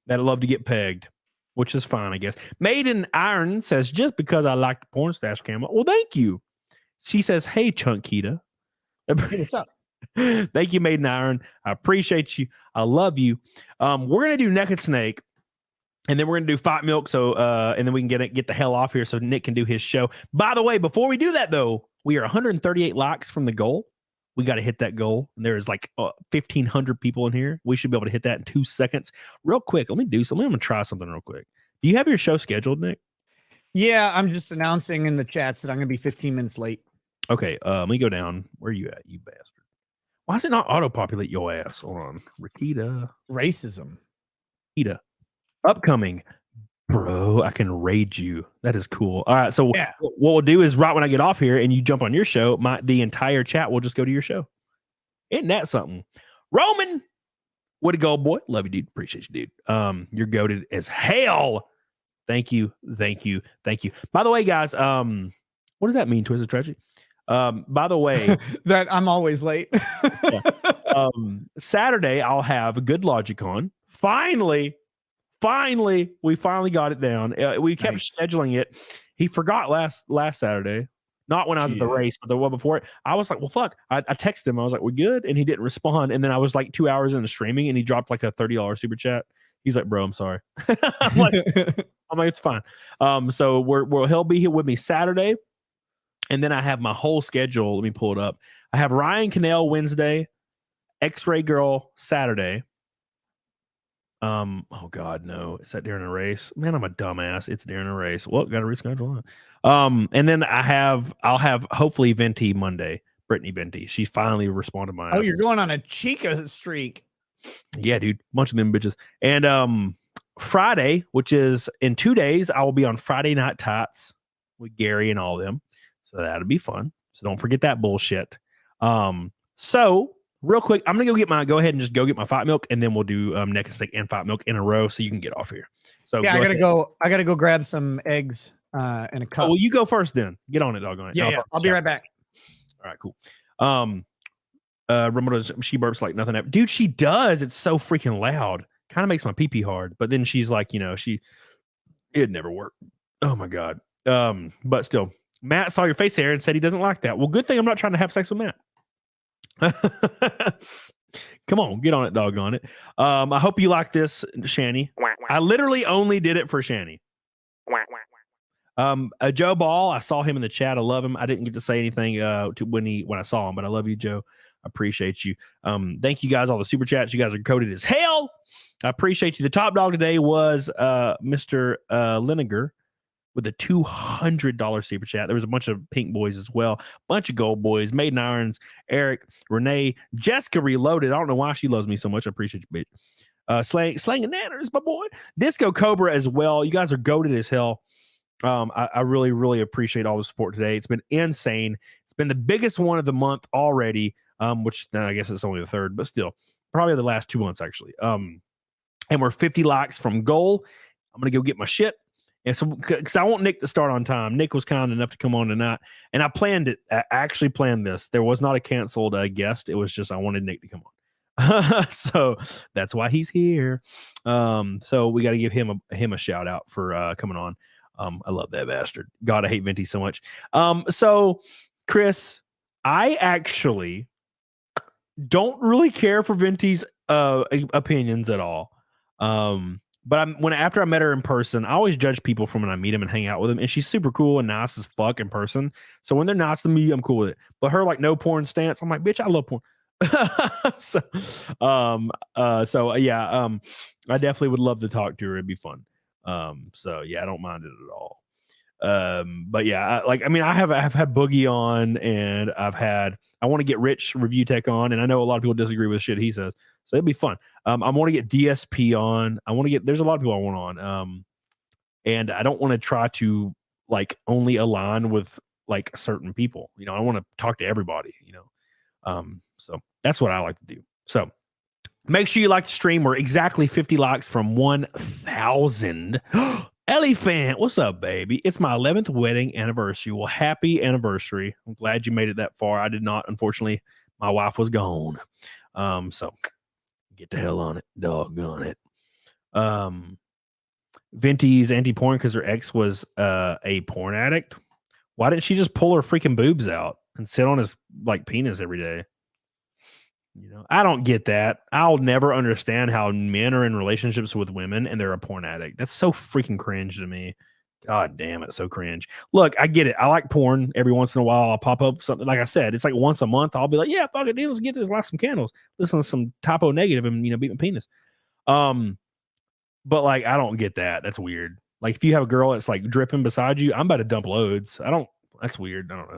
that love to get pegged, which is fine, I guess. Made in Iron says, just because I like the porn stash camera. Well, thank you. She says, hey, Chunkita. Hey, what's up? Thank you, Made in Iron. I appreciate you. I love you. We're gonna do Naked Snake. And then we're going to do Fight Milk. So, and then we can get the hell off here so Nick can do his show. By the way, before we do that, though, we are 138 likes from the goal. We got to hit that goal. And there's like 1,500 people in here. We should be able to hit that in 2 seconds. Real quick, let me do something. I'm going to try something real quick. Do you have your show scheduled, Nick? Yeah, I'm just announcing in the chats that I'm going to be 15 minutes late. Okay, let me go down. Where are you at, you bastard? Why does it not auto-populate your ass? Hold on. REKIETA. Racism. REKIETA. Upcoming, bro, I can raid you. That is cool. All right, so what we'll do is right when I get off here and you jump on your show, the entire chat will just go to your show. Isn't that something? Roman, way to go, boy. Love you, dude. Appreciate you, dude. You're goated as hell. Thank you. By the way, guys, what does that mean, Twisted Tragedy? By the way, that I'm always late. Saturday, I'll have a Good Logic on. We finally got it down. We kept scheduling it. He forgot last Saturday. Not when I was at the race, but the one before it. I was like, well, fuck. I texted him. I was like, we're good. And he didn't respond. And then I was like 2 hours into streaming and he dropped like a $30 super chat. He's like, bro, I'm sorry. I'm like, it's fine. So he'll be here with me Saturday. And then I have my whole schedule. Let me pull it up. I have Ryan Cannell Wednesday, X-Ray Girl Saturday. Oh God, no. Is that during a race? Man, I'm a dumbass. It's during a race. Well, gotta reschedule it. And then I'll have hopefully Venti Monday. Brittany Venti. She finally responded to my Oh, you're going on a Chica streak. Yeah, dude. Bunch of them bitches. And Friday, which is in 2 days, I will be on Friday Night Tots with Gary and all of them. So that'll be fun. So don't forget that bullshit. So real quick, I'm gonna go ahead and just go get my Fight Milk, and then we'll do neck and steak and Fight Milk in a row, so you can get off here. So yeah, I gotta go grab some eggs in a cup. Oh, well, you go first then. Get on it, doggone it. Yeah, I'll be right back. All right, cool. Ramona, she burps like nothing happened. Dude, she does. It's so freaking loud. Kind of makes my pee hard. But then she's like, it never worked. Oh my God. But still, Matt saw your face hair and said he doesn't like that. Well, good thing I'm not trying to have sex with Matt. Come on, get on it, doggone it. I hope you like this, Shani. I literally only did it for Shani. Joe Ball, I saw him in the chat. I love him. I didn't get to say anything when I saw him, but I love you, Joe. I appreciate you. Thank you guys, all the super chats. You guys are coded as hell. I appreciate you. The top dog today was Mr. Liniger with a $200 super chat. There was a bunch of pink boys as well, bunch of gold boys, Maiden Irons, Eric, Renee, Jessica Reloaded. I don't know why she loves me so much. I appreciate you, bitch. Slang and Nanners, my boy. Disco Cobra as well. You guys are goated as hell. I really, really appreciate all the support today. It's been insane. It's been the biggest one of the month already, which I guess it's only the third, but still, probably the last 2 months, actually. And we're 50 likes from goal. I'm going to go get my shit. And so, because I want Nick to start on time. Nick was kind enough to come on tonight, and I planned it. I actually planned this. There was not a canceled guest. It was just I wanted Nick to come on. So that's why he's here. So we got to give him a shout out for coming on. I love that bastard. God, I hate Venti so much. So Chris, I actually don't really care for Venti's opinions at all. But after I met her in person, I always judge people from when I meet them and hang out with them. And she's super cool and nice as fuck in person. So when they're nice to me, I'm cool with it. But her like no porn stance, I'm like, bitch, I love porn. I definitely would love to talk to her. It'd be fun. So yeah, I don't mind it at all. But yeah, I've had Boogie on, and I want to get Rich Review Tech on, and I know a lot of people disagree with shit he says, so it'd be fun. I want to get DSP on. There's a lot of people I want on. And I don't want to try to like only align with like certain people. I want to talk to everybody, so that's what I like to do. So make sure you like the stream. We're exactly 50 likes from 1,000. Elephant, what's up, baby? It's my 11th wedding anniversary. Well, happy anniversary. I'm glad you made it that far. I did not, unfortunately. My wife was gone. So get the hell on it. Doggone it. Venti's anti-porn because her ex was a porn addict. Why didn't she just pull her freaking boobs out and sit on his like penis every day? I don't get that. I'll never understand how men are in relationships with women and they're a porn addict. That's so freaking cringe to me. God damn it, so cringe. Look, I get it. I like porn. Every once in a while, I'll pop up something. Like I said, it's like once a month. I'll be like, yeah, fuck it, dude, let's get this, light some candles, listen to some typo negative, and beat my penis. But like, I don't get that. That's weird. Like, if you have a girl that's like dripping beside you, I'm about to dump loads. That's weird. I don't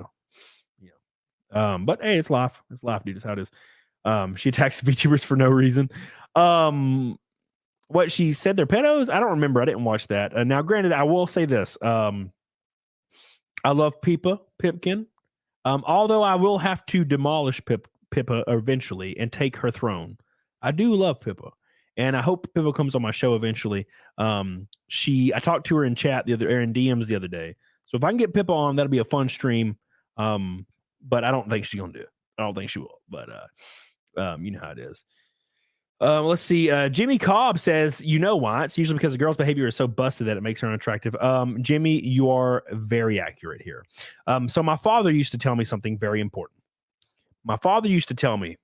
know. But hey, it's life. It's life, dude. It's how it is. She attacks VTubers for no reason. What she said, they're pedos? I don't remember. I didn't watch that. Now, granted, I will say this. I love Pipkin. Although I will have to demolish Pippa eventually and take her throne. I do love Pippa. And I hope Pippa comes on my show eventually. I talked to her in chat in DMs the other day. So if I can get Pippa on, that'll be a fun stream. But I don't think she's gonna do it. I don't think she will. But you know how it is. Let's see. Jimmy Cobb says, you know why? It's usually because a girl's behavior is so busted that it makes her unattractive. Jimmy, you are very accurate here. So my father used to tell me something very important. My father used to tell me,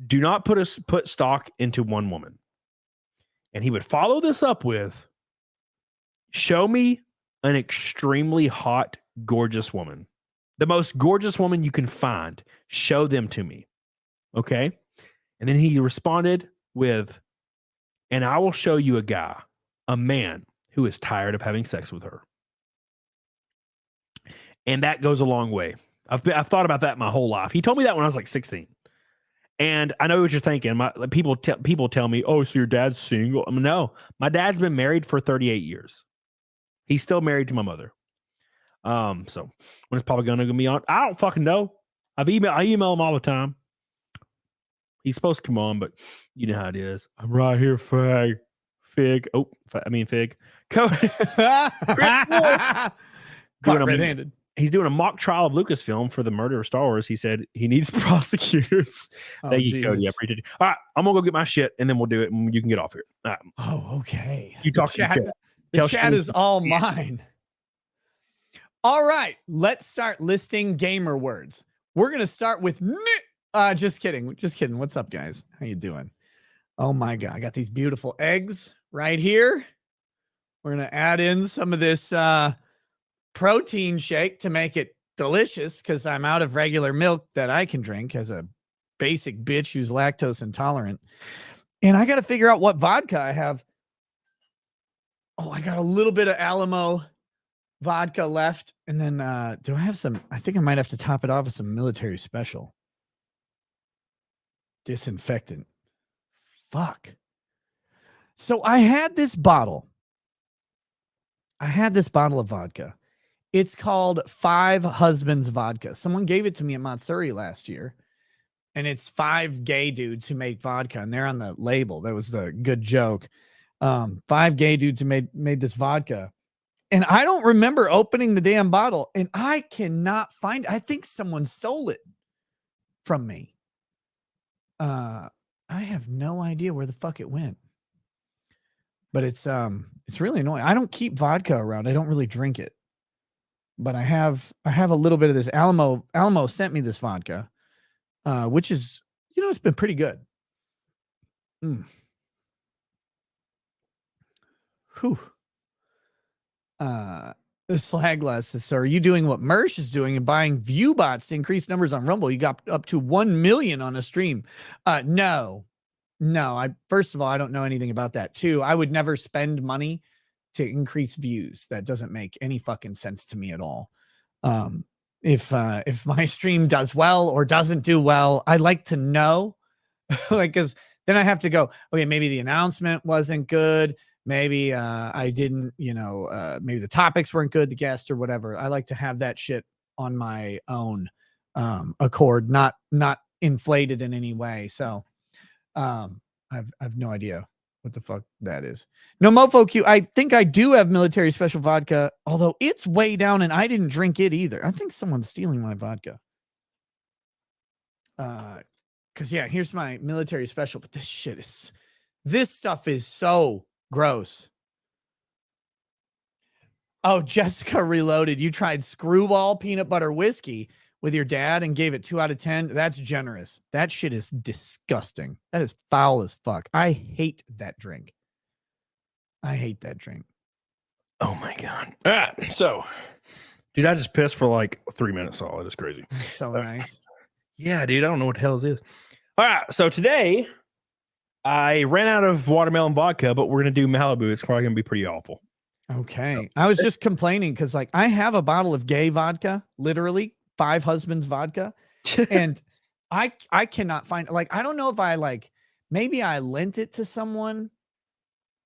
do not put stock into one woman. And he would follow this up with, show me an extremely hot, gorgeous woman. The most gorgeous woman you can find. Show them to me. Okay? And then he responded with, and I will show you a man who is tired of having sex with her. And that goes a long way. I've thought about that my whole life. He told me that when I was like 16. And I know what you're thinking. People tell me, oh, so your dad's single? No, my dad's been married for 38 years. He's still married to my mother. So when is Papa gonna be on? I don't fucking know. I email him all the time. He's supposed to come on, but you know how it is. I'm right here, Fig. Oh, I mean Fig. Red-handed. He's doing a mock trial of Lucasfilm for the murder of Star Wars. He said he needs prosecutors. Thank you, Cody. I appreciate it. All right, I'm gonna go get my shit, and then we'll do it, and you can get off here. All right. Oh, okay. You talk to chat. The chat is all mine. All right, let's start listing gamer words. We're gonna start with just kidding. What's up, guys? How you doing? Oh my God, I got these beautiful eggs right here. We're gonna add in some of this protein shake to make it delicious because I'm out of regular milk that I can drink as a basic bitch who's lactose intolerant. And I got to figure out what vodka I have. Oh, I got a little bit of Alamo vodka left. And then do I have some? I think I might have to top it off with some military special. Disinfectant. Fuck. So I had this bottle. Of vodka. It's called Five Husbands Vodka. Someone gave it to me at Montsuri last year. And it's 5 gay dudes who make vodka. And they're on the label. That was the good joke. 5 gay dudes who made this vodka. And I don't remember opening the damn bottle. And I cannot find it. I think someone stole it from me. I have no idea where the fuck it went. But it's really annoying. I don't keep vodka around. I don't really drink it. But I have a little bit of this. Alamo sent me this vodka, which is, it's been pretty good. Whew. The Slagless says, so are you doing what Mersh is doing and buying view bots to increase numbers on Rumble? You got up to 1 million on a stream. No. First of all, I don't know anything about that. 2, I would never spend money to increase views. That doesn't make any fucking sense to me at all. If my stream does well or doesn't do well, I'd like to know, because then I have to go, okay, maybe the announcement wasn't good. Maybe I didn't, maybe the topics weren't good, the guest or whatever. I like to have that shit on my own accord, not inflated in any way. So I've no idea what the fuck that is. No mofo Q. I think I do have military special vodka, although it's way down and I didn't drink it either. I think someone's stealing my vodka. Cause yeah, here's my military special, but this stuff is so gross. Oh, Jessica Reloaded. You tried Screwball peanut butter whiskey with your dad and gave it 2 out of 10. That's generous. That shit is disgusting. That is foul as fuck. I hate that drink. Oh my God. So, dude, I just pissed for like 3 minutes solid. It's crazy. So nice. Yeah, dude. I don't know what the hell this is. All right. So today I ran out of watermelon vodka, but we're going to do Malibu. It's probably going to be pretty awful. Okay. I was just complaining because I have a bottle of gay vodka, literally 5 Husbands vodka. And I cannot find, I don't know if maybe I lent it to someone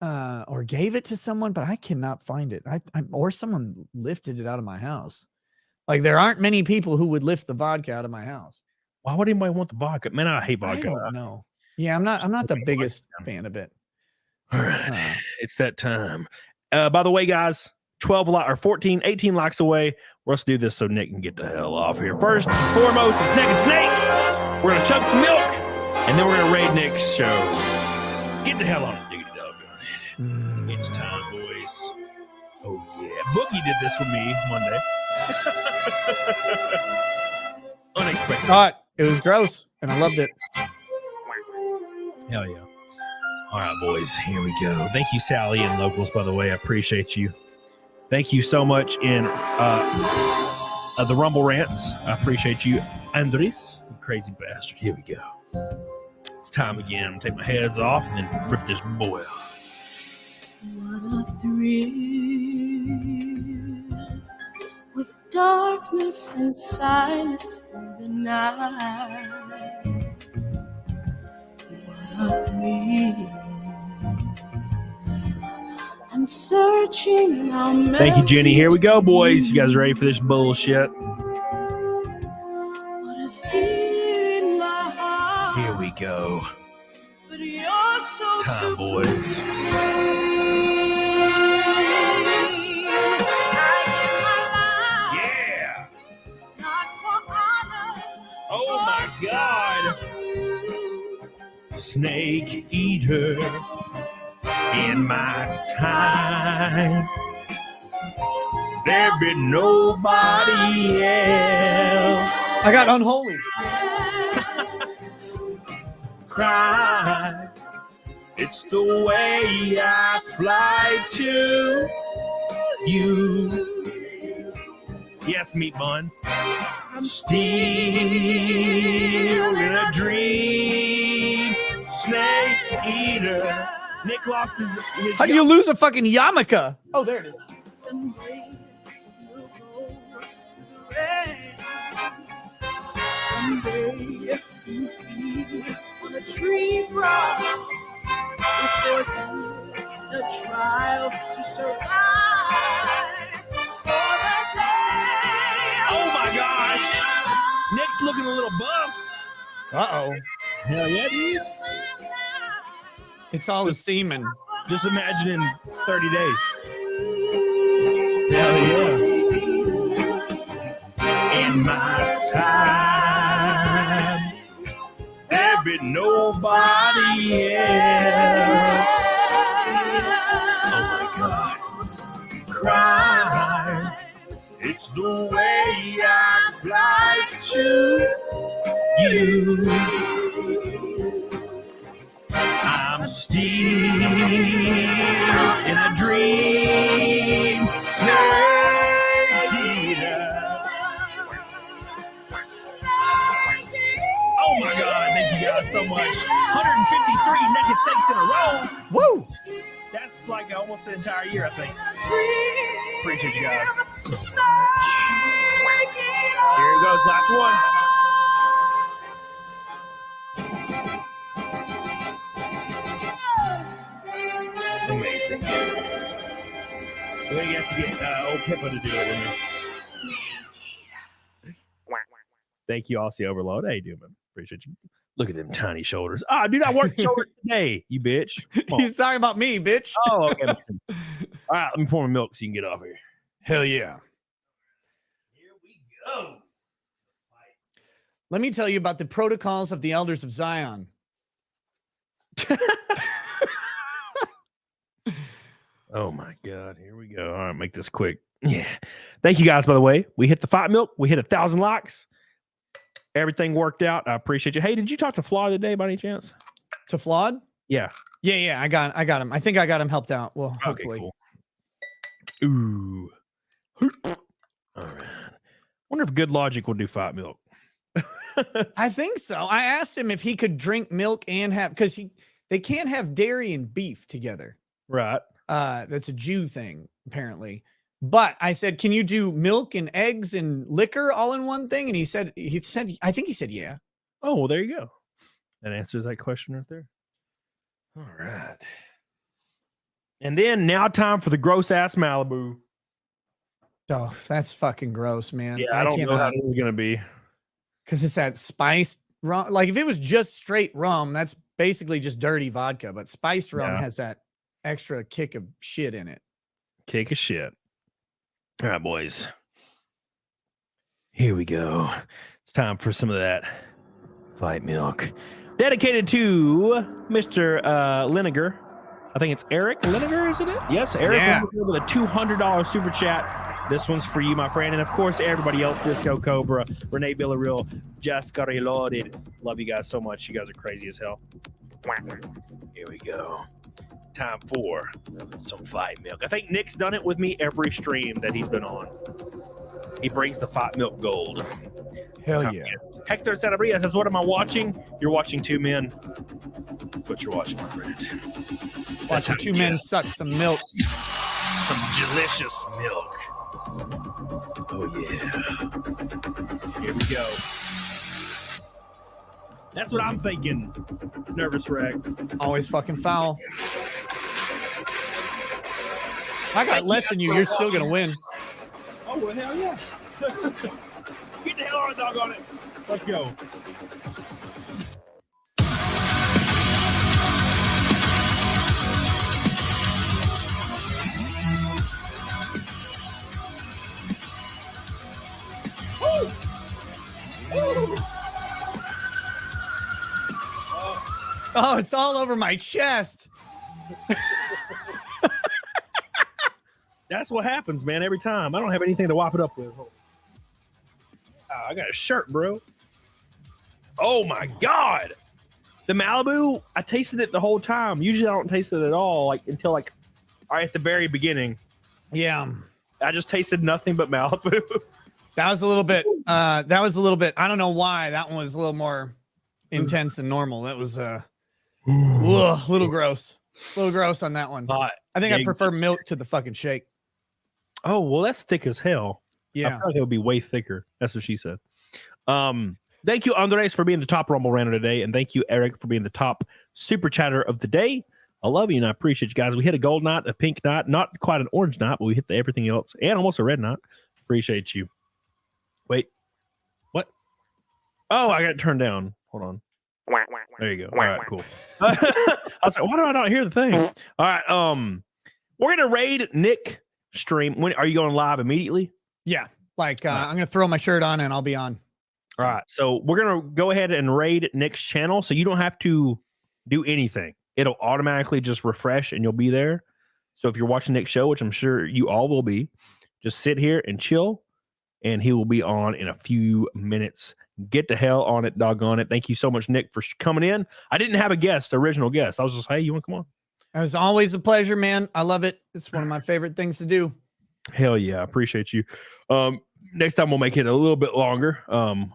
or gave it to someone, but I cannot find it. Or someone lifted it out of my house. There aren't many people who would lift the vodka out of my house. Why would anybody want the vodka? Man, I hate vodka. I don't know. Yeah, I'm not the biggest fan of it. All right. It's that time. By the way, guys, 18 likes away. Let's do this so Nick can get the hell off here. First and foremost, it's Nick and Snake. We're going to chug some milk. And then we're going to raid Nick's show. Get the hell on it, diggity doggone it. It's time, boys. Oh, yeah. Boogie did this with me Monday. Unexpected. It was gross, and I loved it. Hell yeah. All right, boys. Here we go. Thank you, Sally and Locals, by the way. I appreciate you. Thank you so much in the Rumble Rants. I appreciate you, Andres. You crazy bastard. Here we go. It's time again. I'm going to take my heads off and then rip this boy off. What a thrill with darkness and silence through the night. What a thrill. I'm searching now. Thank you, Jenny. Here we go, boys. You guys ready for this bullshit? What a fear in my heart. Here we go. But you're so It's time, boys. Yeah. Oh my God. Snake eater in my time. There be nobody else. I got unholy. Cry. It's the way I fly to you. Yes, meat bun. I'm still in a dream. Snake eater. Nick lost his How do you lose a fucking yarmulke? Oh, there it is. Someday we'll go to the rain. Someday you feed on a tree frog. It's a trial to survive. For the day. Oh my gosh. Nick's looking a little buff. Uh-oh. Hell yeah, dude. It's all the semen. Just imagine in 30 days. Hell yeah. In my time, there be nobody else. Oh my God. Cry. It's the way I fly to you. I'm still in a dream. Snake eater. Oh my God, thank you guys so much. 153 naked snakes in a row. Woo! That's like almost the entire year, I think. Appreciate you guys so much. Here it goes, last one. Amazing. We have to get old Pippa to do it with me. Thank you, Aussie Overload. How you doing, man? Appreciate you. Look at them tiny shoulders. Ah, dude, I worked shoulders today, you bitch. He's talking about me, bitch. Oh, okay. Listen. All right, let me pour my milk so you can get off here. Hell yeah. Here we go. Let me tell you about the protocols of the Elders of Zion. Oh my God, here we go. All right, make this quick. Yeah. Thank you guys, by the way. We hit the fight milk. We hit 1,000 likes. Everything worked out. I appreciate you. Hey, did you talk to Flaw today by any chance? To Flawed? Yeah. Yeah, I got him. I think I got him helped out. Well, hopefully. Okay, cool. Ooh. All right. Wonder if Good Logic will do fight milk. I think so. I asked him if he could drink milk and have, because they can't have dairy and beef together. Right. That's a Jew thing, apparently. But I said, can you do milk and eggs and liquor all in one thing? And he said, I think he said, yeah. Oh, well, there you go. That answers that question right there. All right. And then now time for the gross ass Malibu. Oh, that's fucking gross, man. Yeah, I don't know how this is going to be. Because it's that spiced rum. Like if it was just straight rum, that's basically just dirty vodka. But spiced rum has that extra kick of shit in it. Kick of shit. All right, boys. Here we go. It's time for some of that fight milk. Dedicated to Mr. Liniger. I think it's Eric Liniger, isn't it? Yes, Eric Liniger with a $200 super chat. This one's for you, my friend. And of course, everybody else, Disco Cobra, Renee Villarreal, Jessica Reloaded. Love you guys so much. You guys are crazy as hell. Here we go. Time for some fight milk. I think Nick's done it with me every stream that he's been on. He brings the fight milk gold. Hell yeah. Hector Sanabria says, what am I watching? You're watching two men. That's what you're watching, my friend. Watching two men suck some milk. Some delicious milk. Oh, yeah. Here we go. That's what I'm thinking. Nervous wreck. Always fucking foul. I got less than you. You're still going to win. Oh, well, hell yeah. Get the hell on, dog on it. Let's go. Woo! Woo! Oh, it's all over my chest. That's what happens, man, every time. I don't have anything to wop it up with. I got a shirt, bro. Oh, my God. The Malibu, I tasted it the whole time. Usually I don't taste it at all, like until like right at the very beginning. Yeah. I just tasted nothing but Malibu. That was a little bit, I don't know why. That one was a little more intense than normal. That was a little gross. A little gross on that one. I think I prefer milk to the fucking shake. Oh, well, that's thick as hell. Yeah. I feel like it would be way thicker. That's what she said. Thank you, Andres, for being the top Rumble Random today. And thank you, Eric, for being the top super chatter of the day. I love you and I appreciate you guys. We hit a gold knot, a pink knot, not quite an orange knot, but we hit everything else and almost a red knot. Appreciate you. Wait. What? Oh, I got it turned down. Hold on. There you go. All right, cool. I was like, why do I not hear the thing? All right. We're going to raid Nick stream. When are you going live immediately? Yeah. Like I'm going to throw my shirt on and I'll be on. All right. So we're going to go ahead and raid Nick's channel. So you don't have to do anything. It'll automatically just refresh and you'll be there. So if you're watching Nick's show, which I'm sure you all will be, just sit here and chill and he will be on in a few minutes. Get the hell on it, doggone it. Thank you so much, Nick, for coming in. I didn't have a original guest. I was just, hey, you want to come on? It was always a pleasure, man. I love it. It's one of my favorite things to do. Hell yeah. I appreciate you. Next time we'll make it a little bit longer.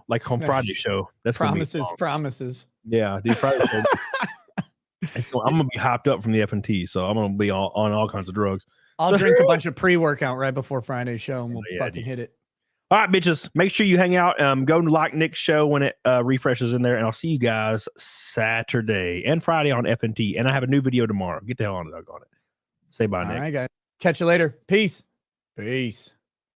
Like on Friday show. That's promises. Yeah, dude. Friday show. I'm gonna be hopped up from the F&T, so I'm gonna be on all kinds of drugs. I'll drink a bunch of pre-workout right before Friday's show, and we'll fucking hit it. All right, bitches. Make sure you hang out. Go and like Nick's show when it refreshes in there, and I'll see you guys Saturday and Friday on F&T. And I have a new video tomorrow. Get the hell on it. Say bye, Nick. All right, guys. Catch you later. Peace. Peace.